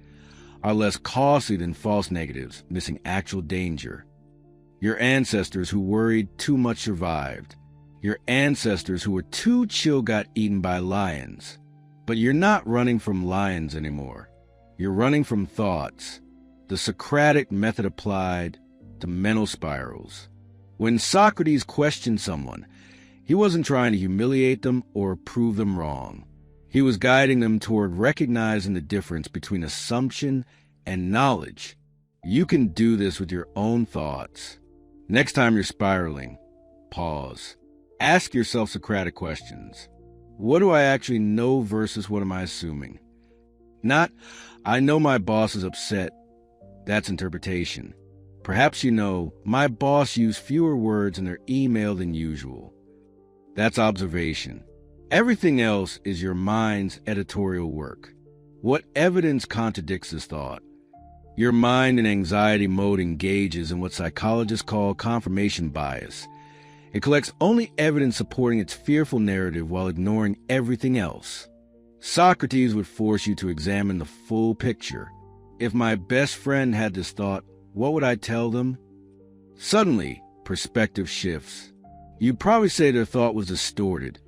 Speaker 1: are less costly than false negatives, missing actual danger. Your ancestors who worried too much survived. Your ancestors who were too chill got eaten by lions. But you're not running from lions anymore. You're running from thoughts. The Socratic method applied to mental spirals. When Socrates questioned someone, he wasn't trying to humiliate them or prove them wrong. He was guiding them toward recognizing the difference between assumption and knowledge. You can do this with your own thoughts. Next time you're spiraling, pause. Ask yourself Socratic questions. What do I actually know versus what am I assuming? Not, I know my boss is upset. That's interpretation. Perhaps you know, my boss used fewer words in their email than usual. That's observation. Everything else is your mind's editorial work. What evidence contradicts this thought? Your mind in anxiety mode engages in what psychologists call confirmation bias. It collects only evidence supporting its fearful narrative while ignoring everything else. Socrates would force you to examine the full picture. If my best friend had this thought, what would I tell them? Suddenly, perspective shifts. You'd probably say their thought was distorted,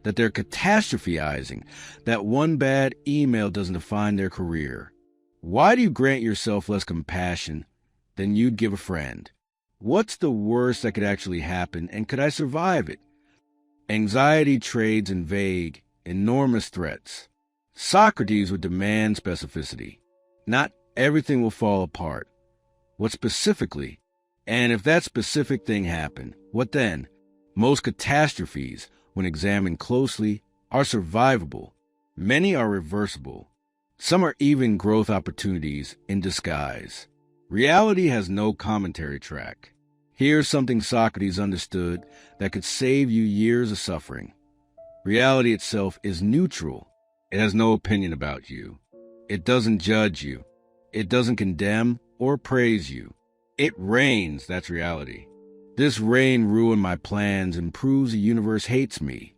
Speaker 1: that they're catastrophizing, that one bad email doesn't define their career. Why do you grant yourself less compassion than you'd give a friend? What's the worst that could actually happen, and could I survive it? Anxiety trades in vague, enormous threats. Socrates would demand specificity. Not everything will fall apart. What specifically? And if that specific thing happened, what then? Most catastrophes, when examined closely, are survivable. Many are reversible. Some are even growth opportunities in disguise. Reality has no commentary track. Here's something Socrates understood that could save you years of suffering. Reality itself is neutral. It has no opinion about you. It doesn't judge you. It doesn't condemn or praise you. It reigns, that's reality. This reign ruined my plans and proves the universe hates me.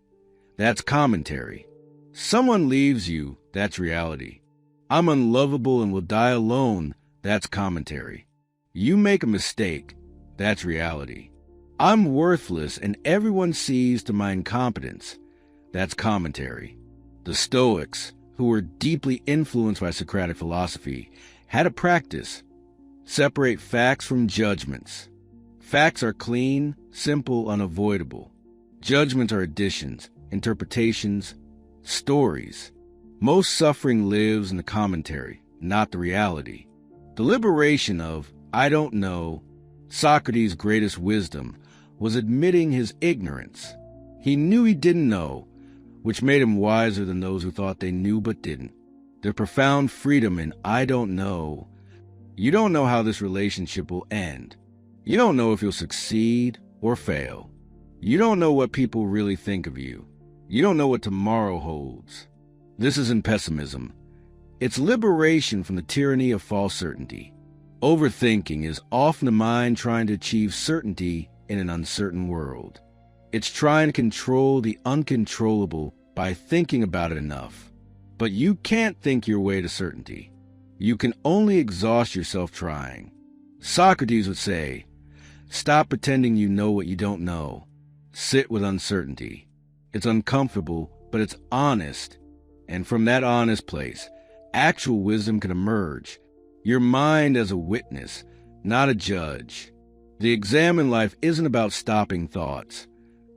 Speaker 1: That's commentary. Someone leaves you, that's reality. I'm unlovable and will die alone, that's commentary. You make a mistake, that's reality. I'm worthless and everyone sees to my incompetence, that's commentary. The Stoics, who were deeply influenced by Socratic philosophy, had a practice: separate facts from judgments. Facts are clean, simple, unavoidable. Judgments are additions, interpretations, stories. Most suffering lives in the commentary, not the reality. The liberation of "I don't know," Socrates' greatest wisdom, was admitting his ignorance. He knew he didn't know, which made him wiser than those who thought they knew but didn't. The profound freedom in "I don't know." You don't know how this relationship will end. You don't know if you'll succeed or fail. You don't know what people really think of you. You don't know what tomorrow holds. This isn't pessimism. It's liberation from the tyranny of false certainty. Overthinking is often the mind trying to achieve certainty in an uncertain world. It's trying to control the uncontrollable by thinking about it enough. But you can't think your way to certainty. You can only exhaust yourself trying. Socrates would say, stop pretending you know what you don't know. Sit with uncertainty. It's uncomfortable, but it's honest. And from that honest place, actual wisdom can emerge. Your mind as a witness, not a judge. The exam in life isn't about stopping thoughts.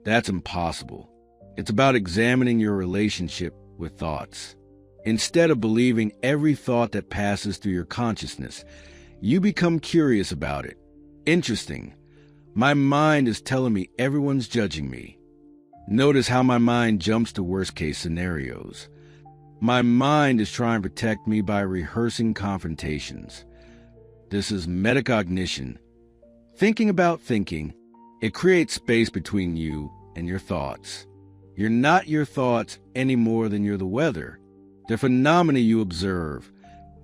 Speaker 1: That's impossible. It's about examining your relationship with thoughts. Instead of believing every thought that passes through your consciousness, you become curious about it. Interesting. My mind is telling me everyone's judging me. Notice how my mind jumps to worst-case scenarios. My mind is trying to protect me by rehearsing confrontations. This is metacognition. Thinking about thinking, it creates space between you and your thoughts. You're not your thoughts any more than you're the weather. They're phenomena you observe,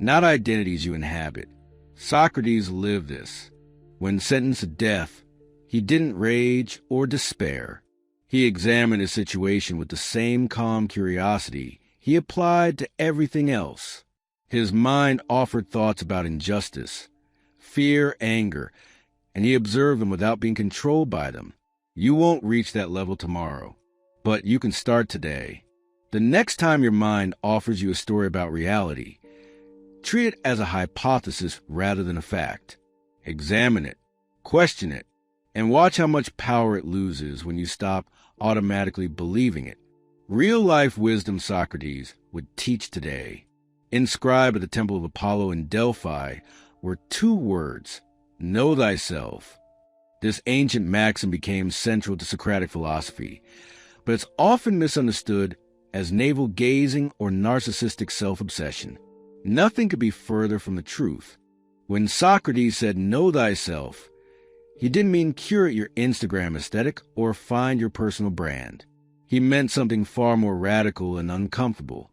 Speaker 1: not identities you inhabit. Socrates lived this. When sentenced to death, he didn't rage or despair. He examined his situation with the same calm curiosity he applied to everything else. His mind offered thoughts about injustice, fear, anger, and he observed them without being controlled by them. You won't reach that level tomorrow, but you can start today. The next time your mind offers you a story about reality, treat it as a hypothesis rather than a fact. Examine it, question it, and watch how much power it loses when you stop automatically believing it. Real-life wisdom Socrates would teach today. Inscribed at the Temple of Apollo in Delphi were two words: know thyself. This ancient maxim became central to Socratic philosophy, but it's often misunderstood as navel-gazing or narcissistic self-obsession. Nothing could be further from the truth. When Socrates said know thyself, he didn't mean curate your Instagram aesthetic or find your personal brand. He meant something far more radical and uncomfortable.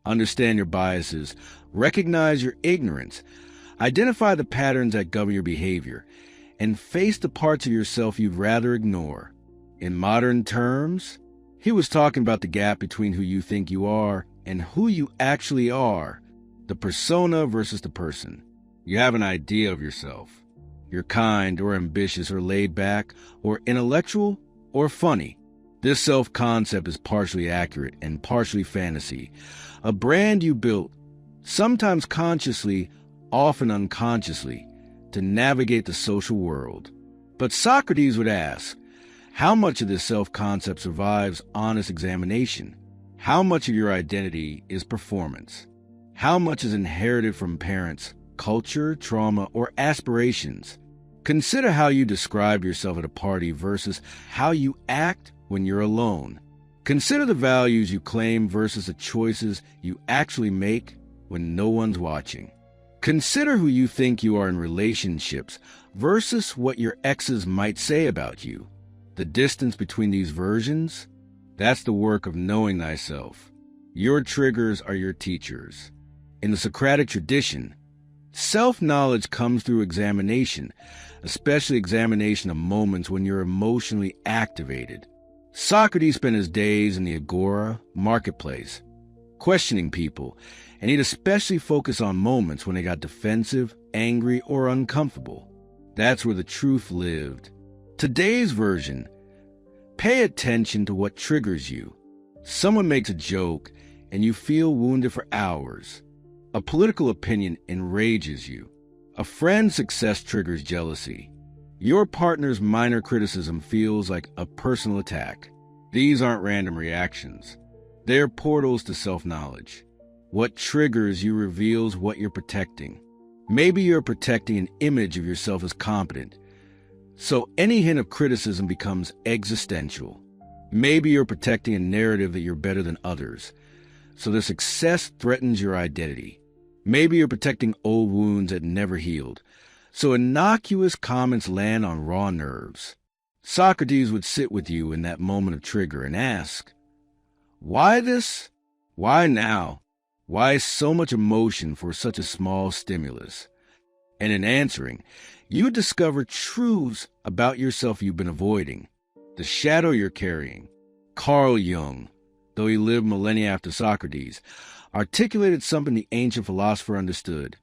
Speaker 1: Understand your biases, recognize your ignorance, identify the patterns that govern your behavior, and face the parts of yourself you'd rather ignore. In modern terms, he was talking about the gap between who you think you are and who you actually are, the persona versus the person. You have an idea of yourself. You're kind or ambitious or laid back or intellectual or funny. This self-concept is partially accurate and partially fantasy, a brand you built, sometimes consciously, often unconsciously, to navigate the social world. But Socrates would ask, how much of this self-concept survives honest examination? How much of your identity is performance? How much is inherited from parents, culture, trauma, or aspirations? Consider how you describe yourself at a party versus how you act when you're alone. Consider the values you claim versus the choices you actually make when no one's watching. Consider who you think you are in relationships versus what your exes might say about you. The distance between these versions, that's the work of knowing thyself. Your triggers are your teachers. In the Socratic tradition, self-knowledge comes through examination, especially examination of moments when you're emotionally activated. Socrates spent his days in the agora, marketplace, questioning people, and he'd especially focus on moments when they got defensive, angry, or uncomfortable. That's where the truth lived. Today's version, pay attention to what triggers you. Someone makes a joke, and you feel wounded for hours. A political opinion enrages you. A friend's success triggers jealousy. Your partner's minor criticism feels like a personal attack. These aren't random reactions. They're portals to self-knowledge. What triggers you reveals what you're protecting. Maybe you're protecting an image of yourself as competent, so any hint of criticism becomes existential. Maybe you're protecting a narrative that you're better than others, so their success threatens your identity. Maybe you're protecting old wounds that never healed, so innocuous comments land on raw nerves. Socrates would sit with you in that moment of trigger and ask, why this? Why now? Why so much emotion for such a small stimulus? And in answering, you would discover truths about yourself you've been avoiding, the shadow you're carrying. Carl Jung, though he lived millennia after Socrates, articulated something the ancient philosopher understood.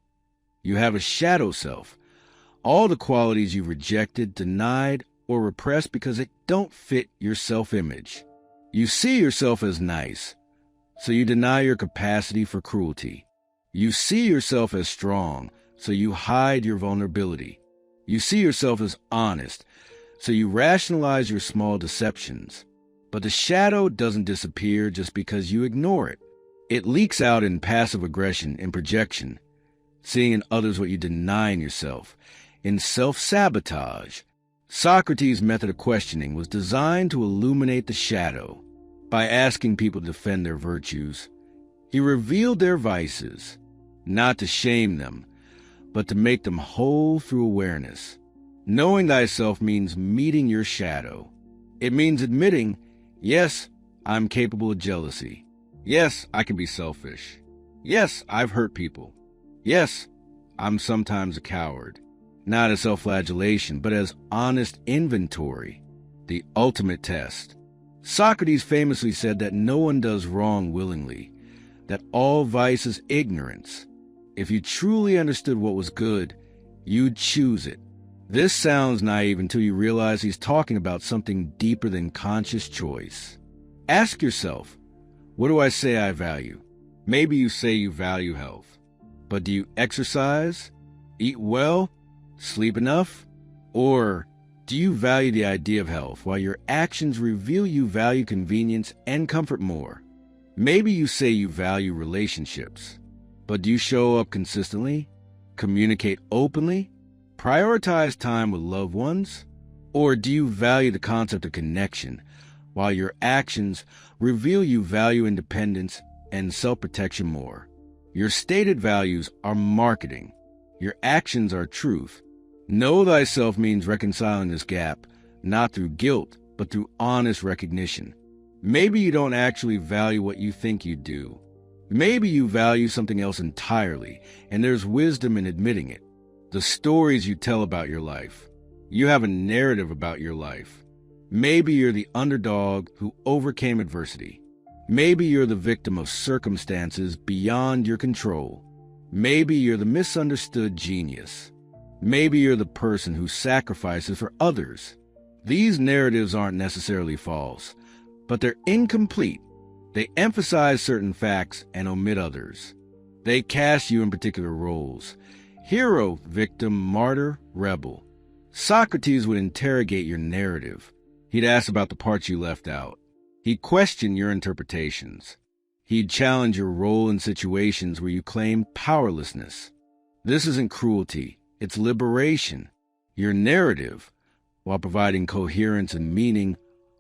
Speaker 1: You have a shadow self, all the qualities you've rejected, denied, or repressed because they don't fit your self-image. You see yourself as nice, so you deny your capacity for cruelty. You see yourself as strong, so you hide your vulnerability. You see yourself as honest, so you rationalize your small deceptions. But the shadow doesn't disappear just because you ignore it. It leaks out in passive aggression and projection, seeing in others what you deny in yourself, in self-sabotage. Socrates' method of questioning was designed to illuminate the shadow. By asking people to defend their virtues, he revealed their vices, not to shame them, but to make them whole through awareness. Knowing thyself means meeting your shadow. It means admitting, yes, I'm capable of jealousy. Yes, I can be selfish. Yes, I've hurt people. Yes, I'm sometimes a coward. Not as self-flagellation, but as honest inventory, the ultimate test. Socrates famously said that no one does wrong willingly, that all vice is ignorance. If you truly understood what was good, you'd choose it. This sounds naive until you realize he's talking about something deeper than conscious choice. Ask yourself, what do I say I value? Maybe you say you value health, but do you exercise, eat well, sleep enough? Or do you value the idea of health while your actions reveal you value convenience and comfort more? Maybe you say you value relationships, but do you show up consistently, communicate openly, prioritize time with loved ones? Or do you value the concept of connection while your actions reveal you value independence and self-protection more? Your stated values are marketing. Your actions are truth. Know thyself means reconciling this gap, not through guilt, but through honest recognition. Maybe you don't actually value what you think you do. Maybe you value something else entirely, and there's wisdom in admitting it. The stories you tell about your life. You have a narrative about your life. Maybe you're the underdog who overcame adversity. Maybe you're the victim of circumstances beyond your control. Maybe you're the misunderstood genius. Maybe you're the person who sacrifices for others. These narratives aren't necessarily false, but they're incomplete. They emphasize certain facts and omit others. They cast you in particular roles: hero, victim, martyr, rebel. Socrates would interrogate your narrative. He'd ask about the parts you left out. He'd question your interpretations. He'd challenge your role in situations where you claim powerlessness. This isn't cruelty, it's liberation. Your narrative, while providing coherence and meaning,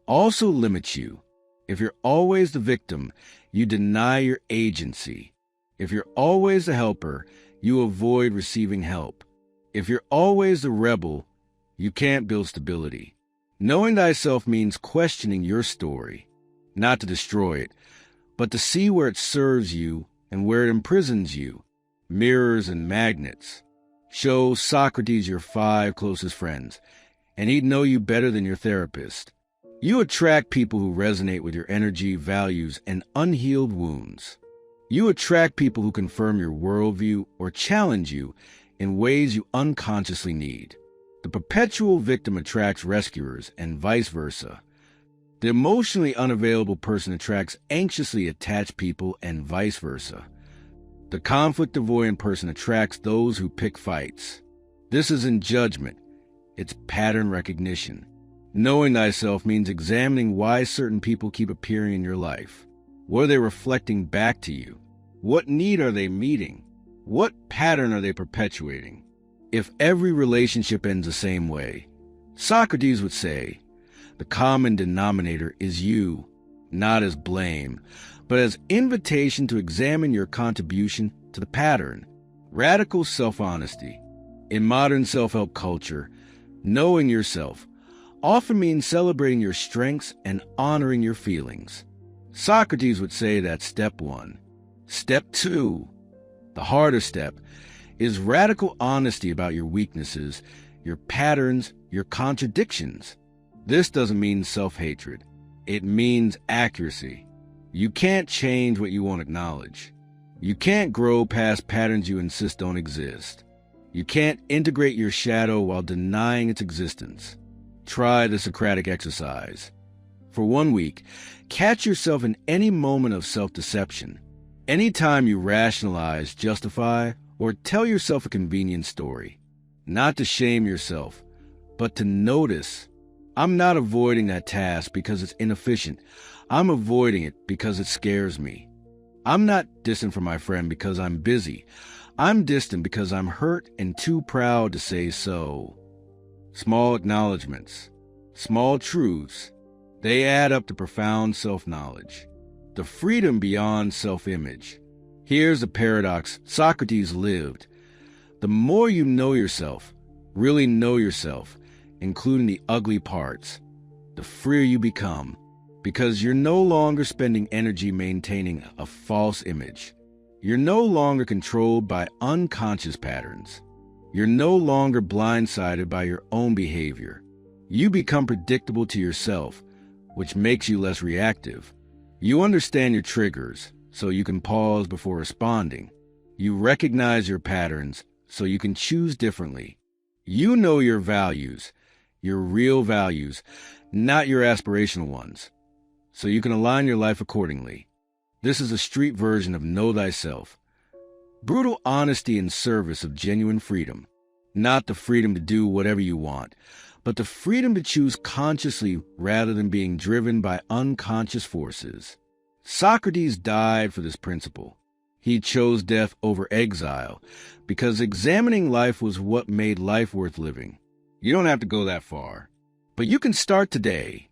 Speaker 1: also limits you. If you're always the victim, you deny your agency. If you're always the helper, you avoid receiving help. If you're always the rebel, you can't build stability. Knowing thyself means questioning your story, not to destroy it, but to see where it serves you and where it imprisons you. Mirrors and magnets. Show Socrates your 5 closest friends, and he'd know you better than your therapist. You attract people who resonate with your energy, values, and unhealed wounds. You attract people who confirm your worldview or challenge you in ways you unconsciously need. The perpetual victim attracts rescuers and vice versa. The emotionally unavailable person attracts anxiously attached people and vice versa. The conflict-avoidant person attracts those who pick fights. This isn't judgment, it's pattern recognition. Knowing thyself means examining why certain people keep appearing in your life. What are they reflecting back to you? What need are they meeting? What pattern are they perpetuating? If every relationship ends the same way, Socrates would say, the common denominator is you, not as blame, but as invitation to examine your contribution to the pattern. Radical self-honesty. In modern self-help culture, knowing yourself often means celebrating your strengths and honoring your feelings. Socrates would say that's step 1. Step 2, the harder step, is radical honesty about your weaknesses, your patterns, your contradictions. This doesn't mean self-hatred. It means accuracy. You can't change what you won't acknowledge. You can't grow past patterns you insist don't exist. You can't integrate your shadow while denying its existence. Try the Socratic exercise. For 1 week, catch yourself in any moment of self-deception. Any time you rationalize, justify, or tell yourself a convenient story. Not to shame yourself, but to notice. I'm not avoiding that task because it's inefficient. I'm avoiding it because it scares me. I'm not distant from my friend because I'm busy. I'm distant because I'm hurt and too proud to say so. Small acknowledgments, small truths, they add up to profound self-knowledge. The freedom beyond self-image. Here's the paradox Socrates lived. The more you know yourself, really know yourself, including the ugly parts, the freer you become, because you're no longer spending energy maintaining a false image. You're no longer controlled by unconscious patterns. You're no longer blindsided by your own behavior. You become predictable to yourself, which makes you less reactive. You understand your triggers, so you can pause before responding. You recognize your patterns, so you can choose differently. You know your values, your real values, not your aspirational ones, so you can align your life accordingly. This is a street version of know thyself. Brutal honesty in service of genuine freedom. Not the freedom to do whatever you want, but the freedom to choose consciously rather than being driven by unconscious forces. Socrates died for this principle. He chose death over exile because examining life was what made life worth living. You don't have to go that far, but you can start today.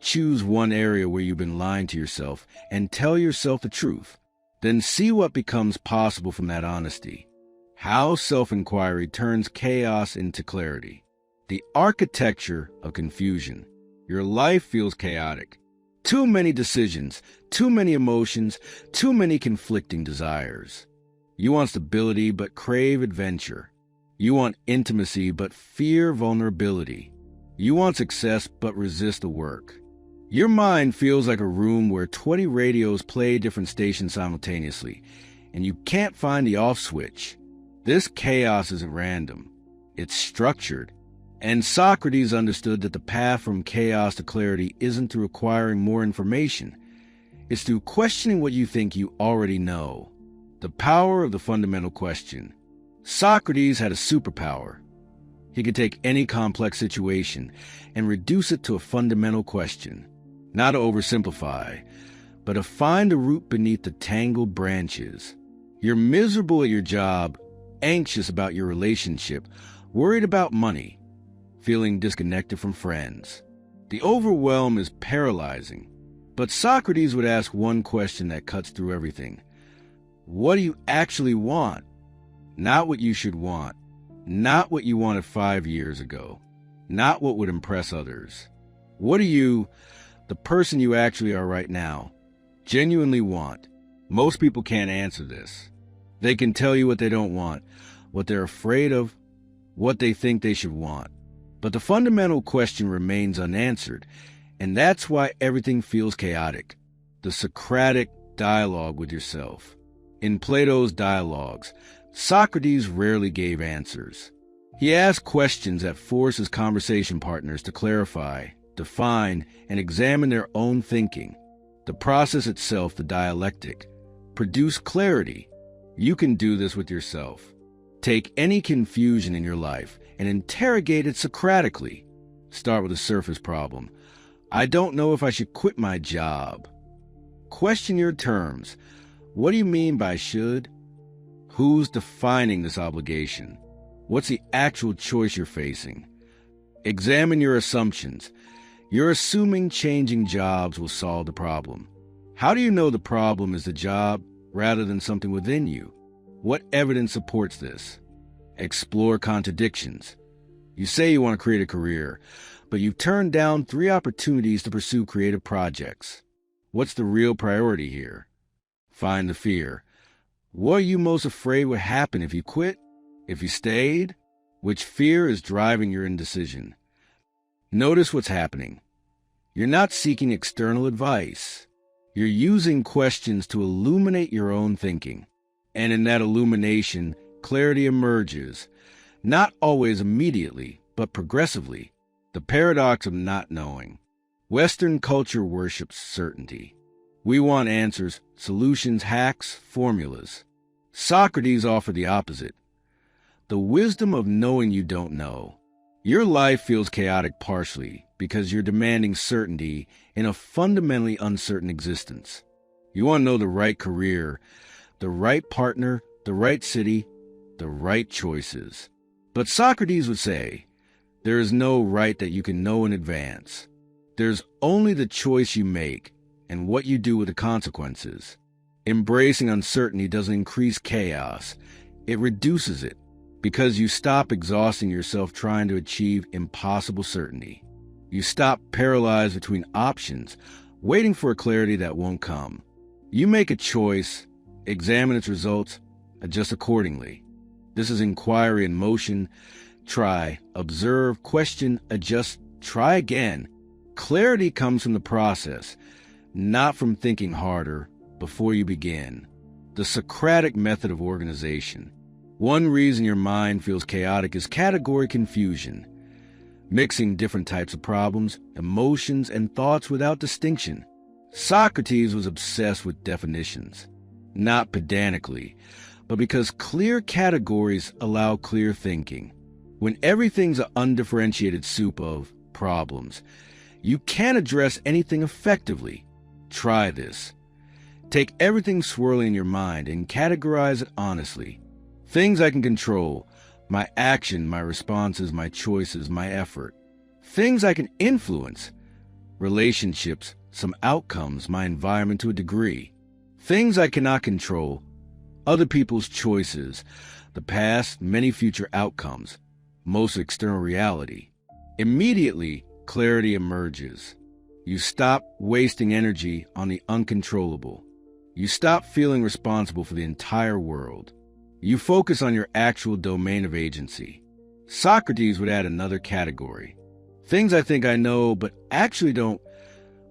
Speaker 1: Choose one area where you've been lying to yourself and tell yourself the truth. Then see what becomes possible from that honesty. How self-inquiry turns chaos into clarity. The architecture of confusion. Your life feels chaotic. Too many decisions, too many emotions, too many conflicting desires. You want stability but crave adventure. You want intimacy but fear vulnerability. You want success but resist the work. Your mind feels like a room where 20 radios play different stations simultaneously, and you can't find the off switch. This chaos isn't random. It's structured. And Socrates understood that the path from chaos to clarity isn't through acquiring more information. It's through questioning what you think you already know. The power of the fundamental question. Socrates had a superpower. He could take any complex situation and reduce it to a fundamental question. Not to oversimplify, but to find the root beneath the tangled branches. You're miserable at your job, anxious about your relationship, worried about money, feeling disconnected from friends. The overwhelm is paralyzing. But Socrates would ask one question that cuts through everything. What do you actually want? Not what you should want. Not what you wanted 5 years ago. Not what would impress others. What do you, the person you actually are right now, genuinely want? Most people can't answer this. They can tell you what they don't want, what they're afraid of, what they think they should want. But the fundamental question remains unanswered, and that's why everything feels chaotic. The Socratic dialogue with yourself. In Plato's dialogues, Socrates rarely gave answers. He asked questions that forced his conversation partners to clarify, define, and examine their own thinking. The process itself, the dialectic, produced clarity. You can do this with yourself. Take any confusion in your life and interrogate it Socratically. Start with a surface problem. I don't know if I should quit my job. Question your terms. What do you mean by should? Who's defining this obligation? What's the actual choice you're facing? Examine your assumptions. You're assuming changing jobs will solve the problem. How do you know the problem is the job rather than something within you? What evidence supports this? Explore contradictions. You say you want to create a career, but you've turned down 3 opportunities to pursue creative projects. What's the real priority here? Find the fear. What are you most afraid would happen if you quit? If you stayed? Which fear is driving your indecision? Notice what's happening. You're not seeking external advice. You're using questions to illuminate your own thinking. And in that illumination, clarity emerges, not always immediately, but progressively. The paradox of not knowing. Western culture worships certainty. We want answers, solutions, hacks, formulas. Socrates offered the opposite. The wisdom of knowing you don't know. Your life feels chaotic partially because you're demanding certainty in a fundamentally uncertain existence. You want to know the right career, the right partner, the right city, the right choices. But Socrates would say, there is no right that you can know in advance. There's only the choice you make and what you do with the consequences. Embracing uncertainty doesn't increase chaos. It reduces it because you stop exhausting yourself trying to achieve impossible certainty. You stop paralyzed between options, waiting for a clarity that won't come. You make a choice, examine its results, adjust accordingly. This is inquiry in motion. Try, observe, question, adjust, try again. Clarity comes from the process, not from thinking harder before you begin. The Socratic method of organization. One reason your mind feels chaotic is category confusion, mixing different types of problems, emotions, and thoughts without distinction. Socrates was obsessed with definitions, not pedantically, but because clear categories allow clear thinking. When everything's an undifferentiated soup of problems, you can't address anything effectively. Try this. Take everything swirling in your mind and categorize it honestly. Things I can control, my action, my responses, my choices, my effort. Things I can influence, relationships, some outcomes, my environment to a degree. Things I cannot control, other people's choices, the past, many future outcomes, most external reality. Immediately, clarity emerges. You stop wasting energy on the uncontrollable. You stop feeling responsible for the entire world. You focus on your actual domain of agency. Socrates would add another category. Things I think I know, but actually don't.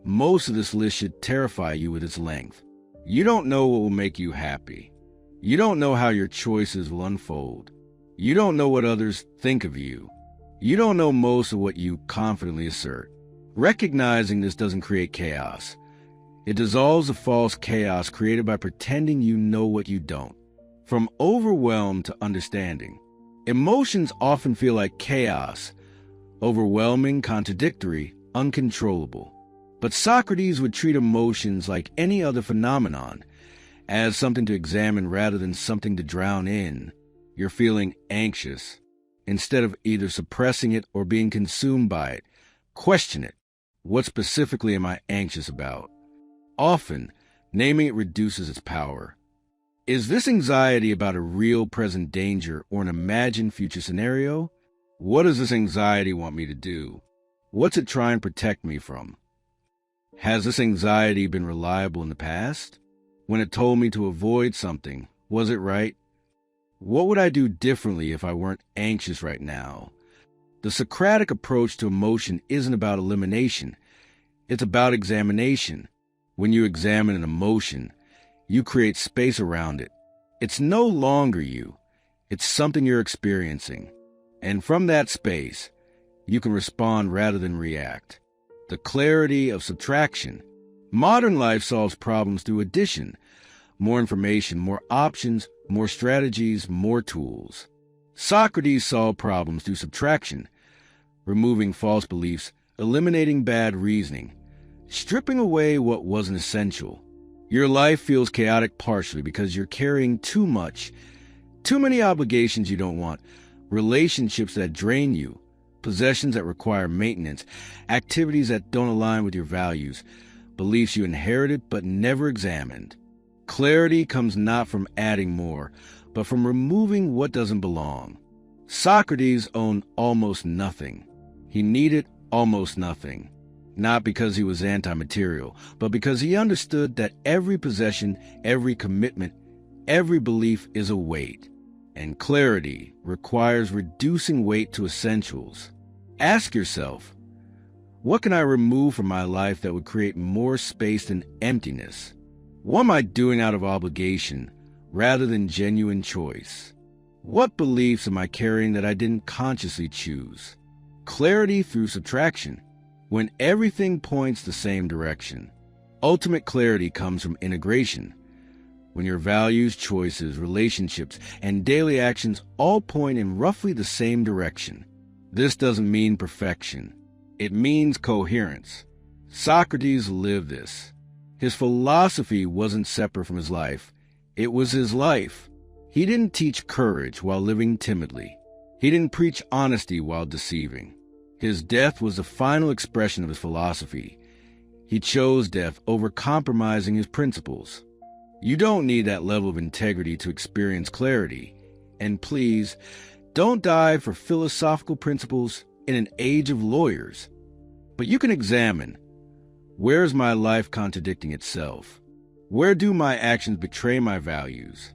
Speaker 1: Most of this list should terrify you with its length. You don't know what will make you happy. You don't know how your choices will unfold. You don't know what others think of you. You don't know most of what you confidently assert. Recognizing this doesn't create chaos. It dissolves the false chaos created by pretending you know what you don't. From overwhelmed to understanding. Emotions often feel like chaos, overwhelming, contradictory, uncontrollable. But Socrates would treat emotions like any other phenomenon, as something to examine rather than something to drown in. You're feeling anxious. Instead of either suppressing it or being consumed by it, question it. What specifically am I anxious about? Often, naming it reduces its power. Is this anxiety about a real present danger or an imagined future scenario? What does this anxiety want me to do? What's it trying to protect me from? Has this anxiety been reliable in the past? When it told me to avoid something, was it right? What would I do differently if I weren't anxious right now? The Socratic approach to emotion isn't about elimination. It's about examination. When you examine an emotion, you create space around it. It's no longer you. It's something you're experiencing. And from that space, you can respond rather than react. The clarity of subtraction. Modern life solves problems through addition. More information, more options, more strategies, more tools. Socrates solved problems through subtraction, removing false beliefs, eliminating bad reasoning, stripping away what wasn't essential. Your life feels chaotic partially because you're carrying too much, too many obligations you don't want, relationships that drain you, possessions that require maintenance, activities that don't align with your values, beliefs you inherited but never examined. Clarity comes not from adding more, but from removing what doesn't belong. Socrates owned almost nothing. He needed almost nothing. Not because he was anti-material, but because he understood that every possession, every commitment, every belief is a weight. And clarity requires reducing weight to essentials. Ask yourself, what can I remove from my life that would create more space than emptiness? What am I doing out of obligation rather than genuine choice? What beliefs am I carrying that I didn't consciously choose? Clarity through subtraction. When everything points the same direction. Ultimate clarity comes from integration. When your values, choices, relationships, and daily actions all point in roughly the same direction. This doesn't mean perfection. It means coherence. Socrates lived this. His philosophy wasn't separate from his life. It was his life. He didn't teach courage while living timidly. He didn't preach honesty while deceiving. His death was the final expression of his philosophy. He chose death over compromising his principles. You don't need that level of integrity to experience clarity. And please, don't die for philosophical principles in an age of lawyers. But you can examine, where is my life contradicting itself? Where do my actions betray my values?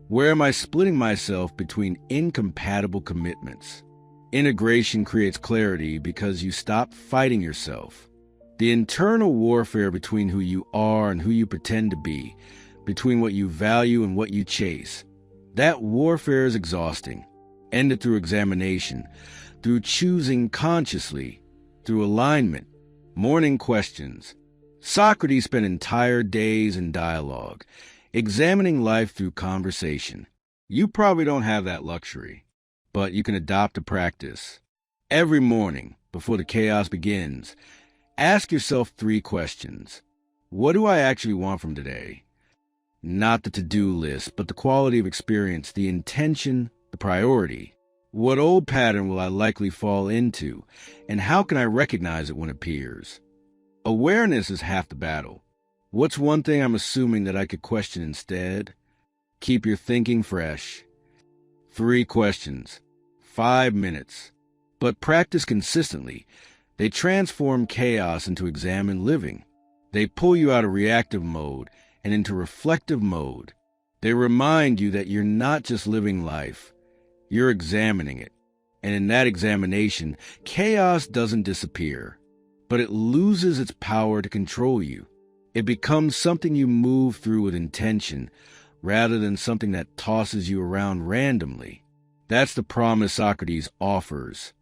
Speaker 1: Where am I splitting myself between incompatible commitments? Integration creates clarity because you stop fighting yourself. The internal warfare between who you are and who you pretend to be, between what you value and what you chase, that warfare is exhausting. Ended through examination, through choosing consciously, through alignment, morning questions. Socrates spent entire days in dialogue, examining life through conversation. You probably don't have that luxury. But you can adopt a practice. Every morning, before the chaos begins, ask yourself 3 questions. What do I actually want from today? Not the to-do list, but the quality of experience, the intention, the priority. What old pattern will I likely fall into, and how can I recognize it when it appears? Awareness is half the battle. What's one thing I'm assuming that I could question instead? Keep your thinking fresh. 3 questions. 5 minutes. But practice consistently. They transform chaos into examined living. They pull you out of reactive mode and into reflective mode. They remind you that you're not just living life, you're examining it. And in that examination, chaos doesn't disappear, but it loses its power to control you. It becomes something you move through with intention, rather than something that tosses you around randomly. That's the promise Socrates offers.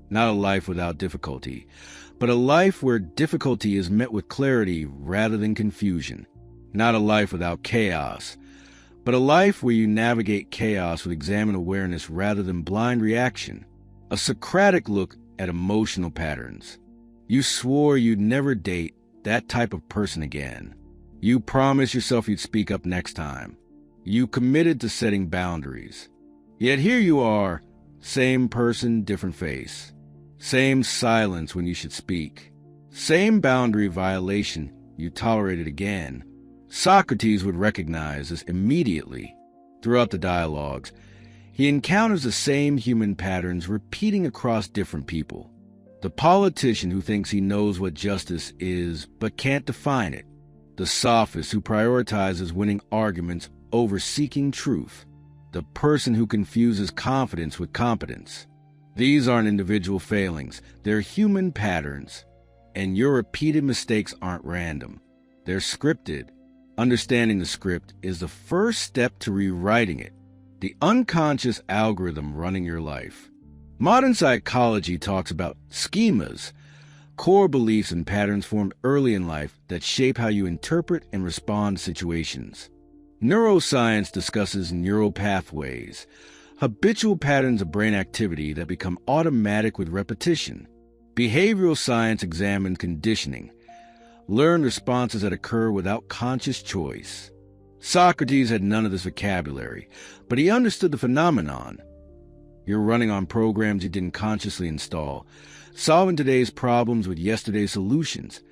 Speaker 1: Not a life without difficulty, but a life where difficulty is met with clarity rather than confusion. Not a life without chaos, but a life where you navigate chaos with examined awareness rather than blind reaction. A Socratic look at emotional patterns. You swore you'd never date that type of person again. You promised yourself you'd speak up next time. You committed to setting boundaries. Yet here you are, same person, different face. Same silence when you should speak. Same boundary violation you tolerated again. Socrates would recognize this immediately. Throughout the dialogues, he encounters the same human patterns repeating across different people. The politician who thinks he knows what justice is but can't define it. The sophist who prioritizes winning arguments over seeking truth. The person who confuses confidence with competence. These aren't individual failings, they're human patterns. And your repeated mistakes aren't random. They're scripted. Understanding the script is the first step to rewriting it, the unconscious algorithm running your life. Modern psychology talks about schemas, core beliefs and patterns formed early in life that shape how you interpret and respond to situations. Neuroscience discusses neural pathways, habitual patterns of brain activity that become automatic with repetition. Behavioral science examines conditioning, learned responses that occur without conscious choice. Socrates had none of this vocabulary, but he understood the phenomenon. You're running on programs you didn't consciously install, solving today's problems with yesterday's solutions,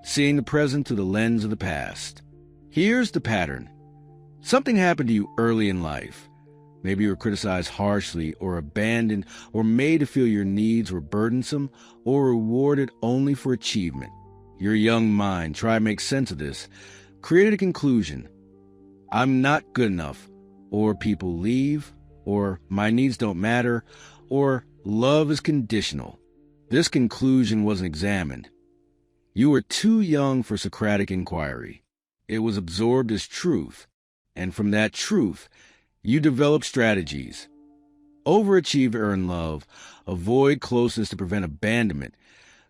Speaker 1: seeing the present through the lens of the past. Here's the pattern. Something happened to you early in life. Maybe you were criticized harshly or abandoned or made to feel your needs were burdensome or rewarded only for achievement. Your young mind tried to make sense of this, created a conclusion. I'm not good enough, or people leave, or my needs don't matter, or love is conditional. This conclusion wasn't examined. You were too young for Socratic inquiry. It was absorbed as truth, and from that truth, you develop strategies. Overachieve to earn love, avoid closeness to prevent abandonment,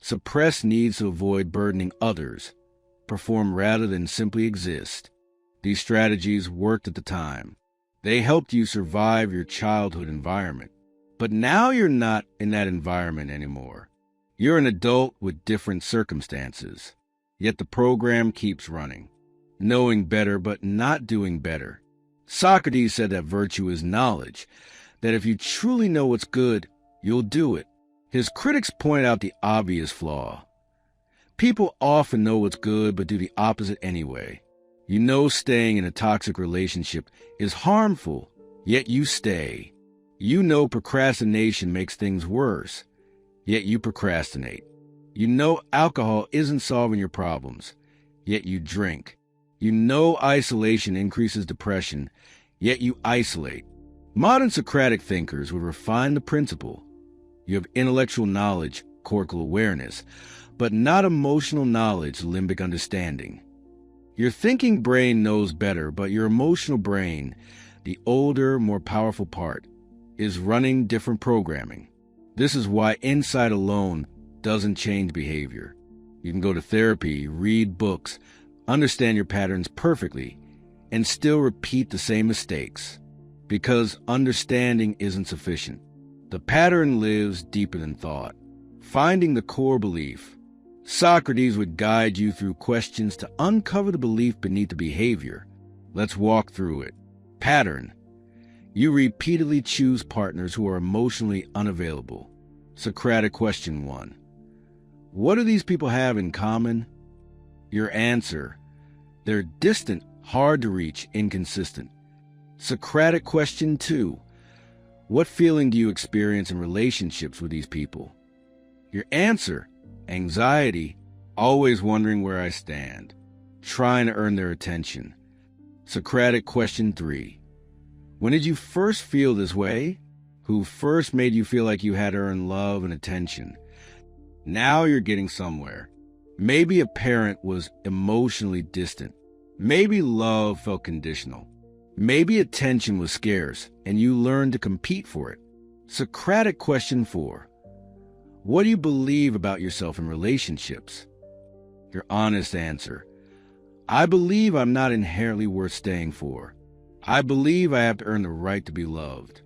Speaker 1: suppress needs to avoid burdening others, perform rather than simply exist. These strategies worked at the time. They helped you survive your childhood environment. But now you're not in that environment anymore. You're an adult with different circumstances. Yet the program keeps running. Knowing better but not doing better. Socrates said that virtue is knowledge, that if you truly know what's good, you'll do it. His critics point out the obvious flaw. People often know what's good but do the opposite anyway. You know staying in a toxic relationship is harmful, yet you stay. You know procrastination makes things worse, yet you procrastinate. You know alcohol isn't solving your problems, yet you drink. You know isolation increases depression, yet you isolate. Modern Socratic thinkers would refine the principle. You have intellectual knowledge, cortical awareness, but not emotional knowledge, limbic understanding. Your thinking brain knows better, but your emotional brain, the older, more powerful part, is running different programming. This is why insight alone doesn't change behavior. You can go to therapy, read books, understand your patterns perfectly, and still repeat the same mistakes. Because understanding isn't sufficient. The pattern lives deeper than thought. Finding the core belief. Socrates would guide you through questions to uncover the belief beneath the behavior. Let's walk through it. Pattern. You repeatedly choose partners who are emotionally unavailable. Socratic question 1. What do these people have in common? Your answer. They're distant, hard to reach, inconsistent. Socratic question 2. What feeling do you experience in relationships with these people? Your answer. Anxiety, always wondering where I stand, trying to earn their attention. Socratic question 3. When did you first feel this way? who first made you feel like you had earned love and attention. Now you're getting somewhere. Maybe a parent was emotionally distant. Maybe love felt conditional. Maybe attention was scarce, and you learned to compete for it. Socratic question 4. What do you believe about yourself in relationships? Your honest answer. I believe I'm not inherently worth staying for. I believe I have to earn the right to be loved.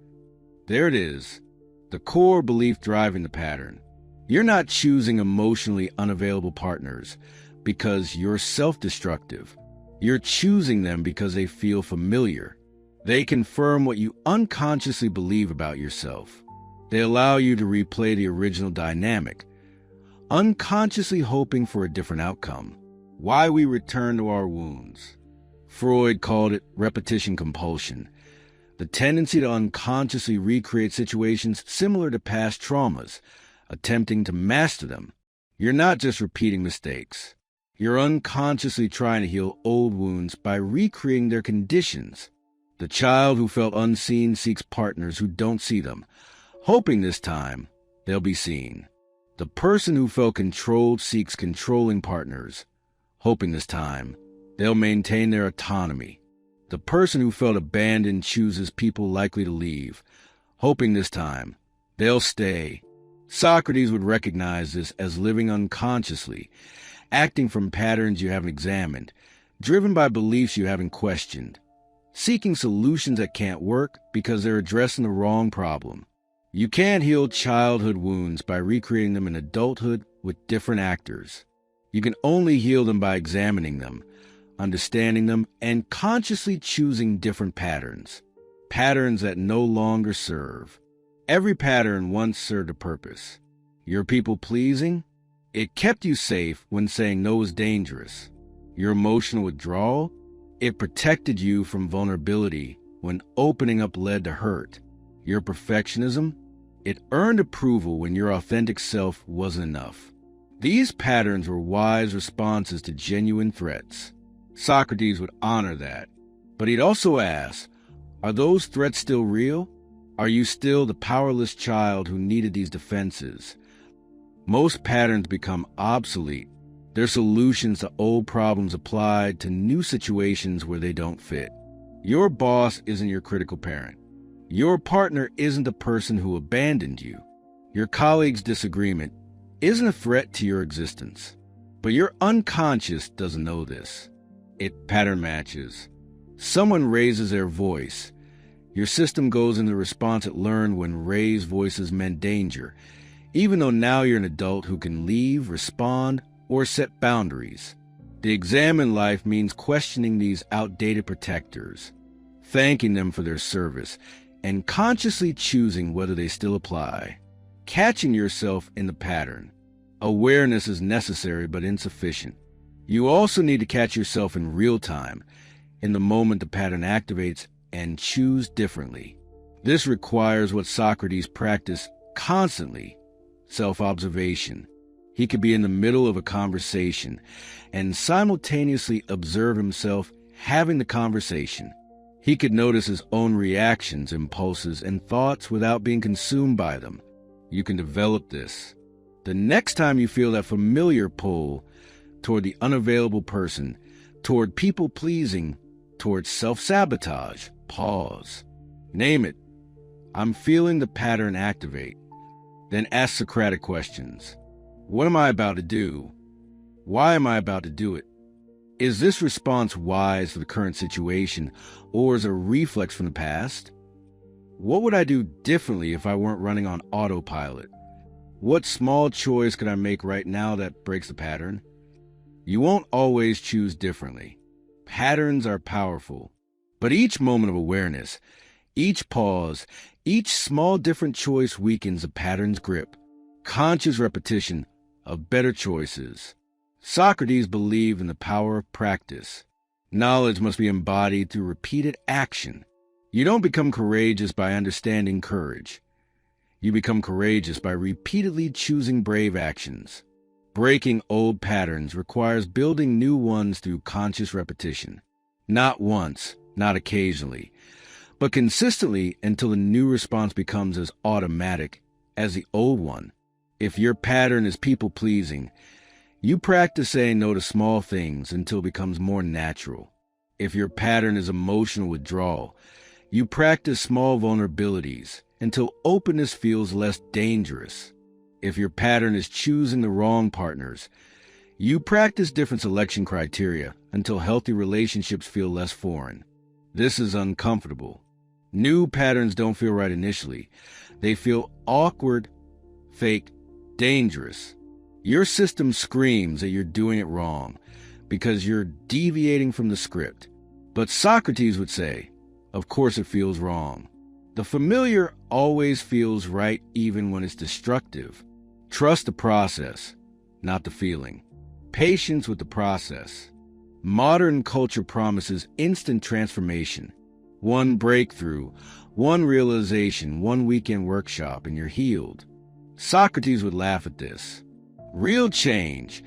Speaker 1: There it is, the core belief driving the pattern. You're not choosing emotionally unavailable partners because you're self-destructive. You're choosing them because they feel familiar. They confirm what you unconsciously believe about yourself. They allow you to replay the original dynamic, unconsciously hoping for a different outcome. Why we return to our wounds. Freud called it repetition compulsion, the tendency to unconsciously recreate situations similar to past traumas, attempting to master them. You're not just repeating mistakes. You're unconsciously trying to heal old wounds by recreating their conditions. The child who felt unseen seeks partners who don't see them, hoping this time they'll be seen. The person who felt controlled seeks controlling partners, hoping this time they'll maintain their autonomy. The person who felt abandoned chooses people likely to leave, hoping this time they'll stay. Socrates would recognize this as living unconsciously, acting from patterns you haven't examined, driven by beliefs you haven't questioned, seeking solutions that can't work because they're addressing the wrong problem. You can't heal childhood wounds by recreating them in adulthood with different actors. You can only heal them by examining them, understanding them, and consciously choosing different patterns. Patterns that no longer serve. Every pattern once served a purpose. Your people-pleasing? It kept you safe when saying no was dangerous. Your emotional withdrawal? It protected you from vulnerability when opening up led to hurt. Your perfectionism? It earned approval when your authentic self wasn't enough. These patterns were wise responses to genuine threats. Socrates would honor that. But he'd also ask, are those threats still real? Are you still the powerless child who needed these defenses? Most patterns become obsolete. They're solutions to old problems applied to new situations where they don't fit. Your boss isn't your critical parent. Your partner isn't the person who abandoned you. Your colleague's disagreement isn't a threat to your existence. But your unconscious doesn't know this. It pattern matches. Someone raises their voice. Your system goes into the response it learned when raised voices meant danger, even though now you're an adult who can leave, respond, or set boundaries. The examined life means questioning these outdated protectors, thanking them for their service, and consciously choosing whether they still apply. Catching yourself in the pattern. Awareness is necessary but insufficient. You also need to catch yourself in real time, in the moment the pattern activates, and choose differently. This requires what Socrates practiced constantly, self-observation. He could be in the middle of a conversation and simultaneously observe himself having the conversation. He could notice his own reactions, impulses, and thoughts without being consumed by them. You can develop this. The next time you feel that familiar pull toward the unavailable person, toward people-pleasing, toward self-sabotage, pause. Name it. I'm feeling the pattern activate. Then ask Socratic questions. What am I about to do? Why am I about to do it? Is this response wise for the current situation, or is it a reflex from the past? What would I do differently if I weren't running on autopilot? What small choice could I make right now that breaks the pattern? You won't always choose differently. Patterns are powerful. But each moment of awareness, each pause, each small different choice weakens the pattern's grip. Conscious repetition of better choices. Socrates believed in the power of practice. Knowledge must be embodied through repeated action. You don't become courageous by understanding courage. You become courageous by repeatedly choosing brave actions. Breaking old patterns requires building new ones through conscious repetition. Not once, not occasionally, but consistently until the new response becomes as automatic as the old one. If your pattern is people-pleasing, you practice saying no to small things until it becomes more natural. If your pattern is emotional withdrawal, you practice small vulnerabilities until openness feels less dangerous. If your pattern is choosing the wrong partners, you practice different selection criteria until healthy relationships feel less foreign. This is uncomfortable. New patterns don't feel right initially. They feel awkward, fake, dangerous. Your system screams that you're doing it wrong because you're deviating from the script. But Socrates would say, of course it feels wrong. The familiar always feels right even when it's destructive. Trust the process, not the feeling. Patience with the process. Modern culture promises instant transformation. One breakthrough, one realization, one weekend workshop, and you're healed. Socrates would laugh at this. Real change,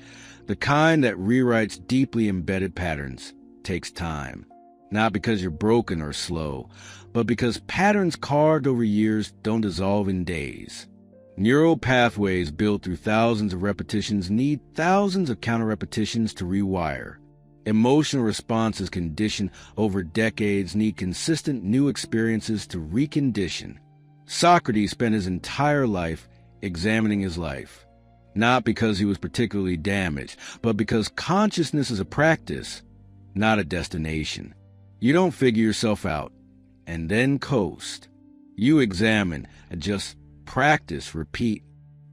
Speaker 1: the kind that rewrites deeply embedded patterns, takes time. Not because you're broken or slow, but because patterns carved over years don't dissolve in days. Neural pathways built through thousands of repetitions need thousands of counter-repetitions to rewire. Emotional responses conditioned over decades need consistent new experiences to recondition. Socrates spent his entire life examining his life, not because he was particularly damaged, but because consciousness is a practice, not a destination. You don't figure yourself out and then coast. You examine, adjust, practice, repeat.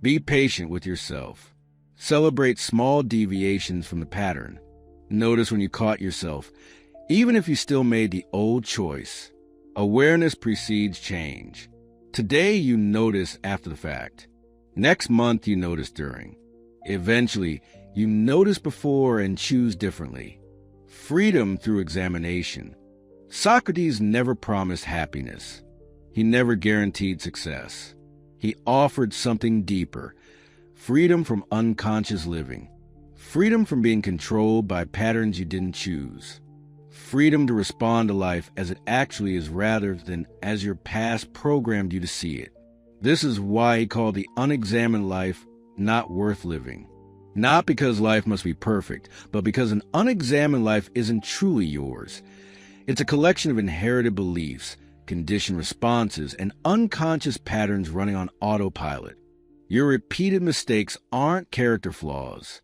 Speaker 1: Be patient with yourself. Celebrate small deviations from the pattern. Notice when you caught yourself, even if you still made the old choice. Awareness precedes change. Today you notice after the fact. Next month you notice during. Eventually, you notice before and choose differently. Freedom through examination. Socrates never promised happiness. He never guaranteed success. He offered something deeper. Freedom from unconscious living. Freedom from being controlled by patterns you didn't choose. Freedom to respond to life as it actually is rather than as your past programmed you to see it. This is why he called the unexamined life not worth living. Not because life must be perfect, but because an unexamined life isn't truly yours. It's a collection of inherited beliefs, conditioned responses, and unconscious patterns running on autopilot. Your repeated mistakes aren't character flaws.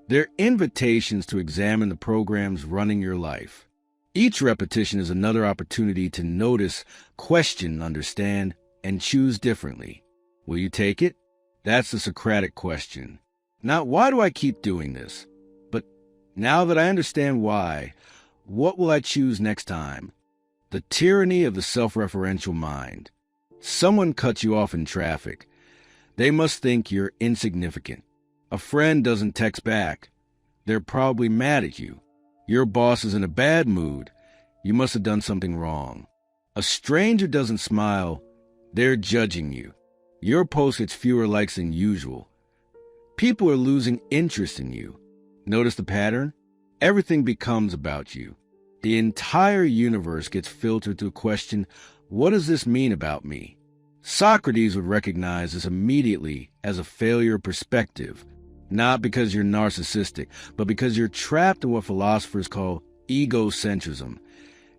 Speaker 1: They're invitations to examine the programs running your life. Each repetition is another opportunity to notice, question, understand, and choose differently. Will you take it? That's the Socratic question. Not why do I keep doing this, but now that I understand why, what will I choose next time? The tyranny of the self-referential mind. Someone cuts you off in traffic. They must think you're insignificant. A friend doesn't text back. They're probably mad at you. Your boss is in a bad mood. You must have done something wrong. A stranger doesn't smile. They're judging you. Your post gets fewer likes than usual. People are losing interest in you. Notice the pattern? Everything becomes about you. The entire universe gets filtered through the question, what does this mean about me? Socrates would recognize this immediately as a failure of perspective, not because you're narcissistic, but because you're trapped in what philosophers call egocentrism,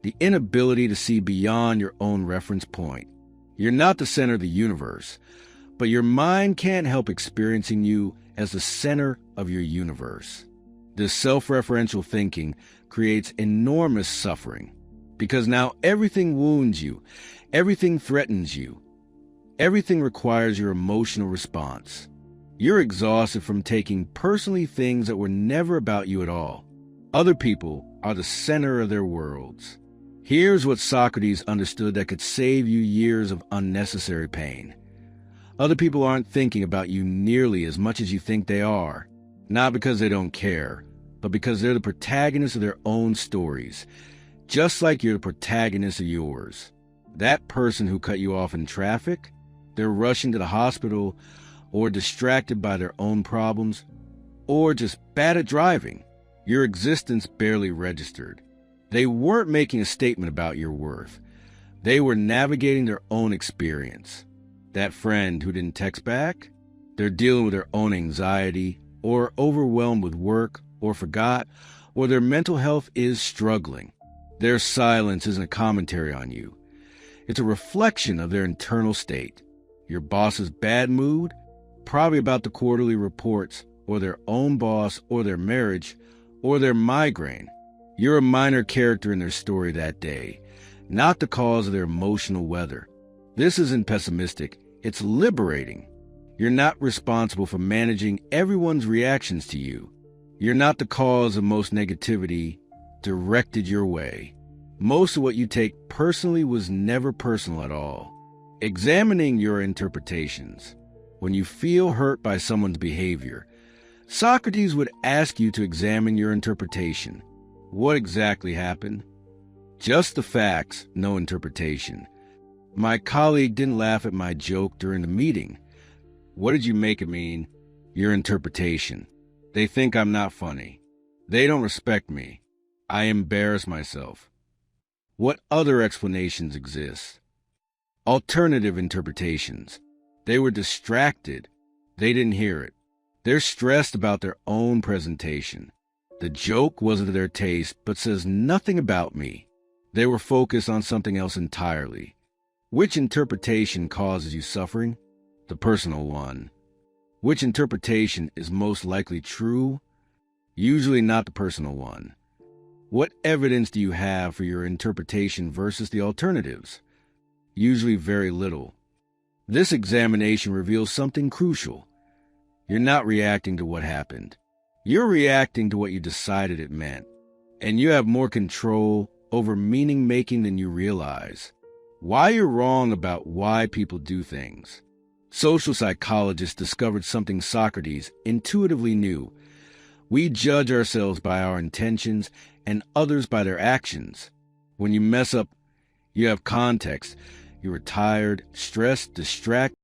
Speaker 1: the inability to see beyond your own reference point. You're not the center of the universe, but your mind can't help experiencing you as the center of your universe. This self-referential thinking creates enormous suffering, because now everything wounds you, everything threatens you, everything requires your emotional response. You're exhausted from taking personally things that were never about you at all. Other people are the center of their worlds. Here's what Socrates understood that could save you years of unnecessary pain. Other people aren't thinking about you nearly as much as you think they are, not because they don't care, but because they're the protagonists of their own stories, just like you're the protagonist of yours. That person who cut you off in traffic, they're rushing to the hospital, or distracted by their own problems, or just bad at driving. Your existence barely registered. They weren't making a statement about your worth. They were navigating their own experience. That friend who didn't text back, they're dealing with their own anxiety, or overwhelmed with work, or forgot, or their mental health is struggling. Their silence isn't a commentary on you. It's a reflection of their internal state. Your boss's bad mood, probably about the quarterly reports, or their own boss, or their marriage, or their migraine. You're a minor character in their story that day, not the cause of their emotional weather. This isn't pessimistic, it's liberating. You're not responsible for managing everyone's reactions to you. You're not the cause of most negativity directed your way. Most of what you take personally was never personal at all. Examining your interpretations. When you feel hurt by someone's behavior, Socrates would ask you to examine your interpretation. What exactly happened? Just the facts, no interpretation. My colleague didn't laugh at my joke during the meeting. What did you make it mean? Your interpretation. They think I'm not funny. They don't respect me. I embarrass myself. What other explanations exist? Alternative interpretations. They were distracted. They didn't hear it. They're stressed about their own presentation. The joke wasn't to their taste, but says nothing about me. They were focused on something else entirely. Which interpretation causes you suffering? The personal one. Which interpretation is most likely true? Usually not the personal one. What evidence do you have for your interpretation versus the alternatives? Usually very little. This examination reveals something crucial. You're not reacting to what happened. You're reacting to what you decided it meant. And you have more control over meaning making than you realize. Why you're wrong about why people do things. Social psychologists discovered something Socrates intuitively knew. We judge ourselves by our intentions and others by their actions. When you mess up, you have context. You were tired, stressed, distracted.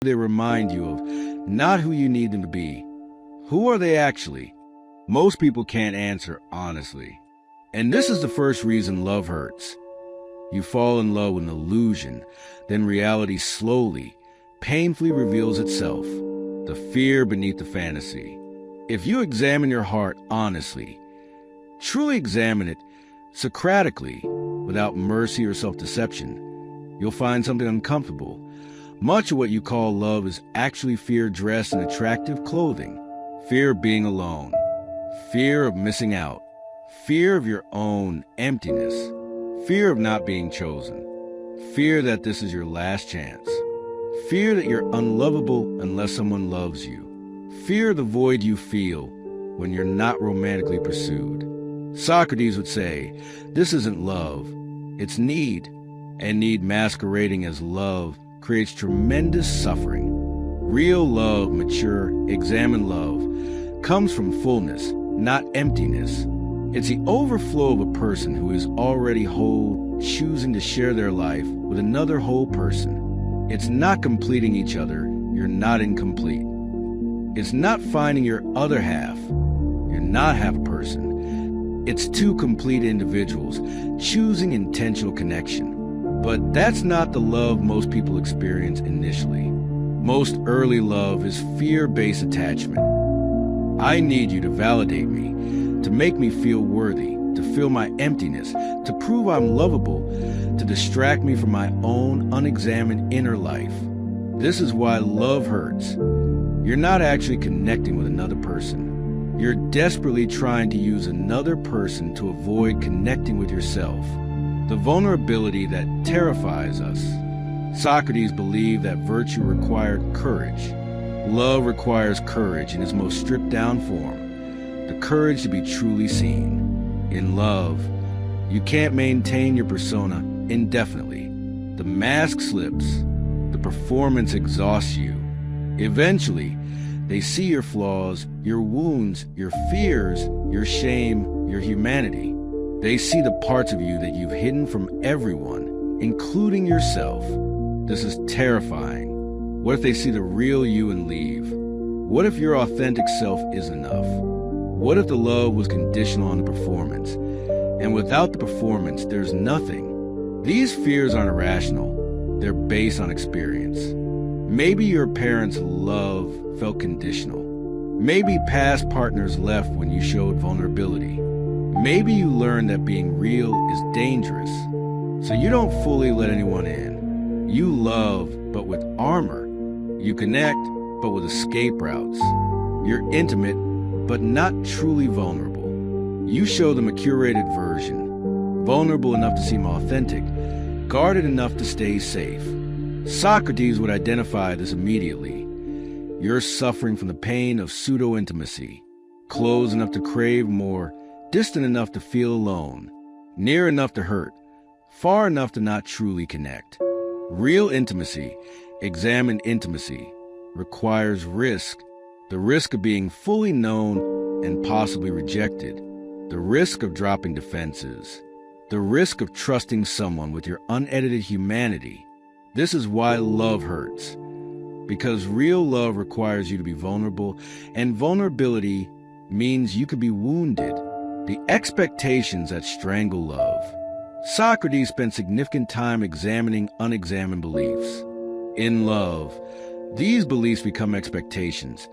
Speaker 1: They remind you of not who you need them to be. Who are they actually? Most people can't answer honestly. And this is the first reason love hurts. You fall in love with an illusion, then reality slowly, painfully reveals itself, the fear beneath the fantasy. If you examine your heart honestly, truly examine it Socratically, without mercy or self-deception, you'll find something uncomfortable. Much of what you call love is actually fear dressed in attractive clothing. Fear of being alone, fear of missing out, fear of your own emptiness, fear of not being chosen, fear that this is your last chance, fear that you're unlovable unless someone loves you, fear of the void you feel when you're not romantically pursued. Socrates would say, this isn't love, it's need, and need masquerading as love creates tremendous suffering. Real love, mature, examined love, comes from fullness, not emptiness. It's the overflow of a person who is already whole, choosing to share their life with another whole person. It's not completing each other, you're not incomplete. It's not finding your other half, you're not half a person. It's two complete individuals choosing intentional connection. But that's not the love most people experience initially. Most early love is fear-based attachment. I need you to validate me, to make me feel worthy, to fill my emptiness, to prove I'm lovable, to distract me from my own unexamined inner life. This is why love hurts. You're not actually connecting with another person. You're desperately trying to use another person to avoid connecting with yourself. The vulnerability that terrifies us. Socrates believed that virtue required courage. Love requires courage in its most stripped-down form, the courage to be truly seen. In love, you can't maintain your persona indefinitely. The mask slips, the performance exhausts you. Eventually, they see your flaws, your wounds, your fears, your shame, your humanity. They see the parts of you that you've hidden from everyone, including yourself. This is terrifying. What if they see the real you and leave? What if your authentic self isn't enough? What if the love was conditional on the performance? And without the performance, there's nothing. These fears aren't irrational. They're based on experience. Maybe your parents' love felt conditional. Maybe past partners left when you showed vulnerability. Maybe you learned that being real is dangerous, so you don't fully let anyone in. You love, but with armor. You connect, but with escape routes. You're intimate, but not truly vulnerable. You show them a curated version, vulnerable enough to seem authentic, guarded enough to stay safe. Socrates would identify this immediately. You're suffering from the pain of pseudo-intimacy, close enough to crave more, distant enough to feel alone, near enough to hurt, far enough to not truly connect. Real intimacy, examined intimacy, requires risk, the risk of being fully known and possibly rejected, the risk of dropping defenses, the risk of trusting someone with your unedited humanity. This is why love hurts. Because real love requires you to be vulnerable, and vulnerability means you could be wounded. The expectations that strangle love. Socrates spent significant time examining unexamined beliefs. In love, these beliefs become expectations,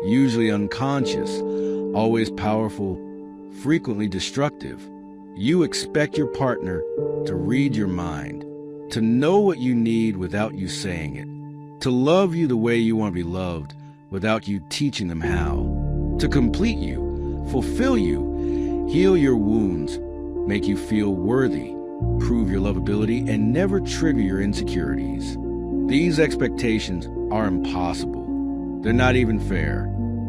Speaker 1: usually unconscious, always powerful, frequently destructive. You expect your partner to read your mind, to know what you need without you saying it, to love you the way you want to be loved without you teaching them how, to complete you, fulfill you, heal your wounds, make you feel worthy, prove your lovability, and never trigger your insecurities. These expectations are impossible. They're not even fair,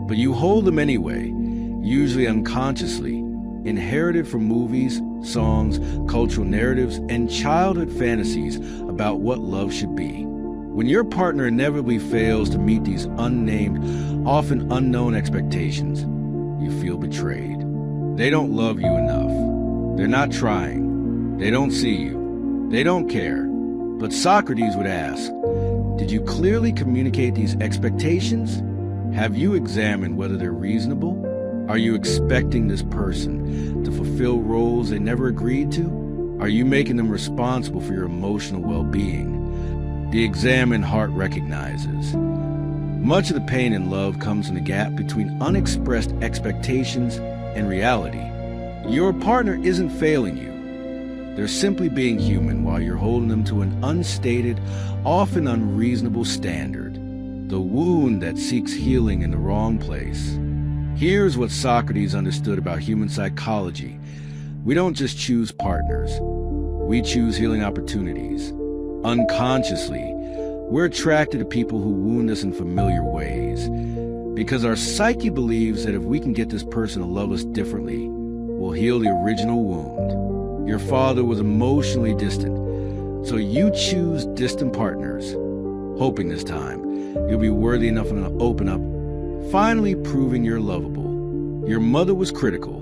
Speaker 1: but you hold them anyway, usually unconsciously, inherited from movies, songs, cultural narratives, and childhood fantasies about what love should be. When your partner inevitably fails to meet these unnamed, often unknown expectations, you feel betrayed. They don't love you enough. They're not trying. They don't see you. They don't care. But Socrates would ask, Did you clearly communicate these expectations? Have you examined whether they're reasonable? Are you expecting this person to fulfill roles they never agreed to? Are you making them responsible for your emotional well-being? The examined heart recognizes. Much of the pain in love comes from the gap between unexpressed expectations and reality. Your partner isn't failing you. They're simply being human while you're holding them to an unstated, often unreasonable standard. The wound that seeks healing in the wrong place. Here's what Socrates understood about human psychology. We don't just choose partners. We choose healing opportunities. Unconsciously, we're attracted to people who wound us in familiar ways. Because our psyche believes that if we can get this person to love us differently, we'll heal the original wound. Your father was emotionally distant, so you choose distant partners, hoping this time you'll be worthy enough of them to open up, finally proving you're lovable. Your mother was critical,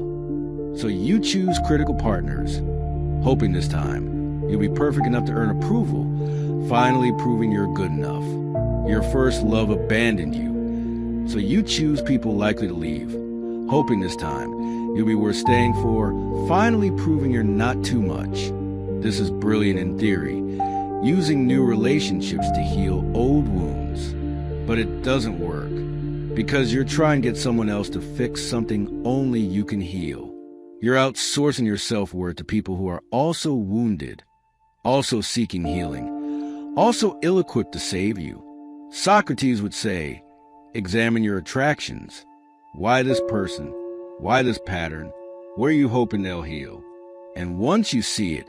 Speaker 1: so you choose critical partners, hoping this time you'll be perfect enough to earn approval, finally proving you're good enough. Your first love abandoned you, so you choose people likely to leave, hoping this time you'll be worth staying for, finally proving you're not too much. This is brilliant in theory, using new relationships to heal old wounds. But it doesn't work, because you're trying to get someone else to fix something only you can heal. You're outsourcing your self-worth to people who are also wounded, also seeking healing, also ill-equipped to save you. Socrates would say, examine your attractions. Why this person? Why this pattern? Where are you hoping they'll heal? And once you see it,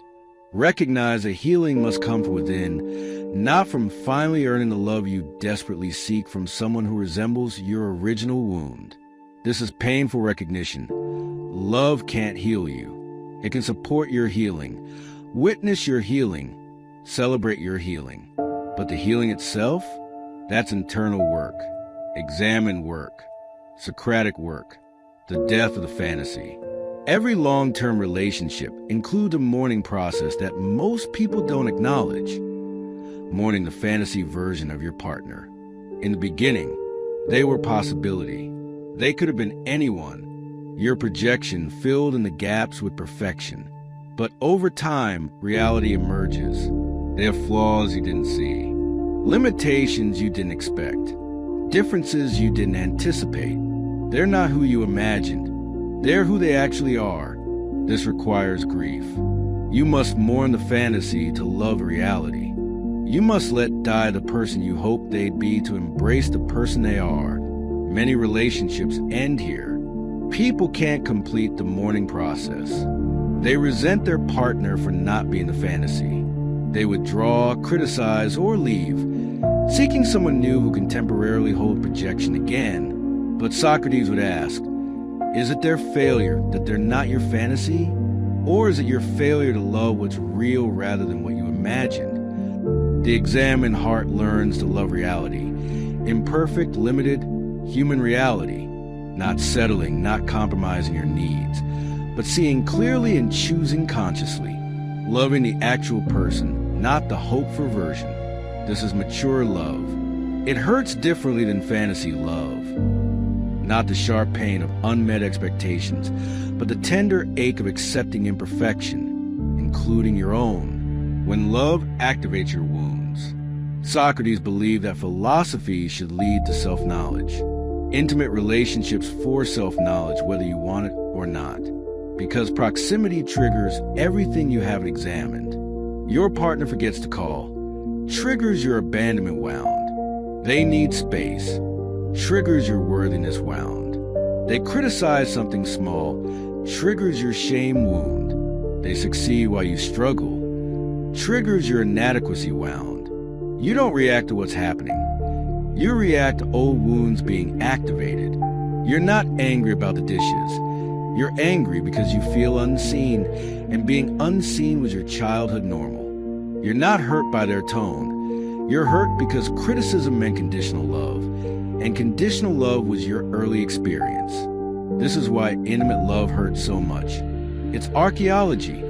Speaker 1: recognize that healing must come from within, not from finally earning the love you desperately seek from someone who resembles your original wound. This is painful recognition. Love can't heal you. It can support your healing, witness your healing, celebrate your healing. But the healing itself, that's internal work, examined work, Socratic work, the death of the fantasy. Every long-term relationship includes a mourning process that most people don't acknowledge. Mourning the fantasy version of your partner. In the beginning, they were possibility. They could have been anyone. Your projection filled in the gaps with perfection. But over time, reality emerges. They have flaws you didn't see, limitations you didn't expect, differences you didn't anticipate. They're not who you imagined. They're who they actually are. This requires grief. You must mourn the fantasy to love reality. You must let die the person you hoped they'd be to embrace the person they are. Many relationships end here. People can't complete the mourning process. They resent their partner for not being the fantasy. They withdraw, criticize, or leave, seeking someone new who can temporarily hold projection again. But Socrates would ask, is it their failure that they're not your fantasy? Or is it your failure to love what's real rather than what you imagined? The examined heart learns to love reality. Imperfect, limited, human reality. Not settling, not compromising your needs, but seeing clearly and choosing consciously. Loving the actual person, not the hoped-for version. This is mature love. It hurts differently than fantasy love. Not the sharp pain of unmet expectations, but the tender ache of accepting imperfection, including your own, when love activates your wounds. Socrates believed that philosophy should lead to self-knowledge. Intimate relationships force self-knowledge whether you want it or not, because proximity triggers everything you haven't examined. Your partner forgets to call, triggers your abandonment wound. They need space, triggers your worthiness wound. They criticize something small, triggers your shame wound. They succeed while you struggle, triggers your inadequacy wound. You don't react to what's happening. You react to old wounds being activated. You're not angry about the dishes. You're angry because you feel unseen, and being unseen was your childhood normal. You're not hurt by their tone. You're hurt because criticism meant conditional love, and conditional love was your early experience. This is why intimate love hurts so much. It's archaeology.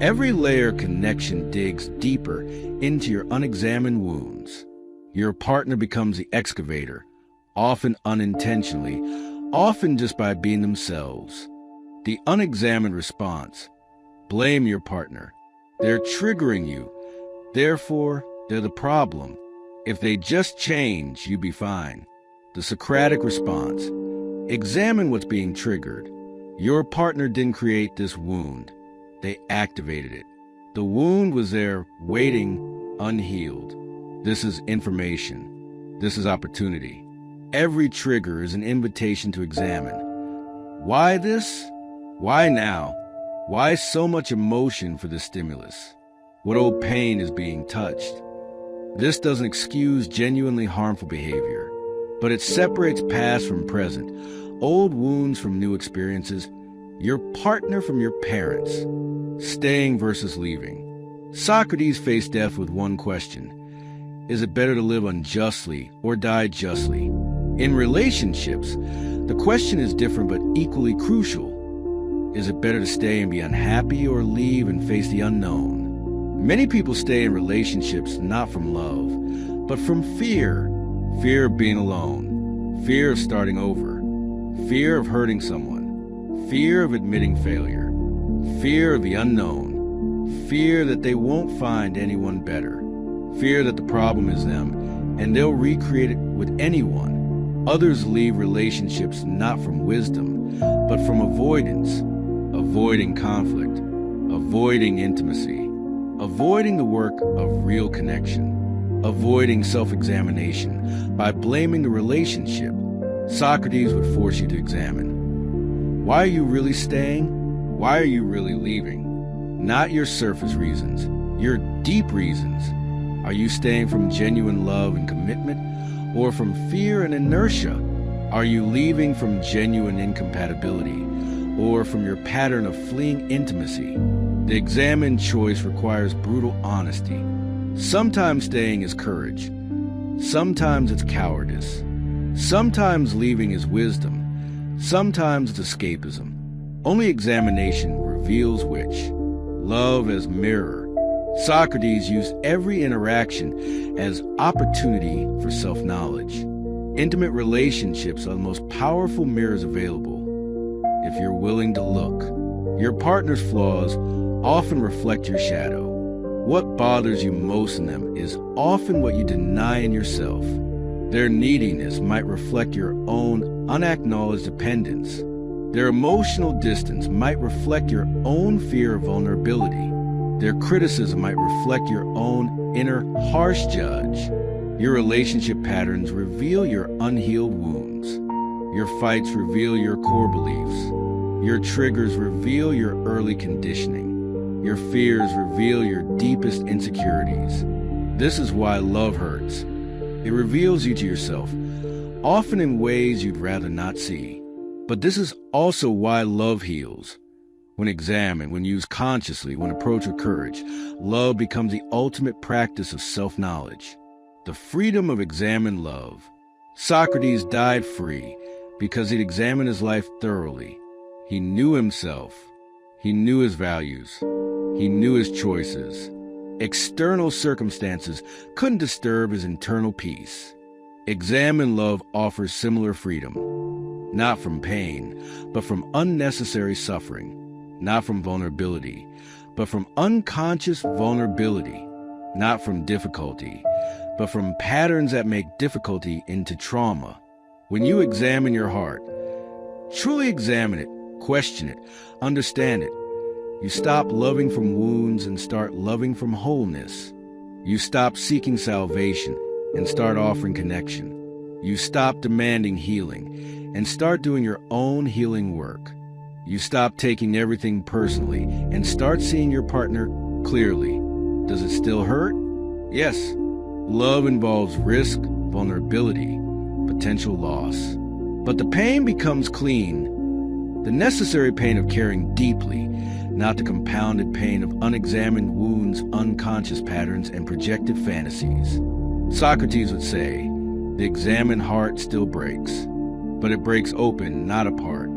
Speaker 1: Every layer of connection digs deeper into your unexamined wounds. Your partner becomes the excavator, often unintentionally, often just by being themselves. The unexamined response: blame your partner. They're triggering you. Therefore, they're the problem. If they just change, you'd be fine. The Socratic response: examine what's being triggered. Your partner didn't create this wound. They activated it. The wound was there, waiting, unhealed. This is information. This is opportunity. Every trigger is an invitation to examine. Why this? Why now? Why so much emotion for this stimulus? What old pain is being touched? This doesn't excuse genuinely harmful behavior, but it separates past from present, old wounds from new experiences, your partner from your parents, staying versus leaving. Socrates faced death with one question: is it better to live unjustly or die justly? In relationships, the question is different but equally crucial. Is it better to stay and be unhappy or leave and face the unknown? Many people stay in relationships not from love, but from fear. Fear of being alone, fear of starting over, fear of hurting someone, fear of admitting failure, fear of the unknown, fear that they won't find anyone better, fear that the problem is them and they'll recreate it with anyone. Others leave relationships not from wisdom, but from avoidance, avoiding conflict, avoiding intimacy, avoiding the work of real connection, avoiding self-examination by blaming the relationship. Socrates would force you to examine. Why are you really staying? Why are you really leaving? Not your surface reasons, your deep reasons. Are you staying from genuine love and commitment, or from fear and inertia? Are you leaving from genuine incompatibility, or from your pattern of fleeing intimacy? The examined choice requires brutal honesty. Sometimes staying is courage. Sometimes it's cowardice. Sometimes leaving is wisdom. Sometimes it's escapism. Only examination reveals which. Love as mirror. Socrates used every interaction as opportunity for self-knowledge. Intimate relationships are the most powerful mirrors available, if you're willing to look. Your partner's flaws often reflect your shadow. What bothers you most in them is often what you deny in yourself. Their neediness might reflect your own unacknowledged dependence. Their emotional distance might reflect your own fear of vulnerability. Their criticism might reflect your own inner harsh judge. Your relationship patterns reveal your unhealed wounds. Your fights reveal your core beliefs. Your triggers reveal your early conditioning. Your fears reveal your deepest insecurities. This is why love hurts. It reveals you to yourself, often in ways you'd rather not see. But this is also why love heals. When examined, when used consciously, when approached with courage, love becomes the ultimate practice of self-knowledge. The freedom of examined love. Socrates died free because he'd examined his life thoroughly. He knew himself. He knew his values. He knew his choices. External circumstances couldn't disturb his internal peace. Examined love offers similar freedom, not from pain, but from unnecessary suffering. Not from vulnerability, but from unconscious vulnerability. Not from difficulty, but from patterns that make difficulty into trauma. When you examine your heart, truly examine it, question it, understand it, you stop loving from wounds and start loving from wholeness. You stop seeking salvation and start offering connection. You stop demanding healing and start doing your own healing work. You stop taking everything personally and start seeing your partner clearly. Does it still hurt? Yes. Love involves risk, vulnerability, potential loss. But the pain becomes clean. The necessary pain of caring deeply, not the compounded pain of unexamined wounds, unconscious patterns, and projected fantasies. Socrates would say, the examined heart still breaks, but it breaks open, not apart.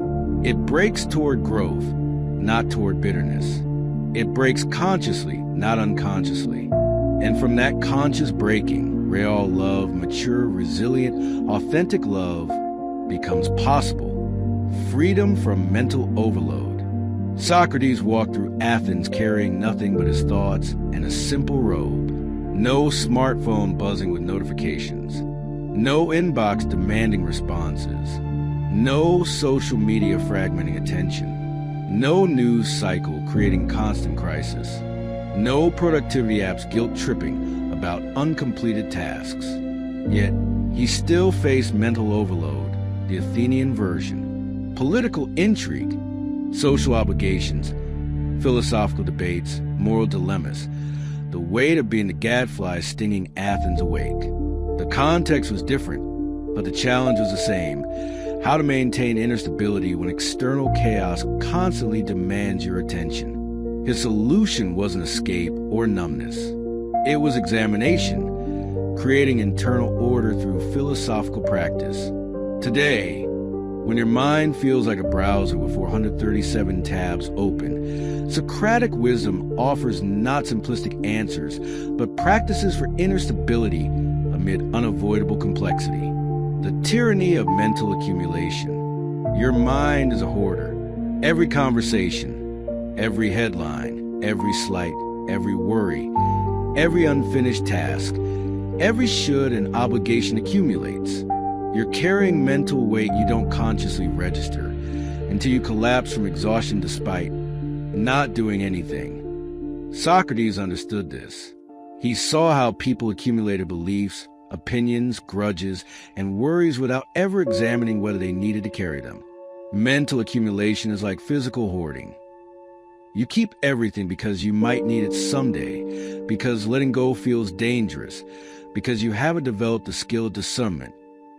Speaker 1: It breaks toward growth, not toward bitterness. It breaks consciously, not unconsciously. And from that conscious breaking, real love, mature, resilient, authentic love becomes possible. Freedom from mental overload. Socrates walked through Athens carrying nothing but his thoughts and a simple robe. No smartphone buzzing with notifications. No inbox demanding responses. No social media fragmenting attention. No news cycle creating constant crisis. No productivity apps guilt-tripping about uncompleted tasks. Yet, he still faced mental overload, the Athenian version, political intrigue, social obligations, philosophical debates, moral dilemmas, the weight of being the gadfly stinging Athens awake. The context was different, but the challenge was the same. How to maintain inner stability when external chaos constantly demands your attention. His solution wasn't escape or numbness. It was examination, creating internal order through philosophical practice. Today, when your mind feels like a browser with 437 tabs open, Socratic wisdom offers not simplistic answers, but practices for inner stability amid unavoidable complexity. The tyranny of mental accumulation. Your mind is a hoarder. Every conversation, every headline, every slight, every worry, every unfinished task, every should and obligation accumulates. You're carrying mental weight you don't consciously register until you collapse from exhaustion despite not doing anything. Socrates understood this. He saw how people accumulated beliefs, opinions, grudges, and worries without ever examining whether they needed to carry them. Mental accumulation is like physical hoarding. You keep everything because you might need it someday, because letting go feels dangerous, because you haven't developed the skill of discernment.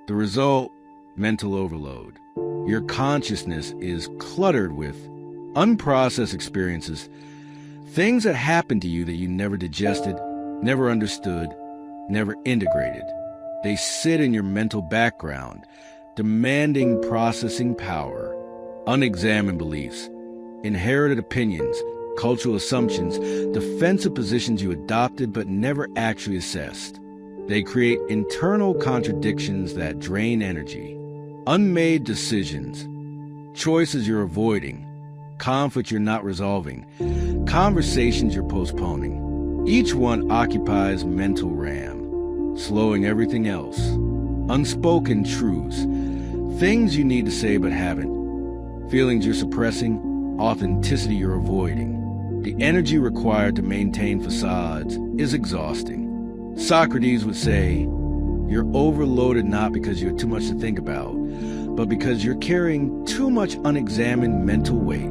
Speaker 1: The result, mental overload. Your consciousness is cluttered with unprocessed experiences, things that happened to you that you never digested, never understood, never integrated. They sit in your mental background, demanding processing power. Unexamined beliefs, inherited opinions, cultural assumptions, defensive positions you adopted but never actually assessed. They create internal contradictions that drain energy. Unmade decisions, choices you're avoiding, conflict you're not resolving, conversations you're postponing. Each one occupies mental RAM, slowing everything else. Unspoken truths, things you need to say but haven't, feelings you're suppressing, authenticity you're avoiding. The energy required to maintain facades is exhausting. Socrates would say, you're overloaded not because you have too much to think about, but because you're carrying too much unexamined mental weight.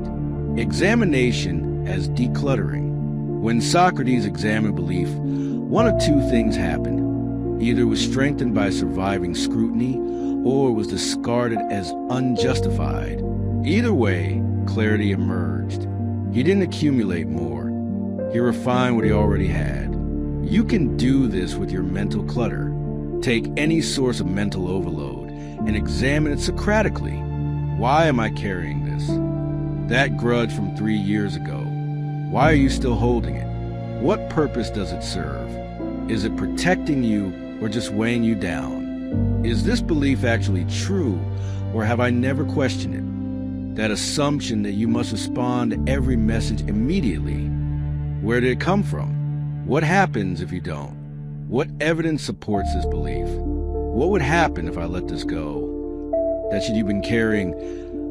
Speaker 1: Examination as decluttering. When Socrates examined belief, one of two things happened. Either it was strengthened by surviving scrutiny, or was discarded as unjustified. Either way, clarity emerged. He didn't accumulate more. He refined what he already had. You can do this with your mental clutter. Take any source of mental overload and examine it Socratically. Why am I carrying this? That grudge from 3 years ago. Why are you still holding it? What purpose does it serve? Is it protecting you or just weighing you down? Is this belief actually true, or have I never questioned it? That assumption that you must respond to every message immediately. Where did it come from? What happens if you don't? What evidence supports this belief? What would happen if I let this go? That should you've been carrying,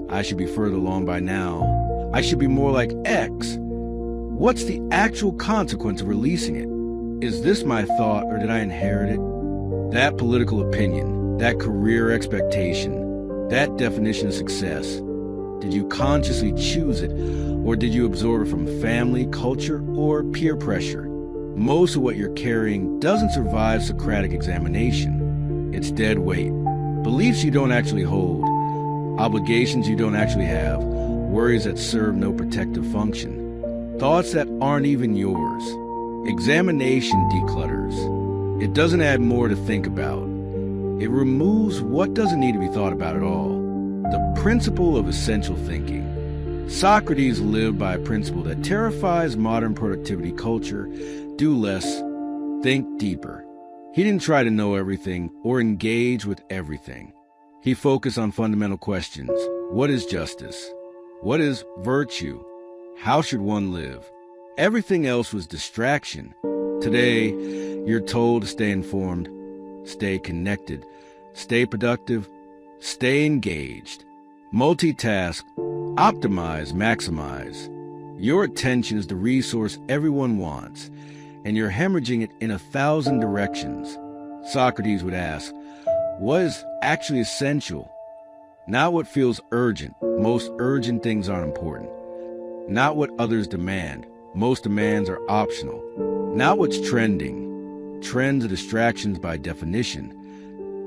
Speaker 1: I should be further along by now. I should be more like X. What's the actual consequence of releasing it? Is this my thought, or did I inherit it? That political opinion, that career expectation, that definition of success. Did you consciously choose it, or did you absorb it from family, culture, or peer pressure? Most of what you're carrying doesn't survive Socratic examination. It's dead weight. Beliefs you don't actually hold, obligations you don't actually have, worries that serve no protective function, thoughts that aren't even yours. Examination declutters. It doesn't add more to think about. It removes what doesn't need to be thought about at all. The principle of essential thinking. Socrates lived by a principle that terrifies modern productivity culture. Do less, think deeper. He didn't try to know everything or engage with everything. He focused on fundamental questions. What is justice? What is virtue? How should one live? Everything else was distraction. Today, you're told to stay informed, stay connected, stay productive, stay engaged, multitask, optimize, maximize. Your attention is the resource everyone wants, and you're hemorrhaging it in 1,000 directions. Socrates would ask, what is actually essential? Not what feels urgent. Most urgent things aren't important. Not what others demand. Most demands are optional. Not what's trending. Trends are distractions by definition.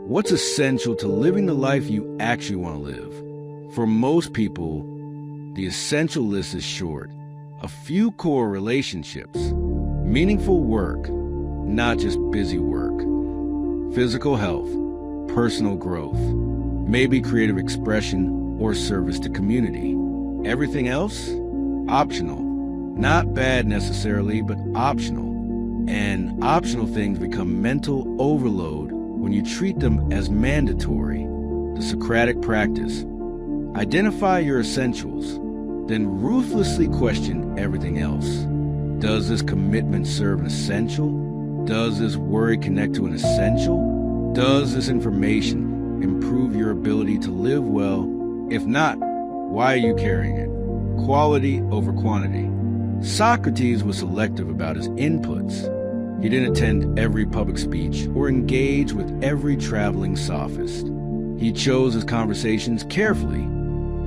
Speaker 1: What's essential to living the life you actually want to live? For most people, the essential list is short. A few core relationships, meaningful work, not just busy work, physical health, personal growth, maybe creative expression or service to community. Everything else? Optional. Not bad necessarily, but optional. And optional things become mental overload when you treat them as mandatory. The Socratic practice. Identify your essentials, then ruthlessly question everything else. Does this commitment serve an essential? Does this worry connect to an essential? Does this information improve your ability to live well? If not, why are you carrying it? Quality over quantity. Socrates was selective about his inputs. He didn't attend every public speech or engage with every traveling sophist. He chose his conversations carefully,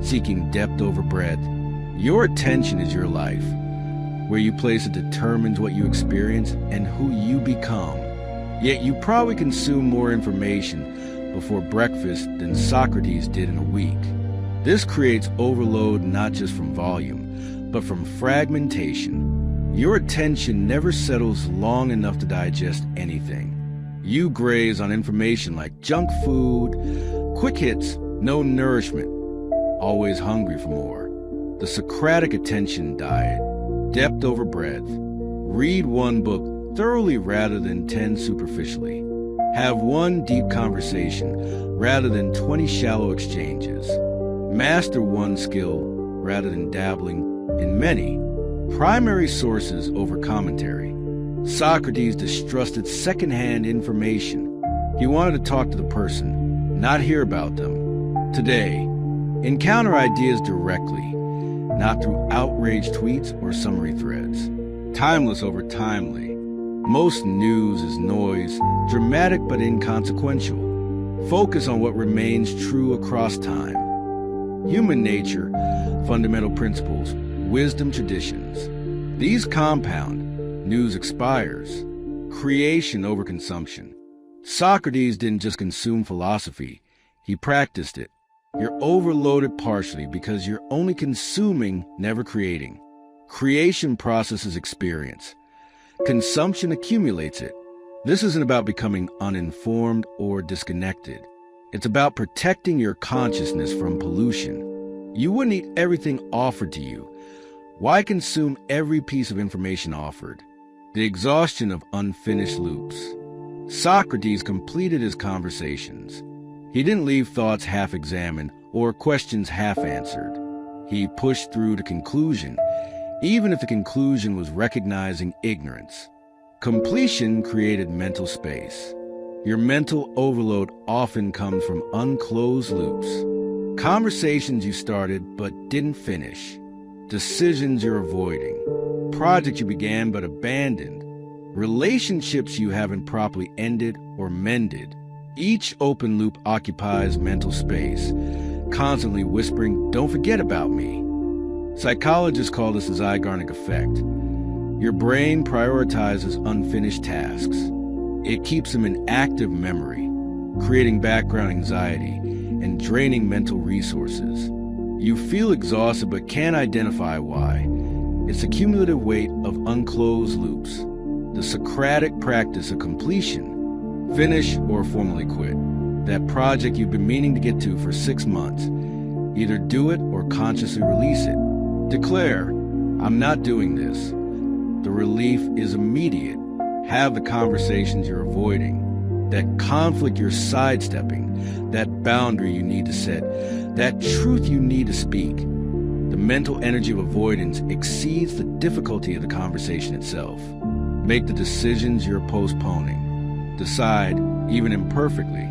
Speaker 1: seeking depth over breadth. Your attention is your life. Where you place it determines what you experience and who you become. Yet you probably consume more information before breakfast than Socrates did in a week. This creates overload not just from volume, but from fragmentation. Your attention never settles long enough to digest anything. You graze on information like junk food, quick hits, no nourishment, always hungry for more. The Socratic attention diet, depth over breadth. Read one book thoroughly rather than 10 superficially. Have one deep conversation rather than 20 shallow exchanges. Master one skill rather than dabbling in many. Primary sources over commentary. Socrates distrusted secondhand information. He wanted to talk to the person, not hear about them. Today, encounter ideas directly, not through outraged tweets or summary threads. Timeless over timely. Most news is noise, dramatic but inconsequential. Focus on what remains true across time. Human nature, fundamental principles, wisdom traditions. These compound. News expires. Creation over consumption. Socrates didn't just consume philosophy, he practiced it. You're overloaded partially because you're only consuming, never creating. Creation processes experience. Consumption accumulates it. This isn't about becoming uninformed or disconnected. It's about protecting your consciousness from pollution. You wouldn't eat everything offered to you. Why consume every piece of information offered? The exhaustion of unfinished loops. Socrates completed his conversations. He didn't leave thoughts half-examined or questions half-answered. He pushed through to conclusion, even if the conclusion was recognizing ignorance. Completion created mental space. Your mental overload often comes from unclosed loops. Conversations you started but didn't finish. Decisions you're avoiding. Projects you began but abandoned. Relationships you haven't properly ended or mended. Each open loop occupies mental space, constantly whispering, "Don't forget about me." Psychologists call this the Zeigarnik effect. Your brain prioritizes unfinished tasks. It keeps them in active memory, creating background anxiety and draining mental resources. You feel exhausted but can't identify why. It's the cumulative weight of unclosed loops. The Socratic practice of completion. Finish or formally quit. That project you've been meaning to get to for 6 months. Either do it or consciously release it. Declare, "I'm not doing this." The relief is immediate. Have the conversations you're avoiding. that conflict you're sidestepping, that boundary you need to set, that truth you need to speak. The mental energy of avoidance exceeds the difficulty of the conversation itself. Make the decisions you're postponing. Decide, even imperfectly.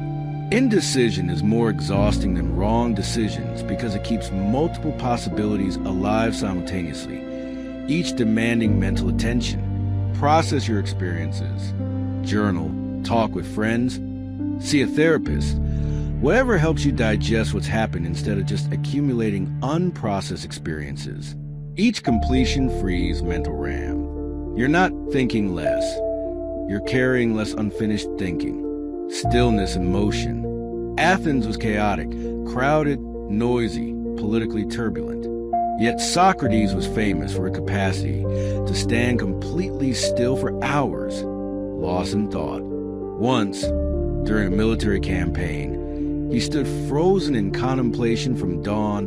Speaker 1: Indecision is more exhausting than wrong decisions because it keeps multiple possibilities alive simultaneously, each demanding mental attention. Process your experiences. Journal, talk with friends, see a therapist. Whatever helps you digest what's happened instead of just accumulating unprocessed experiences. Each completion frees mental RAM. You're not thinking less. You're carrying less unfinished thinking. Stillness and motion. Athens was chaotic, crowded, noisy, politically turbulent. Yet Socrates was famous for a capacity to stand completely still for hours, lost in thought. Once, during a military campaign, he stood frozen in contemplation from dawn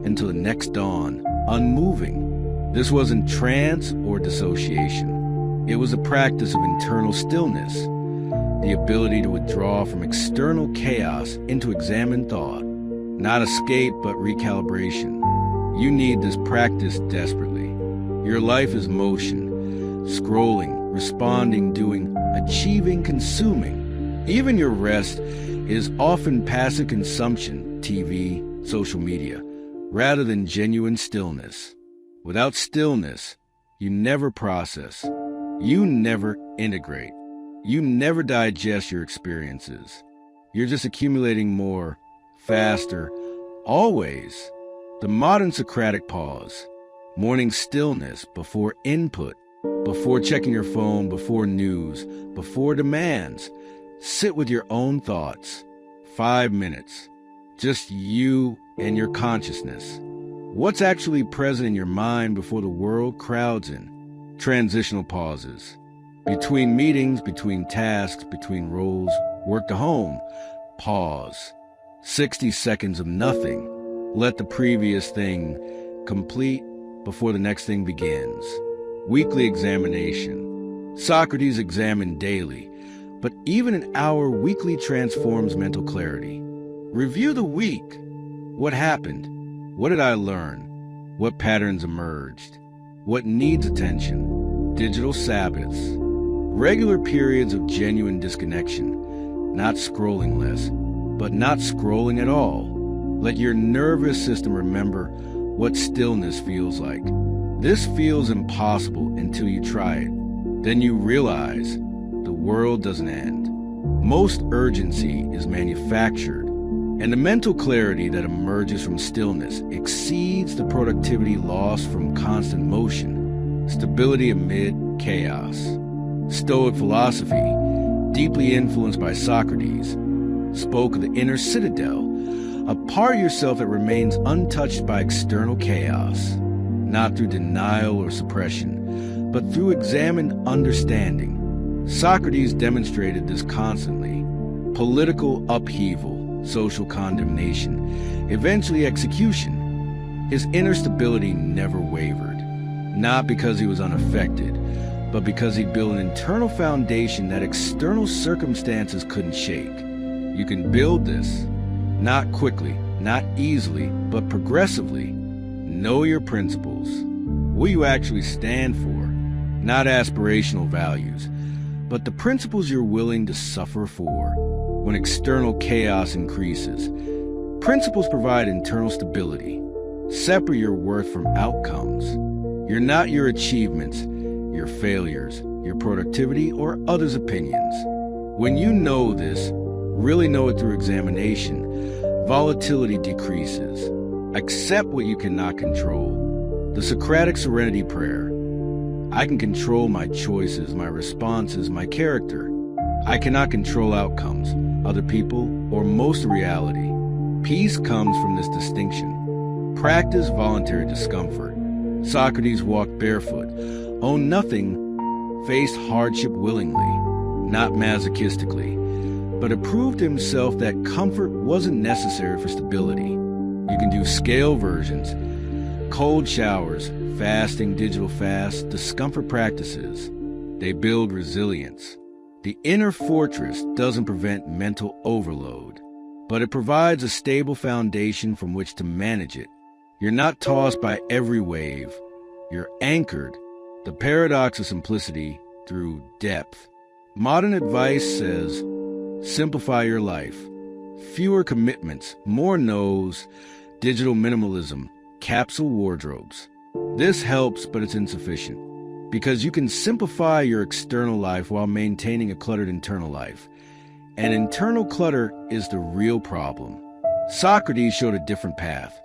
Speaker 1: until the next dawn, unmoving. This wasn't trance or dissociation. It was a practice of internal stillness, the ability to withdraw from external chaos into examined thought. Not escape, but recalibration. You need this practice desperately. Your life is motion, scrolling, responding, doing, achieving, consuming. Even your rest is often passive consumption, TV, social media, rather than genuine stillness. Without stillness, you never process. You never integrate. You never digest your experiences. You're just accumulating more, faster, always. The modern Socratic pause, morning stillness before input, before checking your phone, before news, before demands. Sit with your own thoughts. 5 minutes. Just you and your consciousness. What's actually present in your mind before the world crowds in? Transitional pauses. Between meetings, between tasks, between roles, work to home. Pause. 60 seconds of nothing. Let the previous thing complete before the next thing begins. Weekly examination. Socrates examined daily, but even an hour weekly transforms mental clarity. Review the week. What happened? What did I learn? What patterns emerged? What needs attention? Digital Sabbaths. Regular periods of genuine disconnection. Not scrolling less, but not scrolling at all. Let your nervous system remember what stillness feels like. This feels impossible until you try it. Then you realize the world doesn't end. Most urgency is manufactured, and the mental clarity that emerges from stillness exceeds the productivity lost from constant motion, stability amid chaos. Stoic philosophy, deeply influenced by Socrates, spoke of the inner citadel, a part of yourself that remains untouched by external chaos, not through denial or suppression, but through examined understanding. Socrates demonstrated this constantly. Political upheaval, social condemnation, eventually execution. His inner stability never wavered, not because he was unaffected, but because he built an internal foundation that external circumstances couldn't shake. You can build this, not quickly, not easily, but progressively. Know your principles. What you actually stand for, not aspirational values, but the principles you're willing to suffer for. When external chaos increases, principles provide internal stability. Separate your worth from outcomes. You're not your achievements, your failures, your productivity, or others' opinions. When you know this, really know it through examination, volatility decreases. Accept what you cannot control. The Socratic serenity prayer. I can control my choices, my responses, my character. I cannot control outcomes, other people, or most of reality. Peace comes from this distinction. Practice voluntary discomfort. Socrates walked barefoot, owned nothing, faced hardship willingly, not masochistically, but approved to himself that comfort wasn't necessary for stability. You can do scale versions, cold showers, fasting, digital fasts, discomfort practices. They build resilience. The inner fortress doesn't prevent mental overload, but it provides a stable foundation from which to manage it. You're not tossed by every wave. You're anchored. The paradox of simplicity through depth. Modern advice says, simplify your life. Fewer commitments, more no's, digital minimalism, capsule wardrobes. This helps, but it's insufficient. Because you can simplify your external life while maintaining a cluttered internal life. And internal clutter is the real problem. Socrates showed a different path.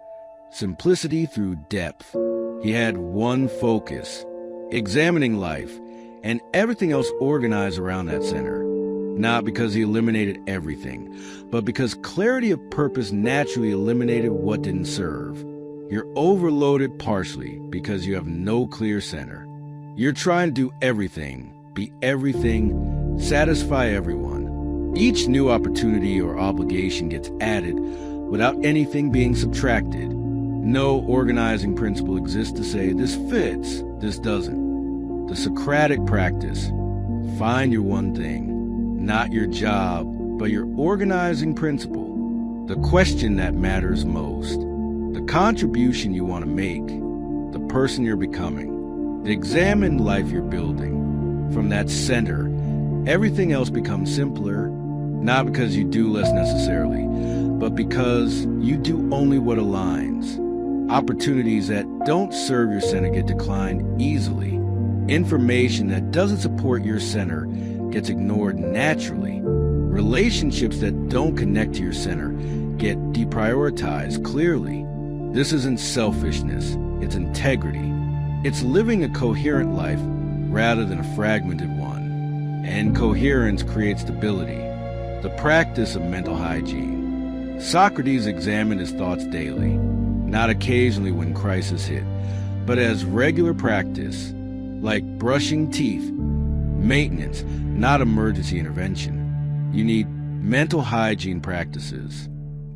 Speaker 1: Simplicity through depth. He had one focus, examining life, and everything else organized around that center. Not because he eliminated everything, but because clarity of purpose naturally eliminated what didn't serve. You're overloaded partially because you have no clear center. You're trying to do everything, be everything, satisfy everyone. Each new opportunity or obligation gets added without anything being subtracted. No organizing principle exists to say this fits, this doesn't. The Socratic practice, find your one thing, not your job, but your organizing principle, the question that matters most, the contribution you want to make, the person you're becoming. The examined life you're building. From that center, everything else becomes simpler, not because you do less necessarily, but because you do only what aligns. Opportunities that don't serve your center get declined easily. Information that doesn't support your center gets ignored naturally. Relationships that don't connect to your center get deprioritized clearly. This isn't selfishness, it's integrity. It's living a coherent life rather than a fragmented one. And coherence creates stability, the practice of mental hygiene. Socrates examined his thoughts daily, not occasionally when crisis hit, but as regular practice, like brushing teeth, maintenance, not emergency intervention. You need mental hygiene practices,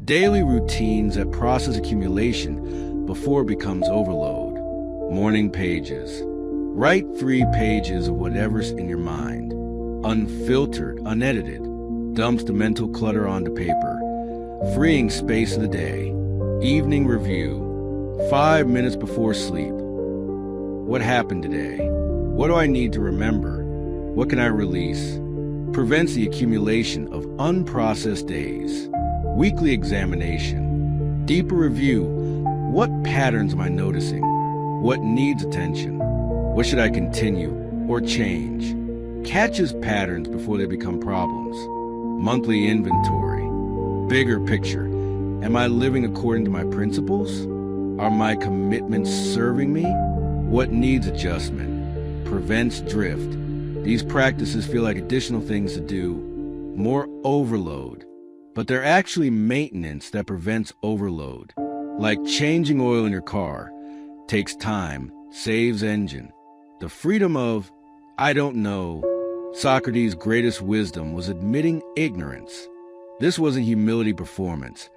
Speaker 1: daily routines that process accumulation before it becomes overload. Morning pages. Write 3 pages of whatever's in your mind. Unfiltered, unedited. Dumps the mental clutter onto paper. Freeing space of the day. Evening review. 5 minutes before sleep. What happened today? What do I need to remember? What can I release? Prevents the accumulation of unprocessed days. Weekly examination. Deeper review. What patterns am I noticing? What needs attention? What should I continue or change? Catches patterns before they become problems. Monthly inventory. Bigger picture. Am I living according to my principles? Are my commitments serving me? What needs adjustment? Prevents drift. These practices feel like additional things to do, more overload, but they're actually maintenance that prevents overload. Like changing oil in your car. Takes time, saves engine. The freedom of, I don't know. Socrates' greatest wisdom was admitting ignorance. This wasn't humility performance.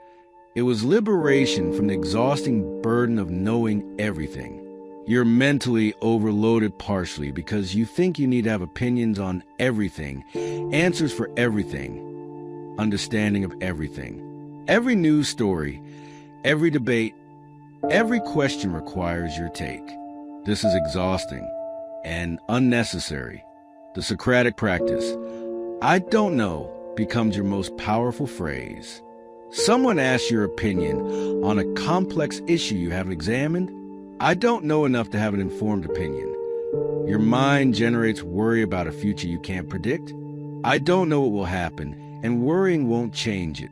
Speaker 1: It was liberation from the exhausting burden of knowing everything. You're mentally overloaded partially because you think you need to have opinions on everything, answers for everything, understanding of everything. Every news story, every debate, every question requires your take. This is exhausting and unnecessary. The Socratic practice, I don't know, becomes your most powerful phrase. Someone asks your opinion on a complex issue you haven't examined. I don't know enough to have an informed opinion. Your mind generates worry about a future you can't predict. I don't know what will happen, and worrying won't change it.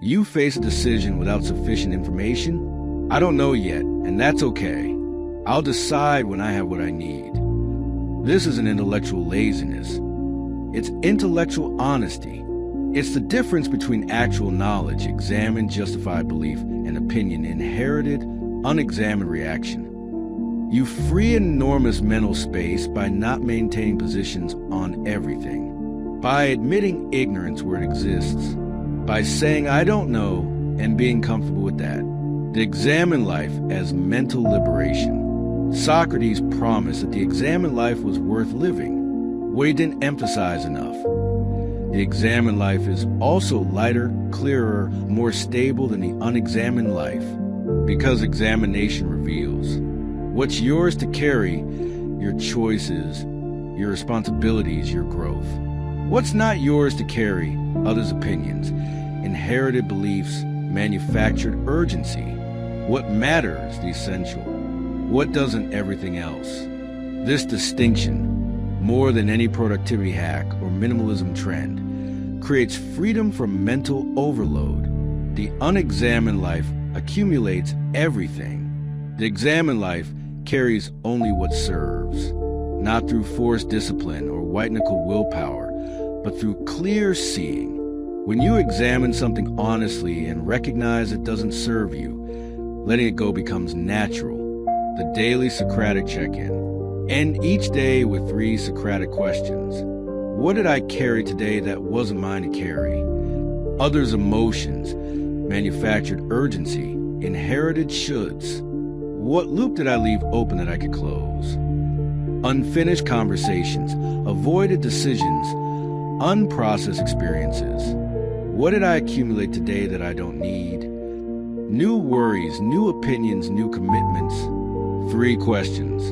Speaker 1: You face a decision without sufficient information. I don't know yet, and that's okay. I'll decide when I have what I need. This isn't intellectual laziness. It's intellectual honesty. It's the difference between actual knowledge, examined, justified belief, and opinion, inherited, unexamined reaction. You free enormous mental space by not maintaining positions on everything, by admitting ignorance where it exists, by saying I don't know and being comfortable with that. The examined life as mental liberation. Socrates promised that the examined life was worth living. what he didn't emphasize enough. The examined life is also lighter, clearer, more stable than the unexamined life, because examination reveals what's yours to carry, your choices, your responsibilities, your growth. What's not yours to carry, others' opinions, inherited beliefs, manufactured urgency. What matters, the essential. What doesn't, everything else. This distinction, more than any productivity hack or minimalism trend, creates freedom from mental overload. The unexamined life accumulates everything. The examined life carries only what serves, not through forced discipline or white-knuckle willpower, but through clear seeing. When you examine something honestly and recognize it doesn't serve you, letting it go becomes natural. The daily Socratic check-in. End each day with 3 Socratic questions. What did I carry today that wasn't mine to carry? Others' emotions, manufactured urgency, inherited shoulds. What loop did I leave open that I could close? Unfinished conversations, avoided decisions, unprocessed experiences. What did I accumulate today that I don't need? New worries, new opinions, new commitments. 3 questions,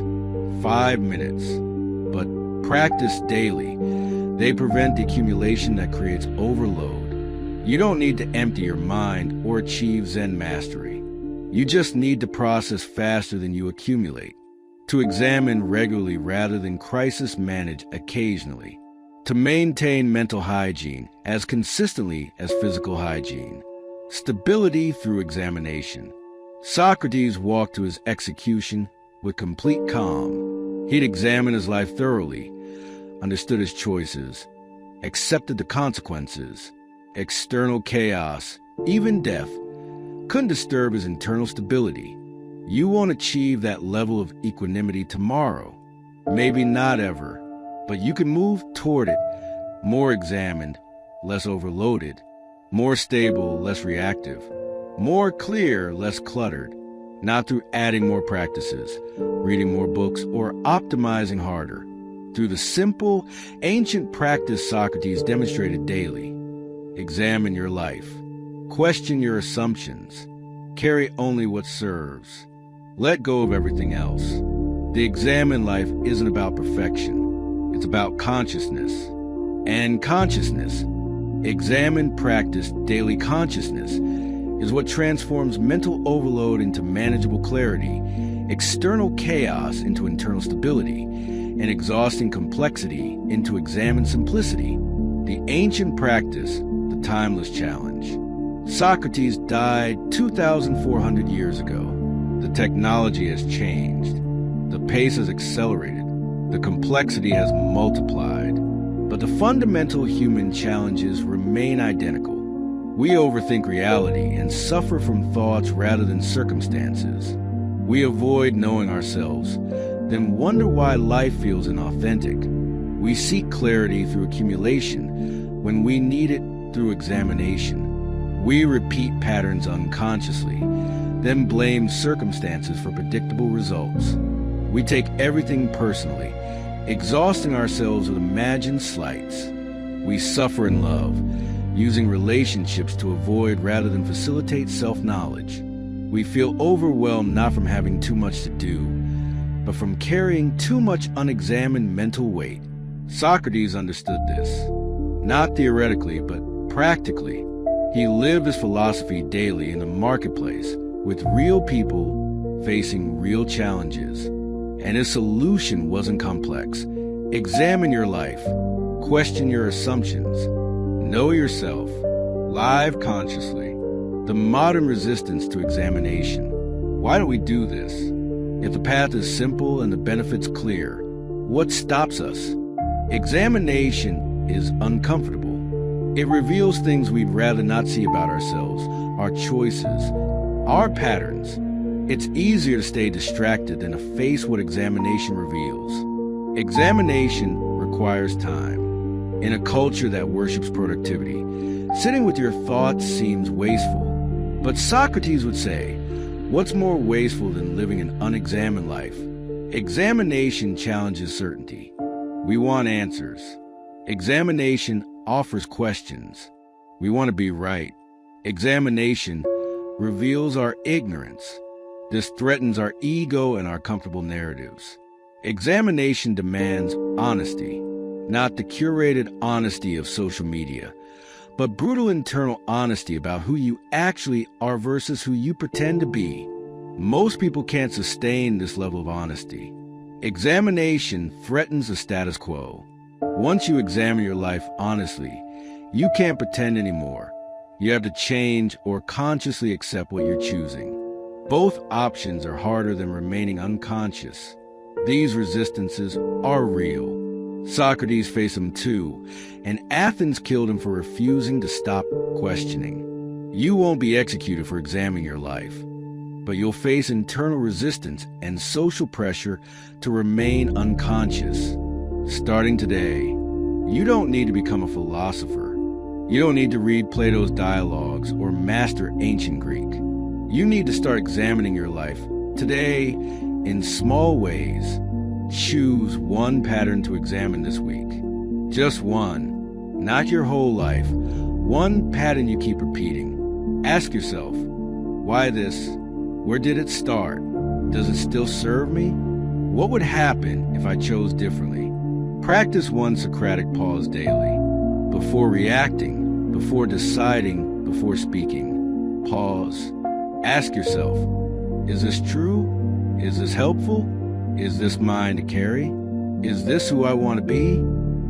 Speaker 1: 5 minutes. But practice daily. They prevent the accumulation that creates overload. You don't need to empty your mind or achieve Zen mastery. You just need to process faster than you accumulate, to examine regularly rather than crisis manage occasionally, to maintain mental hygiene as consistently as physical hygiene. Stability through examination. Socrates walked to his execution with complete calm. He'd examined his life thoroughly, understood his choices, accepted the consequences. External chaos, even death, couldn't disturb his internal stability. You won't achieve that level of equanimity tomorrow. Maybe not ever, but you can move toward it, more examined, less overloaded, more stable, less reactive, more clear, less cluttered, not through adding more practices, reading more books, or optimizing harder. Through the simple, ancient practice Socrates demonstrated daily. Examine your life. Question your assumptions. Carry only what serves. Let go of everything else. The examined life isn't about perfection. It's about consciousness. And consciousness, examined, practiced daily consciousness, is what transforms mental overload into manageable clarity, external chaos into internal stability, and exhausting complexity into examined simplicity. The ancient practice, the timeless challenge. Socrates died 2,400 years ago. The technology has changed. The pace has accelerated. The complexity has multiplied. But the fundamental human challenges remain identical. We overthink reality and suffer from thoughts rather than circumstances. We avoid knowing ourselves, then wonder why life feels inauthentic. We seek clarity through accumulation when we need it through examination. We repeat patterns unconsciously, then blame circumstances for predictable results. We take everything personally, exhausting ourselves with imagined slights. We suffer in love, using relationships to avoid rather than facilitate self-knowledge. We feel overwhelmed not from having too much to do, but from carrying too much unexamined mental weight. Socrates understood this, not theoretically, but practically. He lived his philosophy daily in the marketplace with real people facing real challenges. And his solution wasn't complex. Examine your life. Question your assumptions. Know yourself. Live consciously. The modern resistance to examination. Why don't we do this? If the path is simple and the benefits clear, what stops us? Examination is uncomfortable. It reveals things we'd rather not see about ourselves, our choices, our patterns. It's easier to stay distracted than to face what examination reveals. Examination requires time. In a culture that worships productivity, sitting with your thoughts seems wasteful. But Socrates would say, what's more wasteful than living an unexamined life? Examination challenges certainty. We want answers. Examination offers questions. We want to be right. Examination reveals our ignorance. This threatens our ego and our comfortable narratives. Examination demands honesty, not the curated honesty of social media, but brutal internal honesty about who you actually are versus who you pretend to be. Most people can't sustain this level of honesty. Examination threatens the status quo. Once you examine your life honestly, you can't pretend anymore. You have to change or consciously accept what you're choosing. Both options are harder than remaining unconscious. These resistances are real. Socrates faced them too, and Athens killed him for refusing to stop questioning. You won't be executed for examining your life, but you'll face internal resistance and social pressure to remain unconscious. Starting today, you don't need to become a philosopher. You don't need to read Plato's dialogues or master ancient Greek. You need to start examining your life today in small ways. Choose one pattern to examine this week. Just one, not your whole life. One pattern you keep repeating. Ask yourself, why this? Where did it start? Does it still serve me? What would happen if I chose differently? Practice one Socratic pause daily. Before reacting, before deciding, before speaking. Pause. Ask yourself, is this true? Is this helpful? Is this mine to carry? Is this who I want to be?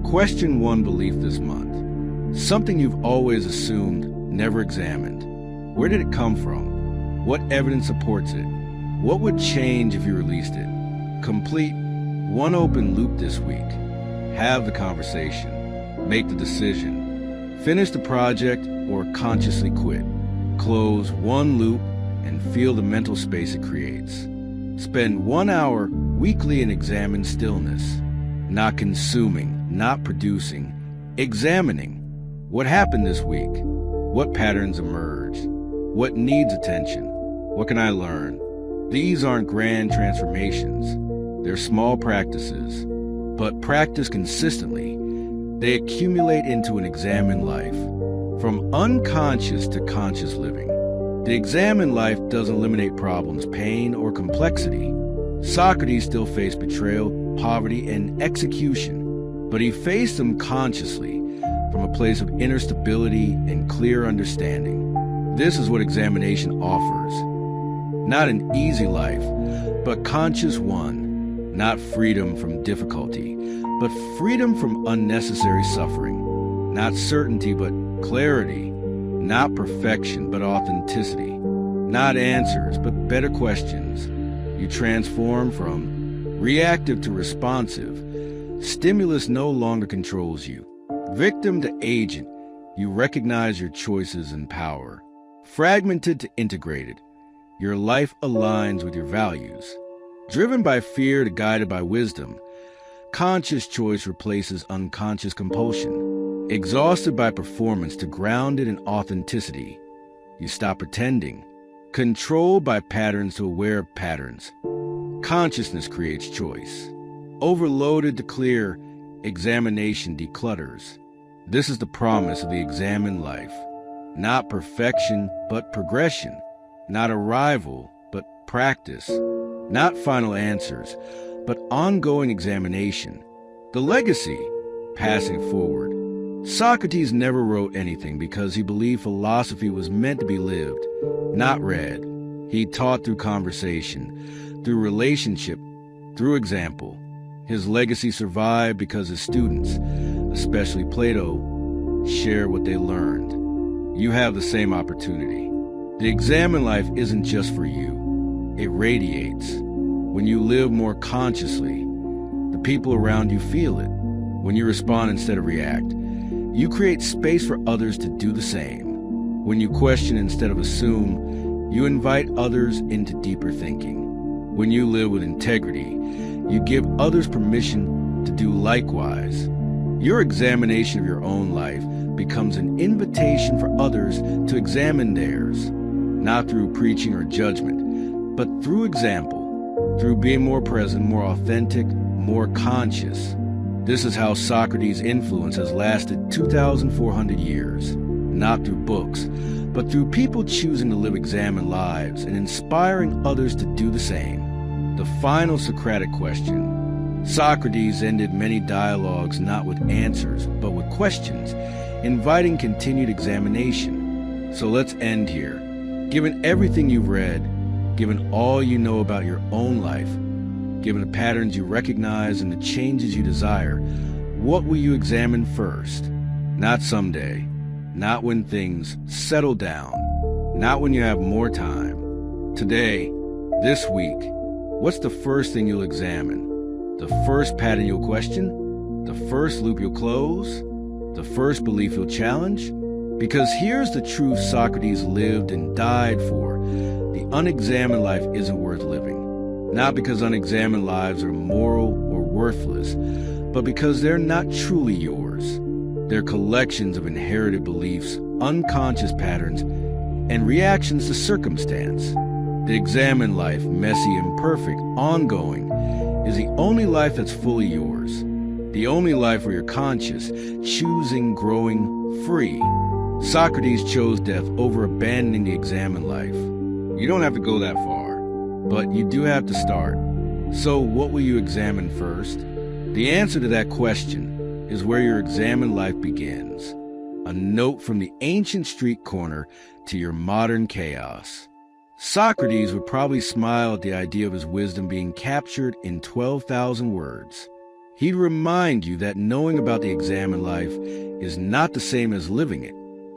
Speaker 1: Question one belief this month. Something you've always assumed, never examined. Where did it come from? What evidence supports it? What would change if you released it? Complete one open loop this week. Have the conversation. Make the decision. Finish the project or consciously quit. Close one loop and feel the mental space it creates. Spend 1 hour weekly and examine stillness. Not consuming, not producing, examining. What happened this week? What patterns emerged? What needs attention? What can I learn? These aren't grand transformations. They're small practices. But practice consistently, they accumulate into an examined life. From unconscious to conscious living. The examined life doesn't eliminate problems, pain, or complexity. Socrates still faced betrayal, poverty, and execution, but he faced them consciously from a place of inner stability and clear understanding. This is what examination offers. Not an easy life, but conscious one. Not freedom from difficulty, but freedom from unnecessary suffering. Not certainty, but clarity. Not perfection, but authenticity. Not answers, but better questions. You transform from reactive to responsive. Stimulus no longer controls you. Victim to agent, you recognize your choices and power. Fragmented to integrated, your life aligns with your values. Driven by fear to guided by wisdom, conscious choice replaces unconscious compulsion. Exhausted by performance to grounded in authenticity, you stop pretending. Controlled by patterns to aware of patterns, consciousness creates choice. Overloaded to clear, examination declutters. This is the promise of the examined life. Not perfection, but progression. Not arrival, but practice. Not final answers, but ongoing examination. The legacy, passing forward. Socrates never wrote anything because he believed philosophy was meant to be lived, not read. He taught through conversation, through relationship, through example. His legacy survived because his students, especially Plato, share what they learned. You have the same opportunity. The examined life isn't just for you. It radiates. When you live more consciously, the people around you feel it. When you respond instead of react, you create space for others to do the same. When you question instead of assume, you invite others into deeper thinking. When you live with integrity, you give others permission to do likewise. Your examination of your own life becomes an invitation for others to examine theirs, not through preaching or judgment, but through example, through being more present, more authentic, more conscious. This is how Socrates' influence has lasted 2,400 years, not through books, but through people choosing to live examined lives and inspiring others to do the same. The final Socratic question. Socrates ended many dialogues not with answers, but with questions, inviting continued examination. So let's end here. Given everything you've read, given all you know about your own life, given the patterns you recognize and the changes you desire, what will you examine first? Not someday, not when things settle down, not when you have more time. Today, this week, what's the first thing you'll examine? The first pattern you'll question? The first loop you'll close? The first belief you'll challenge? Because here's the truth Socrates lived and died for. The unexamined life isn't worth living. Not because unexamined lives are immoral or worthless, but because they're not truly yours. They're collections of inherited beliefs, unconscious patterns, and reactions to circumstance. The examined life, messy, imperfect, ongoing, is the only life that's fully yours. The only life where you're conscious, choosing, growing, free. Socrates chose death over abandoning the examined life. You don't have to go that far, but you do have to start. So what will you examine first? The answer to that question is where your examined life begins. A note from the ancient street corner to your modern chaos. Socrates would probably smile at the idea of his wisdom being captured in 12,000 words. He'd remind you that knowing about the examined life is not the same as living it.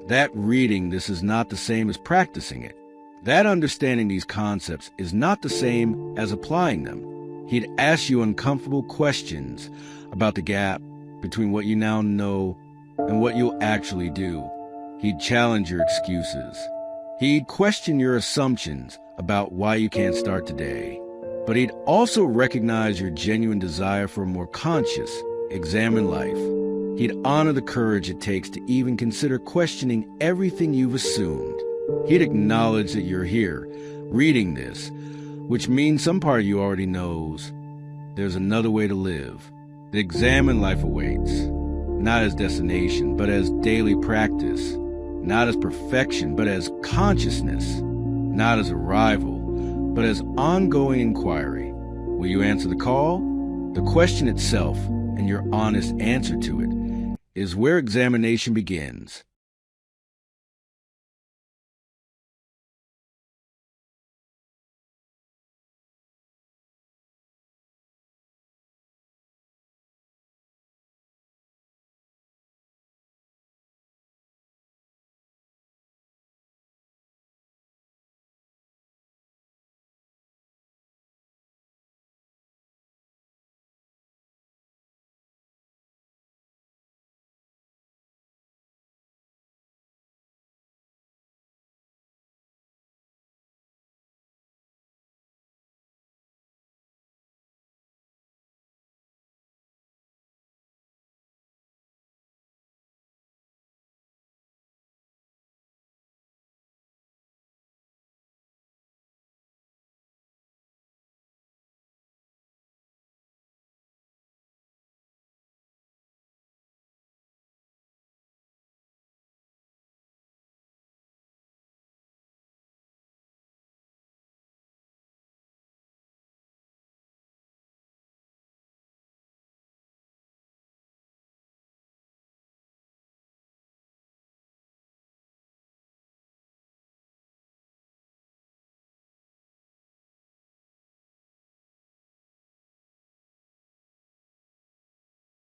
Speaker 1: That reading this is not the same as practicing it. That understanding these concepts is not the same as applying them. He'd ask you uncomfortable questions about the gap between what you now know and what you'll actually do. He'd challenge your excuses. He'd question your assumptions about why you can't start today. But he'd also recognize your genuine desire for a more conscious, examined life. He'd honor the courage it takes to even consider questioning everything you've assumed. He'd acknowledge that you're here, reading this, which means some part of you already knows there's another way to live. The examined life awaits, not as destination, but as daily practice, not as perfection, but as consciousness, not as arrival, but as ongoing inquiry. Will you answer the call? The question itself, and your honest answer to it, is where examination begins.